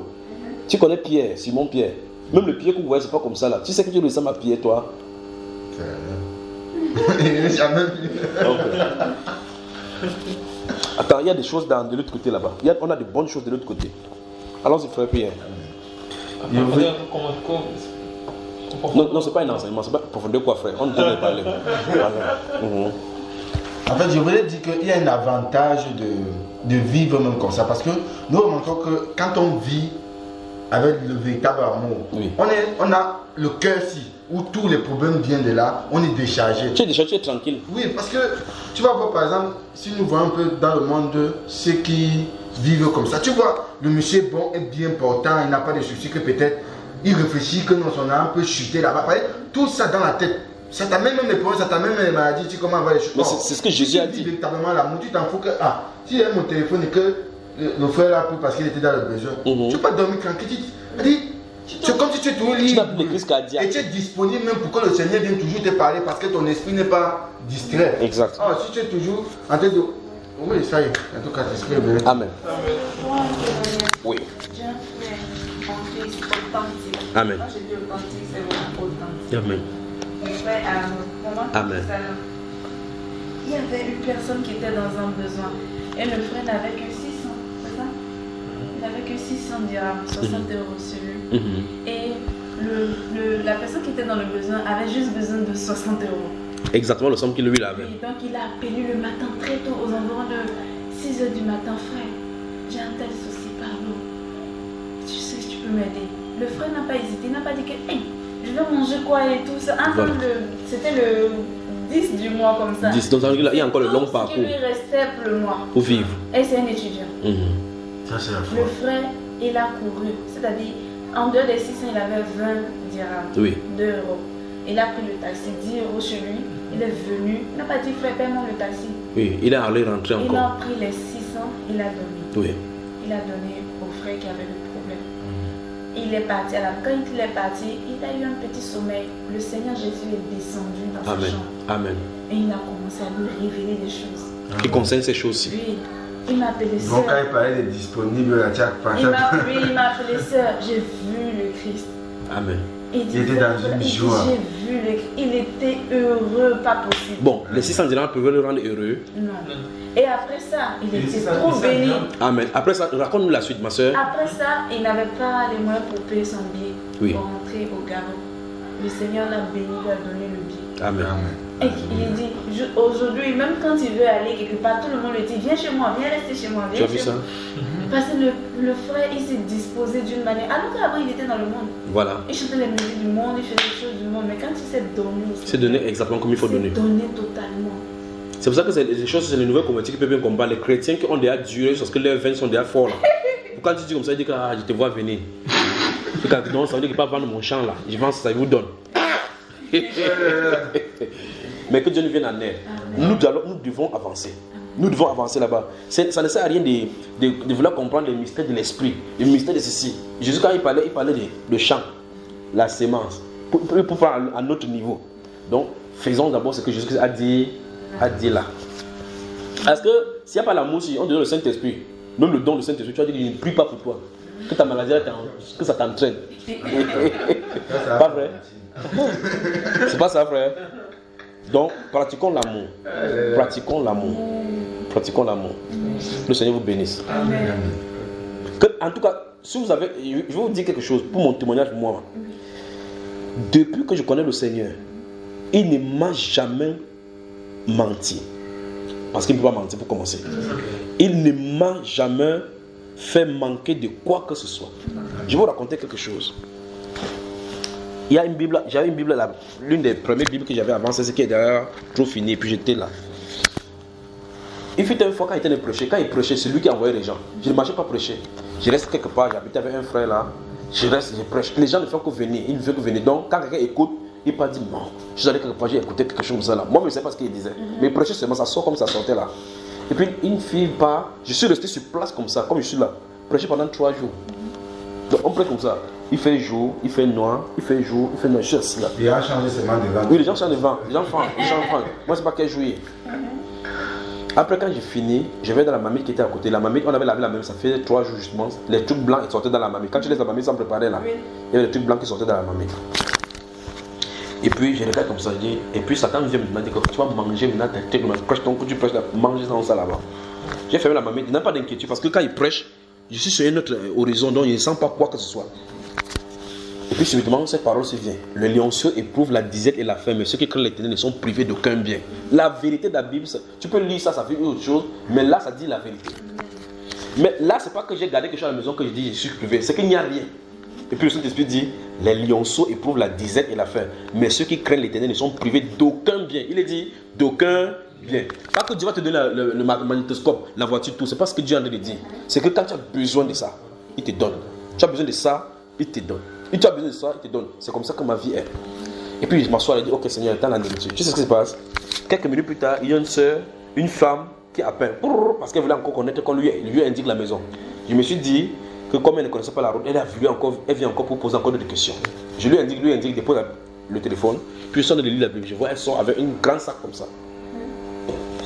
Speaker 1: Tu connais Pierre, Simon Pierre. Même le Pierre que vous voyez, c'est pas comme ça là. Tu sais que tu ressembles à Pierre, toi.
Speaker 3: Jamais vu.
Speaker 1: Attends, il y a des choses de l'autre côté là-bas. On a de bonnes choses de l'autre côté. Allons-y, frère Pierre. Non, c'est pas un enseignement, c'est pas profondeur quoi, frère. On ne devrait parler.
Speaker 3: En fait, je voulais dire qu'il y a un avantage de vivre même comme ça. Parce que nous remarquons que quand on vit avec le véritable amour, oui, on a le cœur-ci, où tous les problèmes viennent de là, on est déchargé.
Speaker 1: Tu es déchargé, tu es tranquille.
Speaker 3: Oui, parce que tu vas voir par exemple, si nous voyons un peu dans le monde ceux qui vivent comme ça, tu vois, le monsieur bon est bien portant, il n'a pas de soucis, que peut-être il réfléchit que on a un peu chuté là-bas. Tout ça dans la tête, ça t'amène même les problèmes, ça t'amène même les maladies, tu sais comment avoir les choses.
Speaker 1: Mais c'est ce que Jésus a dit.
Speaker 3: Véritablement l'amour, tu t'en fous que, si j'ai mon téléphone et que le frère l'a pris parce qu'il était dans le besoin. Tu ne peux pas dormir tranquille. C'est comme si tu es toujours libre. Et tu es disponible même pour que le Seigneur vienne toujours te parler parce que ton esprit n'est pas distrait.
Speaker 1: Exact.
Speaker 3: Alors, si tu es toujours en train de. Oui, ça y est. En tout cas, l'esprit est venu.
Speaker 1: Amen. Oui.
Speaker 2: J'ai un frère authentique.
Speaker 1: Amen.
Speaker 2: Quand je dis authentique, c'est vraiment authentique.
Speaker 1: Amen.
Speaker 2: Mon frère Arnaud.
Speaker 1: Amen.
Speaker 2: Il y avait une personne qui était dans un besoin. Et le frère n'avait que 600. C'est ça? Il n'avait que 600 dirhams, 60 euros sur lui. Et la personne qui était dans le besoin avait juste besoin de 60 euros.
Speaker 1: Exactement le somme qu'il lui avait.
Speaker 2: Et donc il a appelé le matin très tôt, aux environs de 6 h du matin. Frère, j'ai un tel souci, pardon. Tu sais que tu peux m'aider. Le frère n'a pas hésité, il n'a pas dit que hey, je vais manger quoi et tout ça. Voilà. C'était le 10 du mois comme ça.
Speaker 1: 10, donc il y a encore le long parcours.
Speaker 2: Il lui restait pour le mois.
Speaker 1: Pour vivre.
Speaker 2: Et c'est un étudiant.
Speaker 3: Ça, c'est la foi.
Speaker 2: Le frère, il a couru. C'est-à-dire, en dehors des 600, il avait 20 dirhams.
Speaker 1: Oui.
Speaker 2: 2 euros. Il a pris le taxi, 10 euros chez lui. Il est venu. Il n'a pas dit frère, paie-moi le taxi.
Speaker 1: Oui, il est allé rentrer
Speaker 2: Il
Speaker 1: encore.
Speaker 2: a pris les 600, il a donné.
Speaker 1: Oui.
Speaker 2: Il a donné au frère qui avait le problème. Il est parti. Alors, quand il est parti, il a eu un petit sommeil. Le Seigneur Jésus est descendu dans sa
Speaker 1: Amen.
Speaker 2: chambre.
Speaker 1: Amen.
Speaker 2: Et il a commencé à lui révéler des choses.
Speaker 1: Qui concerne ces choses-ci.
Speaker 2: Oui. Il m'a appelé
Speaker 3: Donc,
Speaker 2: sœur.
Speaker 3: quand il parlait de disponible, la tchak,
Speaker 2: Il m'a appelé sœur. J'ai vu le Christ.
Speaker 1: Amen.
Speaker 2: Il
Speaker 3: était dans une joie.
Speaker 2: J'ai vu le Christ. Il était heureux, pas possible.
Speaker 1: Bon, les 600 dirhams peuvent le rendre heureux.
Speaker 2: Non. Et après ça, il était trop béni.
Speaker 1: Amen. Après ça, raconte-nous la suite, ma soeur.
Speaker 2: Après ça, il n'avait pas les moyens pour payer son billet.
Speaker 1: Oui.
Speaker 2: Pour rentrer au Gabon. Le Seigneur l'a béni, lui a donné le billet.
Speaker 1: Amen.
Speaker 2: Et il dit, aujourd'hui, même quand il veut aller quelque part, tout le monde lui dit, viens chez moi, viens rester chez moi.
Speaker 1: Tu as vu ça?
Speaker 2: Parce que le frère, il s'est disposé d'une manière. Alors qu'avant, il était dans le monde.
Speaker 1: Voilà.
Speaker 2: Il chantait les musiques du monde, il faisait les choses du monde. Mais quand il s'est donné aussi.
Speaker 1: C'est donné exactement comme il faut donner.
Speaker 2: C'est donné totalement.
Speaker 1: C'est pour ça que les choses, c'est les nouvelles convertis qui peuvent bien combattre. Les chrétiens qui ont déjà duré parce que leurs veines sont déjà forts là. Quand tu dis comme ça, il dit que je te vois venir. Non, ça veut dire qu'il ne peut pas vendre mon champ là. Je vends ça, il vous donne. Mais que Dieu nous vienne en aide. Nous devons avancer. Nous devons avancer là-bas. Ça ne sert à rien de vouloir comprendre les mystères de l'esprit, les mystères de ceci. Jésus, quand il parlait de champ, la sémence, pour parler à notre niveau. Donc, faisons d'abord ce que Jésus a dit là. Parce que s'il n'y a pas l'amour, si on donne le Saint-Esprit, donne le don du Saint-Esprit, tu vas dire qu'il ne prie pas pour toi. Que ta maladie, que ça t'entraîne. Pas vrai? C'est pas ça, frère. Donc, pratiquons l'amour. Pratiquons l'amour. Pratiquons l'amour. Le Seigneur vous bénisse.
Speaker 2: Amen.
Speaker 1: En tout cas, si vous avez, je vais vous dire quelque chose pour mon témoignage, moi. Depuis que je connais le Seigneur, il ne m'a jamais menti. Parce qu'il ne peut pas mentir pour commencer. Il ne m'a jamais fait manquer de quoi que ce soit. Je vais vous raconter quelque chose. Il y a une Bible, j'avais une Bible là, l'une des premières Bibles que j'avais avant, c'est ce qui est d'ailleurs trop fini, et puis j'étais là. Il fut une fois quand il était prêcher, quand il prêchait, c'est lui qui envoyait les gens. Je ne marchais pas prêcher. Je reste quelque part, j'habitais avec un frère là, je reste, je prêche. Les gens ne font que venir, ils ne veulent que venir. Donc quand quelqu'un écoute, il peut dire non, je suis allé quelque part, j'ai écouté quelque chose comme ça là. Moi je ne sais pas ce qu'il disait, mais il prêchait seulement, ça sort comme ça sortait là. Et puis une fille part, je suis resté sur place comme ça, comme je suis là, prêcher pendant 3 jours. Donc on prêche comme ça. Il fait jour, il fait noir, il fait jour, il fait noir. Je suis assis là.
Speaker 3: Il a changé seulement de vent.
Speaker 1: Oui, les gens changent de vent. Les gens font. Moi, c'est pas quel jouer. Après, quand j'ai fini, je vais dans la mamie qui était à côté. La mamie, on avait lavé la même, ça fait 3 jours justement. Les trucs blancs ils sortaient dans la mamie. Quand tu laisses la mamie sans préparer là, il y avait les trucs blancs qui sortaient dans la mamie. Et puis, je regarde comme ça, je dis, et puis Satan vient me demander que tu vas manger maintenant tes trucs, prêche ton coup, tu prêches là, manger dans ça là-bas. J'ai fermé la mamie, il n'a pas d'inquiétude parce que quand il prêche, je suis sur un autre horizon, donc il ne sent pas quoi que ce soit. Et puis subitement, cette parole se vient. Le lionceau éprouve la disette et la faim, mais ceux qui craignent l'Éternel ne sont privés d'aucun bien. La vérité de la Bible, tu peux lire ça, ça fait autre chose, mais là, ça dit la vérité. Mais là, c'est pas que j'ai gardé quelque chose à la maison que je dis je suis privé, c'est qu'il n'y a rien. Et puis le Saint-Esprit dit, les lionceaux éprouvent la disette et la faim, mais ceux qui craignent l'Éternel ne sont privés d'aucun bien. Il est dit, d'aucun bien. Pas que Dieu va te donner le magnétoscope, la voiture, tout, c'est pas ce que Dieu est en train de dire. C'est que quand tu as besoin de ça, il te donne. Tu as besoin de ça, il te donne. Et tu as besoin de ça, il te donne. C'est comme ça que ma vie est. Et puis je m'assois et je dis, ok Seigneur, attends la nourriture. Tu sais ce qui se passe? Quelques minutes plus tard, il y a une soeur, une femme qui appelle, parce qu'elle voulait encore connaître qu'on lui indique la maison. Je me suis dit que comme elle ne connaissait pas la route, elle vient encore pour poser encore des questions. Je lui indique, dépose le téléphone, puis je sors de lire la Bible. Je vois, elle sort avec une grande sac comme ça.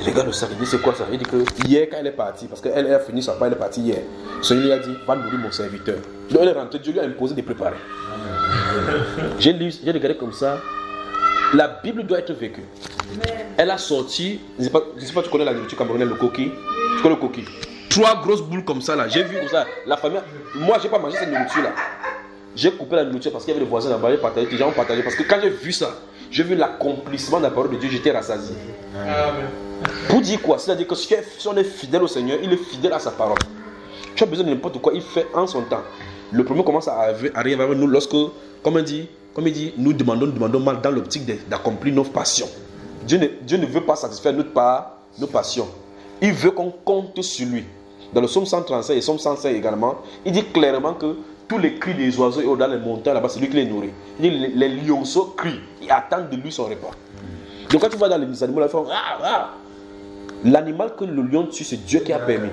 Speaker 1: Je regarde le sac, il dit c'est quoi ça? Il dit que hier quand elle est partie, parce qu'elle a fini sa part, elle est partie hier. Ce lui a dit, va nourrir mon serviteur. Donc elle est rentrée, Dieu lui a imposé de préparer. J'ai regardé comme ça. La Bible doit être vécue. Elle a sorti, je ne sais pas, tu connais la nourriture camerounaise, le coquille. Tu connais le coquille? 3 grosses boules comme ça là. J'ai vu comme ça. La famille, moi j'ai pas mangé cette nourriture là. J'ai coupé la nourriture parce qu'il y avait des voisins là-bas, j'ai partagé, les gens ont partagé. Parce que quand j'ai vu ça, j'ai vu l'accomplissement de la parole de Dieu, j'étais rassasié. Pour dire quoi? C'est-à-dire que si on est fidèle au Seigneur, il est fidèle à sa parole. Tu as besoin de n'importe quoi, il fait en son temps. Le problème commence à arriver avec nous lorsque, comme il dit, nous demandons mal dans l'optique d'accomplir nos passions. Dieu ne veut pas satisfaire nos passions. Il veut qu'on compte sur lui. Dans le psaume 135 et psaume 105 également, il dit clairement que tous les cris des oiseaux et dans les montagnes là-bas, c'est lui qui les nourrit. Il dit les lionceaux crient, ils attendent de lui son repas. Donc quand tu vas dans les animaux, là, ils font l'animal que le lion tue, c'est Dieu qui a permis.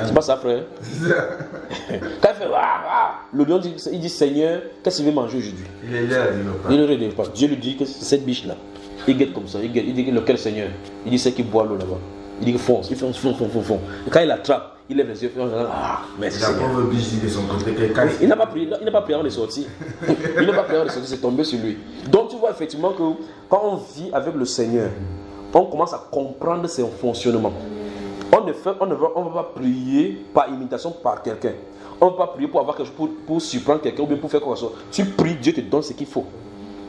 Speaker 1: C'est pas ça, frère? Quand il fait le lion il dit Seigneur, qu'est-ce qu'il veut manger aujourd'hui? Il est là, Dieu lui dit que c'est cette biche là. Il guette comme ça, il dit lequel Seigneur? Il dit c'est qui boit l'eau là-bas. Il dit fonce, il fonce. Et quand il attrape, il lève les yeux, merci Seigneur. Il n'a pas prié avant de sortir. C'est tombé sur lui. Donc tu vois effectivement que quand on vit avec le Seigneur, on commence à comprendre ses fonctionnements. On ne va pas prier par imitation par quelqu'un. On ne va pas prier pour avoir quelque chose, pour surprendre quelqu'un ou bien pour faire quoi que ce soit. Tu pries, Dieu te donne ce qu'il faut.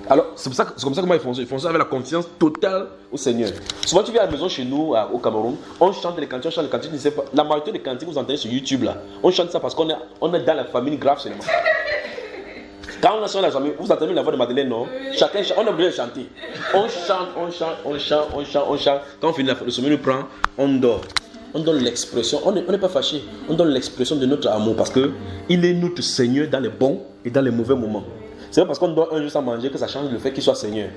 Speaker 1: Alors, c'est comme ça que moi ils font ça avec la confiance totale au Seigneur. Souvent, tu viens à la maison chez nous, au Cameroun, on chante les cantiques, tu ne sais pas. La majorité des cantiques que vous entendez sur YouTube, là, on chante ça parce qu'on est dans la famille grave seulement. Quand on est sur la famille, vous entendez la voix de Madeleine, non? Chacun, on est obligé de chanter. On chante. Quand on finit le sommeil nous prend, on dort. On donne l'expression, on n'est pas fâché, on donne l'expression de notre amour parce qu'il est notre Seigneur dans les bons et dans les mauvais moments. C'est pas parce qu'on doit un jour sans manger que ça change le fait qu'il soit Seigneur.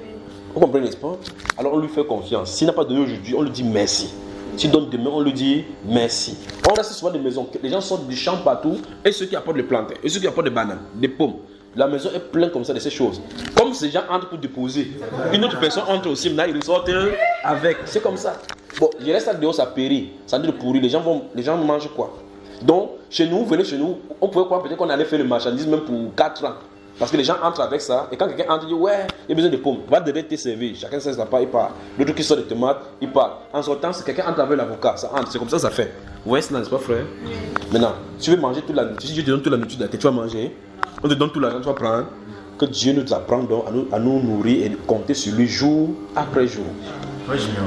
Speaker 1: Vous comprenez, n'est-ce pas? Alors on lui fait confiance. S'il n'a pas donné aujourd'hui, on lui dit merci. S'il donne demain, on lui dit merci. On reste souvent des maisons, les gens sortent du champ partout et ceux qui apportent les plantes, et ceux qui apportent des bananes, des pommes. La maison est pleine comme ça de ces choses. Comme ces gens entrent pour déposer, une autre personne entre aussi, maintenant ils ressortent avec. C'est comme ça. Bon, je reste à dehors, ça périt, ça dit de pourrir. Les gens mangent quoi? Donc, chez nous, venez chez nous, on pouvait croire peut-être qu'on allait faire le marchandise même pour 4 ans. Parce que les gens entrent avec ça, et quand quelqu'un entre, il dit ouais, il y a besoin de pommes, va devoir te servir. Chacun sait sa part, il part. L'autre qui sort des tomates, il part. En sortant, si quelqu'un entre avec l'avocat, ça entre. C'est comme ça fait. Vous voyez cela, n'est-ce pas, frère? Maintenant, si tu veux manger toute la nourriture, si Dieu te donne toute la nourriture de la tête, tu vas manger. On te donne tout l'argent, tu vas prendre. Que Dieu nous apprend donc à nous nourrir et compter sur lui jour après jour.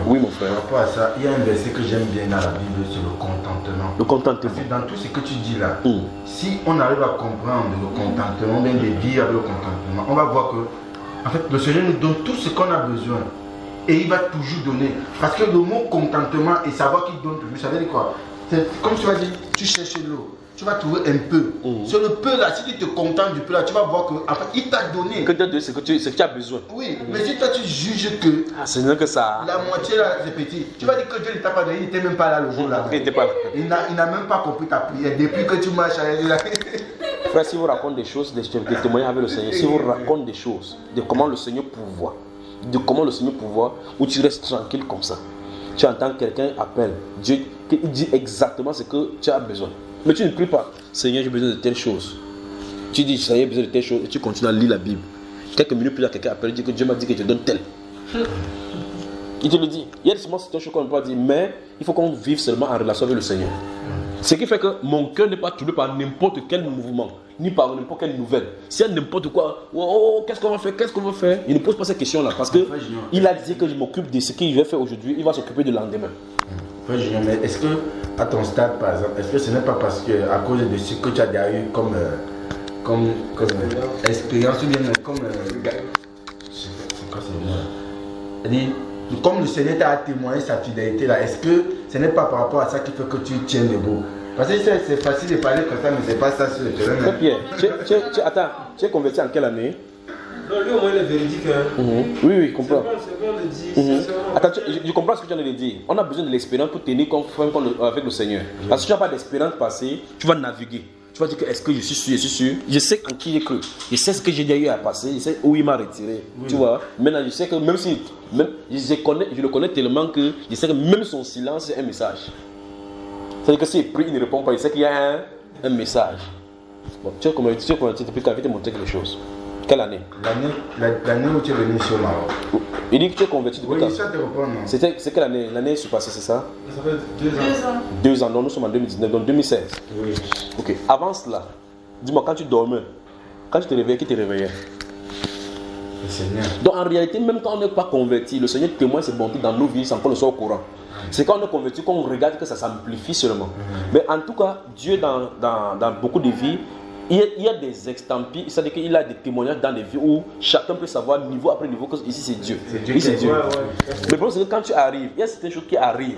Speaker 1: Oui, mon frère.
Speaker 3: Par rapport à ça, il y a un verset que j'aime bien dans la Bible, c'est le contentement.
Speaker 1: Le contentement.
Speaker 3: Parce que dans tout ce que tu dis là, si on arrive à comprendre le contentement, bien de dire le contentement, on va voir que en fait, le Seigneur nous donne tout ce qu'on a besoin. Et il va toujours donner. Parce que le mot contentement et savoir qu'il donne toujours, ça veut dire quoi? C'est comme tu vas dire, tu cherches l'eau. Tu vas trouver un peu. Sur le peu là, si tu te contentes du peu là, tu vas voir que en fait, il t'a donné.
Speaker 1: Que tu as donné ce que tu as besoin.
Speaker 3: Oui, mais si toi tu juges que
Speaker 1: c'est mieux que ça.
Speaker 3: La moitié là, c'est petit. Tu vas dire que Dieu ne t'a pas donné, il n'était même pas là le jour là.
Speaker 1: Il n'était pas là.
Speaker 3: Il n'a même pas compris ta prière. Depuis que tu marches avec lui là.
Speaker 1: Frère, si vous racontez des choses, des témoignages avec le Seigneur, si vous racontez des choses, de comment le Seigneur pourvoit, où tu restes tranquille comme ça, tu entends quelqu'un appelle, Dieu, il dit exactement ce que tu as besoin. Mais tu ne pries pas, Seigneur, j'ai besoin de telle chose. Tu dis, Seigneur, j'ai besoin de telle chose, et tu continues à lire la Bible. Quelques minutes plus tard, quelqu'un appelle, il dit que Dieu m'a dit que je te donne tel. Il te le dit. Il y a des choses qu'on ne peut pas dire, mais il faut qu'on vive seulement en relation avec le Seigneur. Ce qui fait que mon cœur n'est pas troublé par n'importe quel mouvement, ni par n'importe quelle nouvelle. S'il y a n'importe quoi, qu'est-ce qu'on va faire, il ne pose pas ces questions-là, parce qu'il a dit que je m'occupe de ce qu'il va faire aujourd'hui, il va s'occuper du lendemain.
Speaker 3: Mais est-ce que, à ton stade par exemple, est-ce que ce n'est pas parce que, à cause de ce que tu as déjà eu comme expérience ou bien comme. C'est quoi ce mot? Comme le Seigneur t'a témoigné sa fidélité là, est-ce que ce n'est pas par rapport à ça qui fait que tu tiens debout? Parce que c'est facile de parler comme ça, mais c'est pas ça sur le terrain.
Speaker 1: Pierre, attends, tu es converti en quelle année?
Speaker 5: Non, lui au moins il est véridique. Hein.
Speaker 1: Oui, oui, je comprends.
Speaker 5: C'est bon de dire.
Speaker 1: Attends, je comprends ce que tu viens de dire. On a besoin de l'expérience pour tenir compte avec le Seigneur. Parce que si tu n'as pas d'expérience passée, tu vas naviguer. Tu vas dire que est-ce que je suis sûr, je sais en qui j'ai cru. Je sais ce que j'ai déjà eu à passer, je sais où il m'a retiré. Oui. Tu vois, maintenant je sais que même si je le connais tellement que je sais que même son silence c'est un message. C'est-à-dire que s'il prie, il ne répond pas, je sais qu'il y a un message. Bon, tu as converti depuis quand il t'a montré quelque chose. Quelle année?
Speaker 3: L'année où tu es venu sur Maroc.
Speaker 1: Il dit que tu es converti depuis quand?
Speaker 3: Oui, ça te reprend, non?
Speaker 1: C'est quelle année? L'année est passée, c'est ça?
Speaker 5: Ça fait 2 ans.
Speaker 1: 2 ans, non, nous sommes en 2019, donc 2016.
Speaker 3: Oui.
Speaker 1: Ok, avant cela, dis-moi, quand tu dormais, quand tu te réveillais, qui te réveillait?
Speaker 3: Le Seigneur.
Speaker 1: Donc en réalité, même quand on n'est pas converti, le Seigneur témoigne ses bontés dans nos vies sans qu'on ne soit au courant. C'est quand on est converti qu'on regarde que ça s'amplifie seulement. Mais en tout cas, Dieu dans beaucoup de vies, il y a des extampis, c'est-à-dire qu'il a des témoignages dans les vies où chacun peut savoir niveau après niveau que ici c'est Dieu. Ici c'est Dieu. Le problème c'est que quand tu arrives, il y a certaines choses qui arrivent.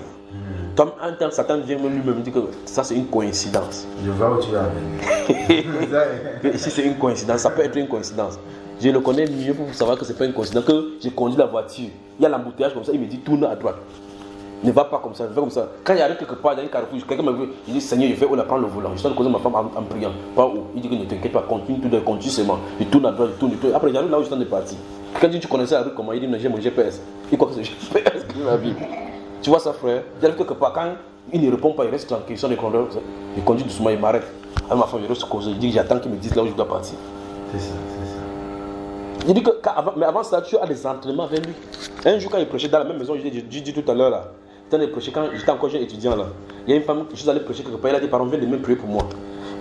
Speaker 1: Comme un temps, Satan vient lui-même dire que ça c'est une coïncidence.
Speaker 3: Je vois où tu vas venir.
Speaker 1: Ici c'est une coïncidence, ça peut être une coïncidence. Je le connais mieux pour savoir que c'est pas une coïncidence. Que j'ai conduit la voiture, il y a l'embouteillage comme ça, il me dit tourne à droite. Ne va pas comme ça, ne va comme ça. Quand il arrive quelque part dans un carrefour, quelqu'un me veut, il dit Seigneur, je vais où la prendre le volant. Je suis en train de causer ma femme en priant. Pas où. Il dit que ne t'inquiète pas, continue seulement. Je tourne à droite, je tourne. Après, j'arrive là où je suis en train de partir. Quand tu connaissais la rue, comment il dit, j'ai mon GPS. Il croit que c'est le GPS qui est la vie. Tu vois ça, frère? J'arrive quelque part, quand il ne répond pas, il reste tranquille. Il conduit doucement, il m'arrête. Avec ma femme, je reste causé. Il dit que j'attends qu'il me dise là où je dois partir.
Speaker 3: C'est ça.
Speaker 1: Il dit que, mais avant ça, tu as des entraînements avec lui. Un jour, quand il prêchait dans la même maison, j'ai dit tout à l'heure là. Quand j'étais encore jeune étudiant là, il y a une femme qui est allée prêcher quelque part, elle a dit parents, viens de même prier pour moi.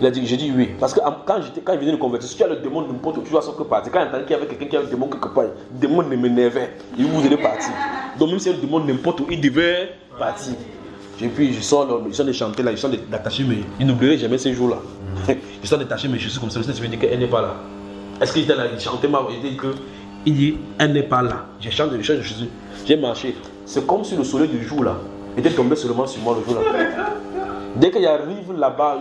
Speaker 1: Il a dit, j'ai dit oui. Parce que quand il venait de convertir, si tu as le démon de n'importe où, tu vas sortir partir. Quand il entendait qu'il y avait quelqu'un qui avait le démon quelque part, le démon ne m'énervait. Il vous allez partir. Donc même si il y a le démon n'importe où, il devait partir. Et puis je sors de chanter là, je sors d'attacher mes. Il n'oublierait jamais ces jours là. Je sors d'attacher mes chaussures comme ça, je me dis qu'elle n'est pas là. Est-ce qu'il était là, il chantait mal, il dit, elle n'est pas là. Je change de chaussures, j'ai marché. C'est comme si le soleil du jour là était tombé seulement sur moi le jour là. Dès qu'il arrive là-bas,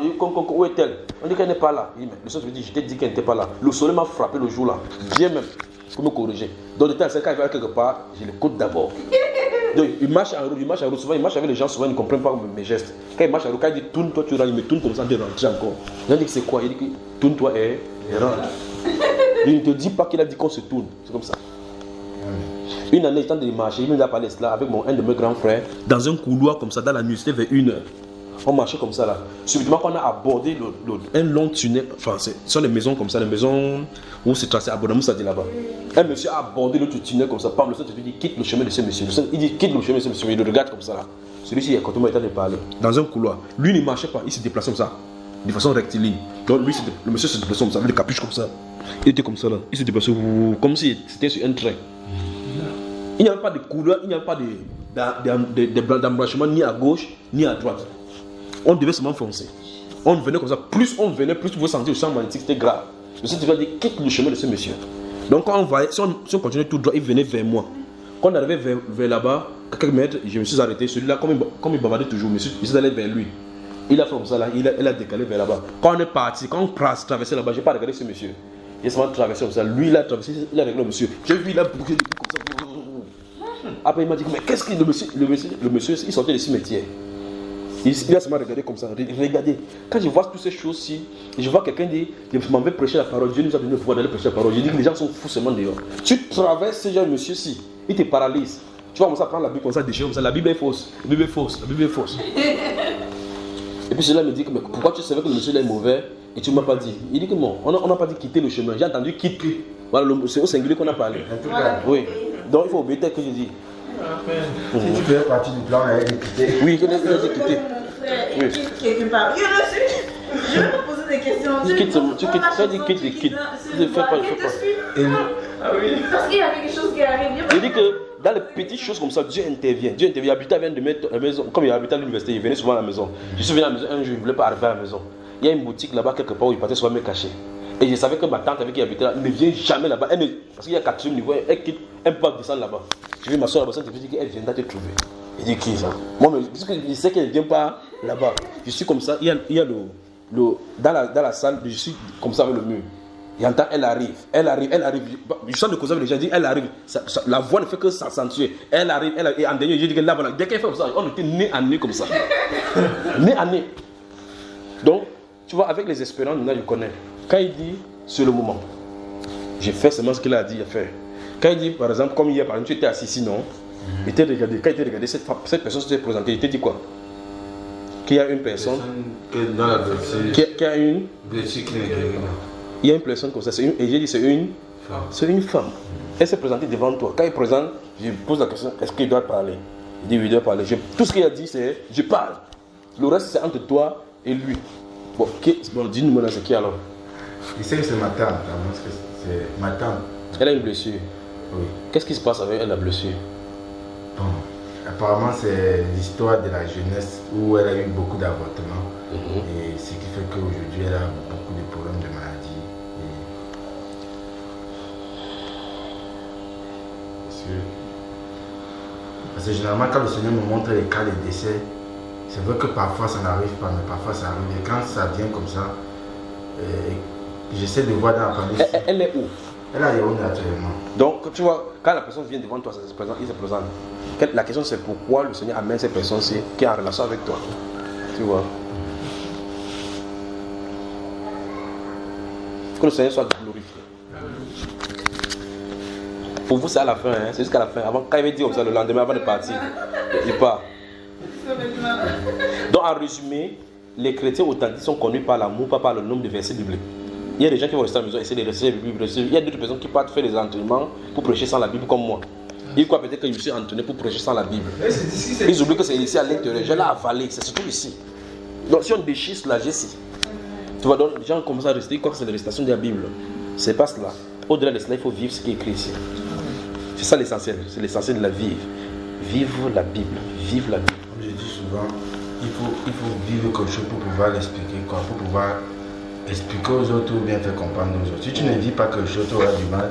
Speaker 1: où est-elle? On dit qu'elle n'est pas là. Il dit, mais le soleil me dit, je t'ai dit qu'elle n'était pas là. Le soleil m'a frappé le jour là, bien même, pour me corriger. Donc de temps, c'est quand il va quelque part, je l'écoute d'abord. Donc il marche en route, souvent il marche avec les gens, souvent ils ne comprennent pas mes gestes. Quand il marche en route, quand il dit tourne-toi, tu rentres, il me tourne comme ça, de rentrer encore. Il dit que c'est quoi? Il dit que tourne-toi et rentre. Il ne te dit pas qu'il a dit qu'on se tourne, c'est comme ça. Une année, j'étais en train de marcher, il m'a parlé de cela avec un de mes grands frères, dans un couloir comme ça, dans la nuit, c'était vers 1h. On marchait comme ça là. Subitement, quand on a abordé un long tunnel, enfin, ce sont des maisons comme ça, des maisons où c'est tracé, abordé, ça dit là-bas. Un monsieur a abordé l'autre tunnel comme ça, par le centre, il dit quitte le chemin de ce monsieur. Il dit quitte le chemin de ce monsieur, il le regarde comme ça là. Celui-ci, il est complètement en train de parler. Dans un couloir. Lui, il ne marchait pas, il se déplaçait comme ça, de façon rectiligne. Donc, lui, le monsieur se déplaçait comme ça, avec le capuche comme ça. Il était comme ça là, il se déplaçait comme si c'était sur un train. Il n'y avait pas de couloir, il n'y avait pas d'embranchement ni à gauche ni à droite. On devait seulement foncer. On venait comme ça. Plus on venait, plus vous sentir le champ magnétique, c'était grave. Le Seigneur va dire quitte le chemin de ce monsieur. Donc quand on voyait, si on continuait tout droit, il venait vers moi. Quand on arrivait vers là-bas, quelques mètres, je me suis arrêté. Celui-là, comme il bavardait toujours, je suis allé vers lui. Il a fait comme ça là, il a décalé vers là-bas. Quand on est parti, quand on traversait là-bas, je n'ai pas regardé ce monsieur. Il a seulement traversé comme ça. Lui, il a traversé, il a regardé le monsieur. J'ai vu, il a bougé comme ça. Après, il m'a dit, mais qu'est-ce que le monsieur, il sortait de cimetière. Il a seulement regardé comme ça. Regardez, quand je vois toutes ces choses-ci, je vois quelqu'un dire, je m'en vais prêcher la parole. Dieu nous a donné le pouvoir d'aller prêcher la parole. Je dis que les gens sont fous seulement dehors. Tu traverses ce genre de monsieur-ci, il te paralyse. Tu vas commencer à prendre la Bible comme ça, déchirer comme ça. La Bible est fausse. La Bible est fausse. La Bible est fausse. Et puis celui-là me dit, mais pourquoi tu savais que le monsieur là est mauvais et tu ne m'as pas dit? Il dit que bon, on n'a pas dit quitter le chemin. J'ai entendu quitter. Voilà, c'est au singulier qu'on a parlé. Oui. Donc il faut obéir tel que je dis.
Speaker 3: Si tu fais partie du plan, elle est quittée.
Speaker 1: Oui, il a dit quitter.
Speaker 2: Oui. Quelque part. Je vais te poser des questions.
Speaker 1: Tu quittes, ça dit quitte, il quitte. Je ne fais pas.
Speaker 2: Ah oui. Parce qu'il y a quelque chose qui arrive.
Speaker 1: Il dit que dans les petites choses comme ça, Dieu intervient. Dieu intervient. Il habitait de mettre à la maison. Comme il habitait à l'université, il venait souvent à la maison. Je suis venu à la maison un jour, il ne voulait pas arriver à la maison. Il y a une boutique là-bas quelque part où il partait souvent me cacher. Et je savais que ma tante avec qui il habitait là ne vient jamais là-bas. Parce qu'il y a 4e niveau, elle quitte, elle peut pas descendre là-bas. Je vais m'asseoir là-bas, je dis qu'elle viendra te trouver. Il dit qui ça? Moi, parce que je sais qu'elle ne vient pas là-bas. Je suis comme ça, il y a dans la salle, je suis comme ça avec le mur. J'entends, elle arrive. Je sens de causer avec les gens, je dis, elle arrive. La voix ne fait que s'accentuer. Elle arrive. Et en dernier, je dis que là, voilà, dès qu'elle fait comme ça, on était nez à nez comme ça. Nez à nez. Donc, tu vois, avec les expériences, maintenant, je connais. Quand il dit, c'est le moment. J'ai fait seulement ce qu'il a dit, il a fait. Quand il dit, par exemple, comme hier, par exemple, tu étais assis ici, non? Il t'a regardé. Quand il t'a regardé, cette personne s'était présentée, il t'a dit quoi? Qu'il y a une personne qui a une blessure qui n'est guérie. Il y a une personne comme ça, et j'ai dit c'est une femme. Elle s'est présentée devant toi. Quand il présente, je pose la question, est-ce qu'il doit parler? Il dit oui, il doit parler. Tout ce qu'il a dit, c'est je parle. Le reste, c'est entre toi et lui. Bon, dis-nous maintenant, c'est qui alors?
Speaker 3: Je sais que c'est ma tante. C'est ma tante.
Speaker 1: Elle a une blessure.
Speaker 3: Oui.
Speaker 1: Qu'est-ce qui se passe avec elle, la blessure?
Speaker 3: Bon, apparemment, c'est l'histoire de la jeunesse où elle a eu beaucoup d'avortements. Et ce qui fait qu'aujourd'hui, elle a beaucoup de problèmes de maladie. Parce que généralement, quand le Seigneur me montre les cas de décès, c'est vrai que parfois ça n'arrive pas, mais parfois ça arrive. Et quand ça vient comme ça, j'essaie de voir dans la pandémie.
Speaker 1: Elle est où?
Speaker 3: Elle est à Yaoundé actuellement.
Speaker 1: Donc, tu vois, quand la personne vient devant toi, il se présente. La question c'est pourquoi le Seigneur amène cette personne-ci qui est en relation avec toi. Tu vois. Que le Seigneur soit glorifié. Pour vous, c'est à la fin, hein? C'est jusqu'à la fin. Avant, quand il veut dire comme ça, le lendemain, avant de partir, il part. Donc, en résumé, les chrétiens authentiques sont connus par l'amour, pas par le nombre de versets bibliques. Il y a des gens qui vont rester à la maison et essayer de réciter la Bible. Il y a d'autres personnes qui partent faire des entraînements pour prêcher sans la Bible, comme moi. Ils croient peut-être que je suis entraîné pour prêcher sans la Bible. Ils oublient que c'est ici à l'intérieur. Je l'ai avalé, c'est surtout ici. Donc, si on déchire la Jessie, tu vois, donc les gens commencent à rester, ils croient que c'est la récitation de la Bible. C'est pas cela. Au-delà de cela, il faut vivre ce qui est écrit ici. C'est ça l'essentiel. C'est l'essentiel de la vivre. Vivre la Bible. Vivre la Bible.
Speaker 3: Comme je dis souvent, il faut vivre quelque chose pour pouvoir l'expliquer, pour pouvoir expliquer aux autres ou bien faire comprendre aux autres. Si tu ne vis pas quelque chose, tu auras du mal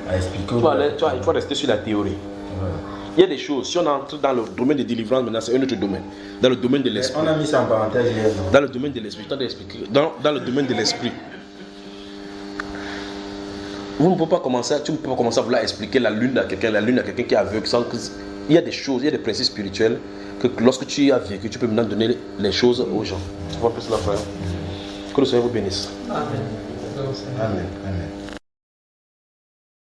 Speaker 3: à expliquer aux autres.
Speaker 1: Il faut rester sur la théorie.
Speaker 3: Voilà.
Speaker 1: Il y a des choses, si on entre dans le domaine de délivrance, maintenant c'est un autre domaine. Dans le domaine de l'esprit.
Speaker 3: On a mis ça en parenthèse hier, non?
Speaker 1: Dans le domaine de l'esprit, dans le domaine de l'esprit. Tu ne peux pas commencer à vouloir expliquer la lune à quelqu'un qui est aveugle. Il y a des choses, il y a des principes spirituels que lorsque tu as vécu, tu peux maintenant donner les choses aux gens. Tu vois un peu cela, frère? Que le Seigneur vous bénisse.
Speaker 4: Amen.
Speaker 3: Amen. Amen.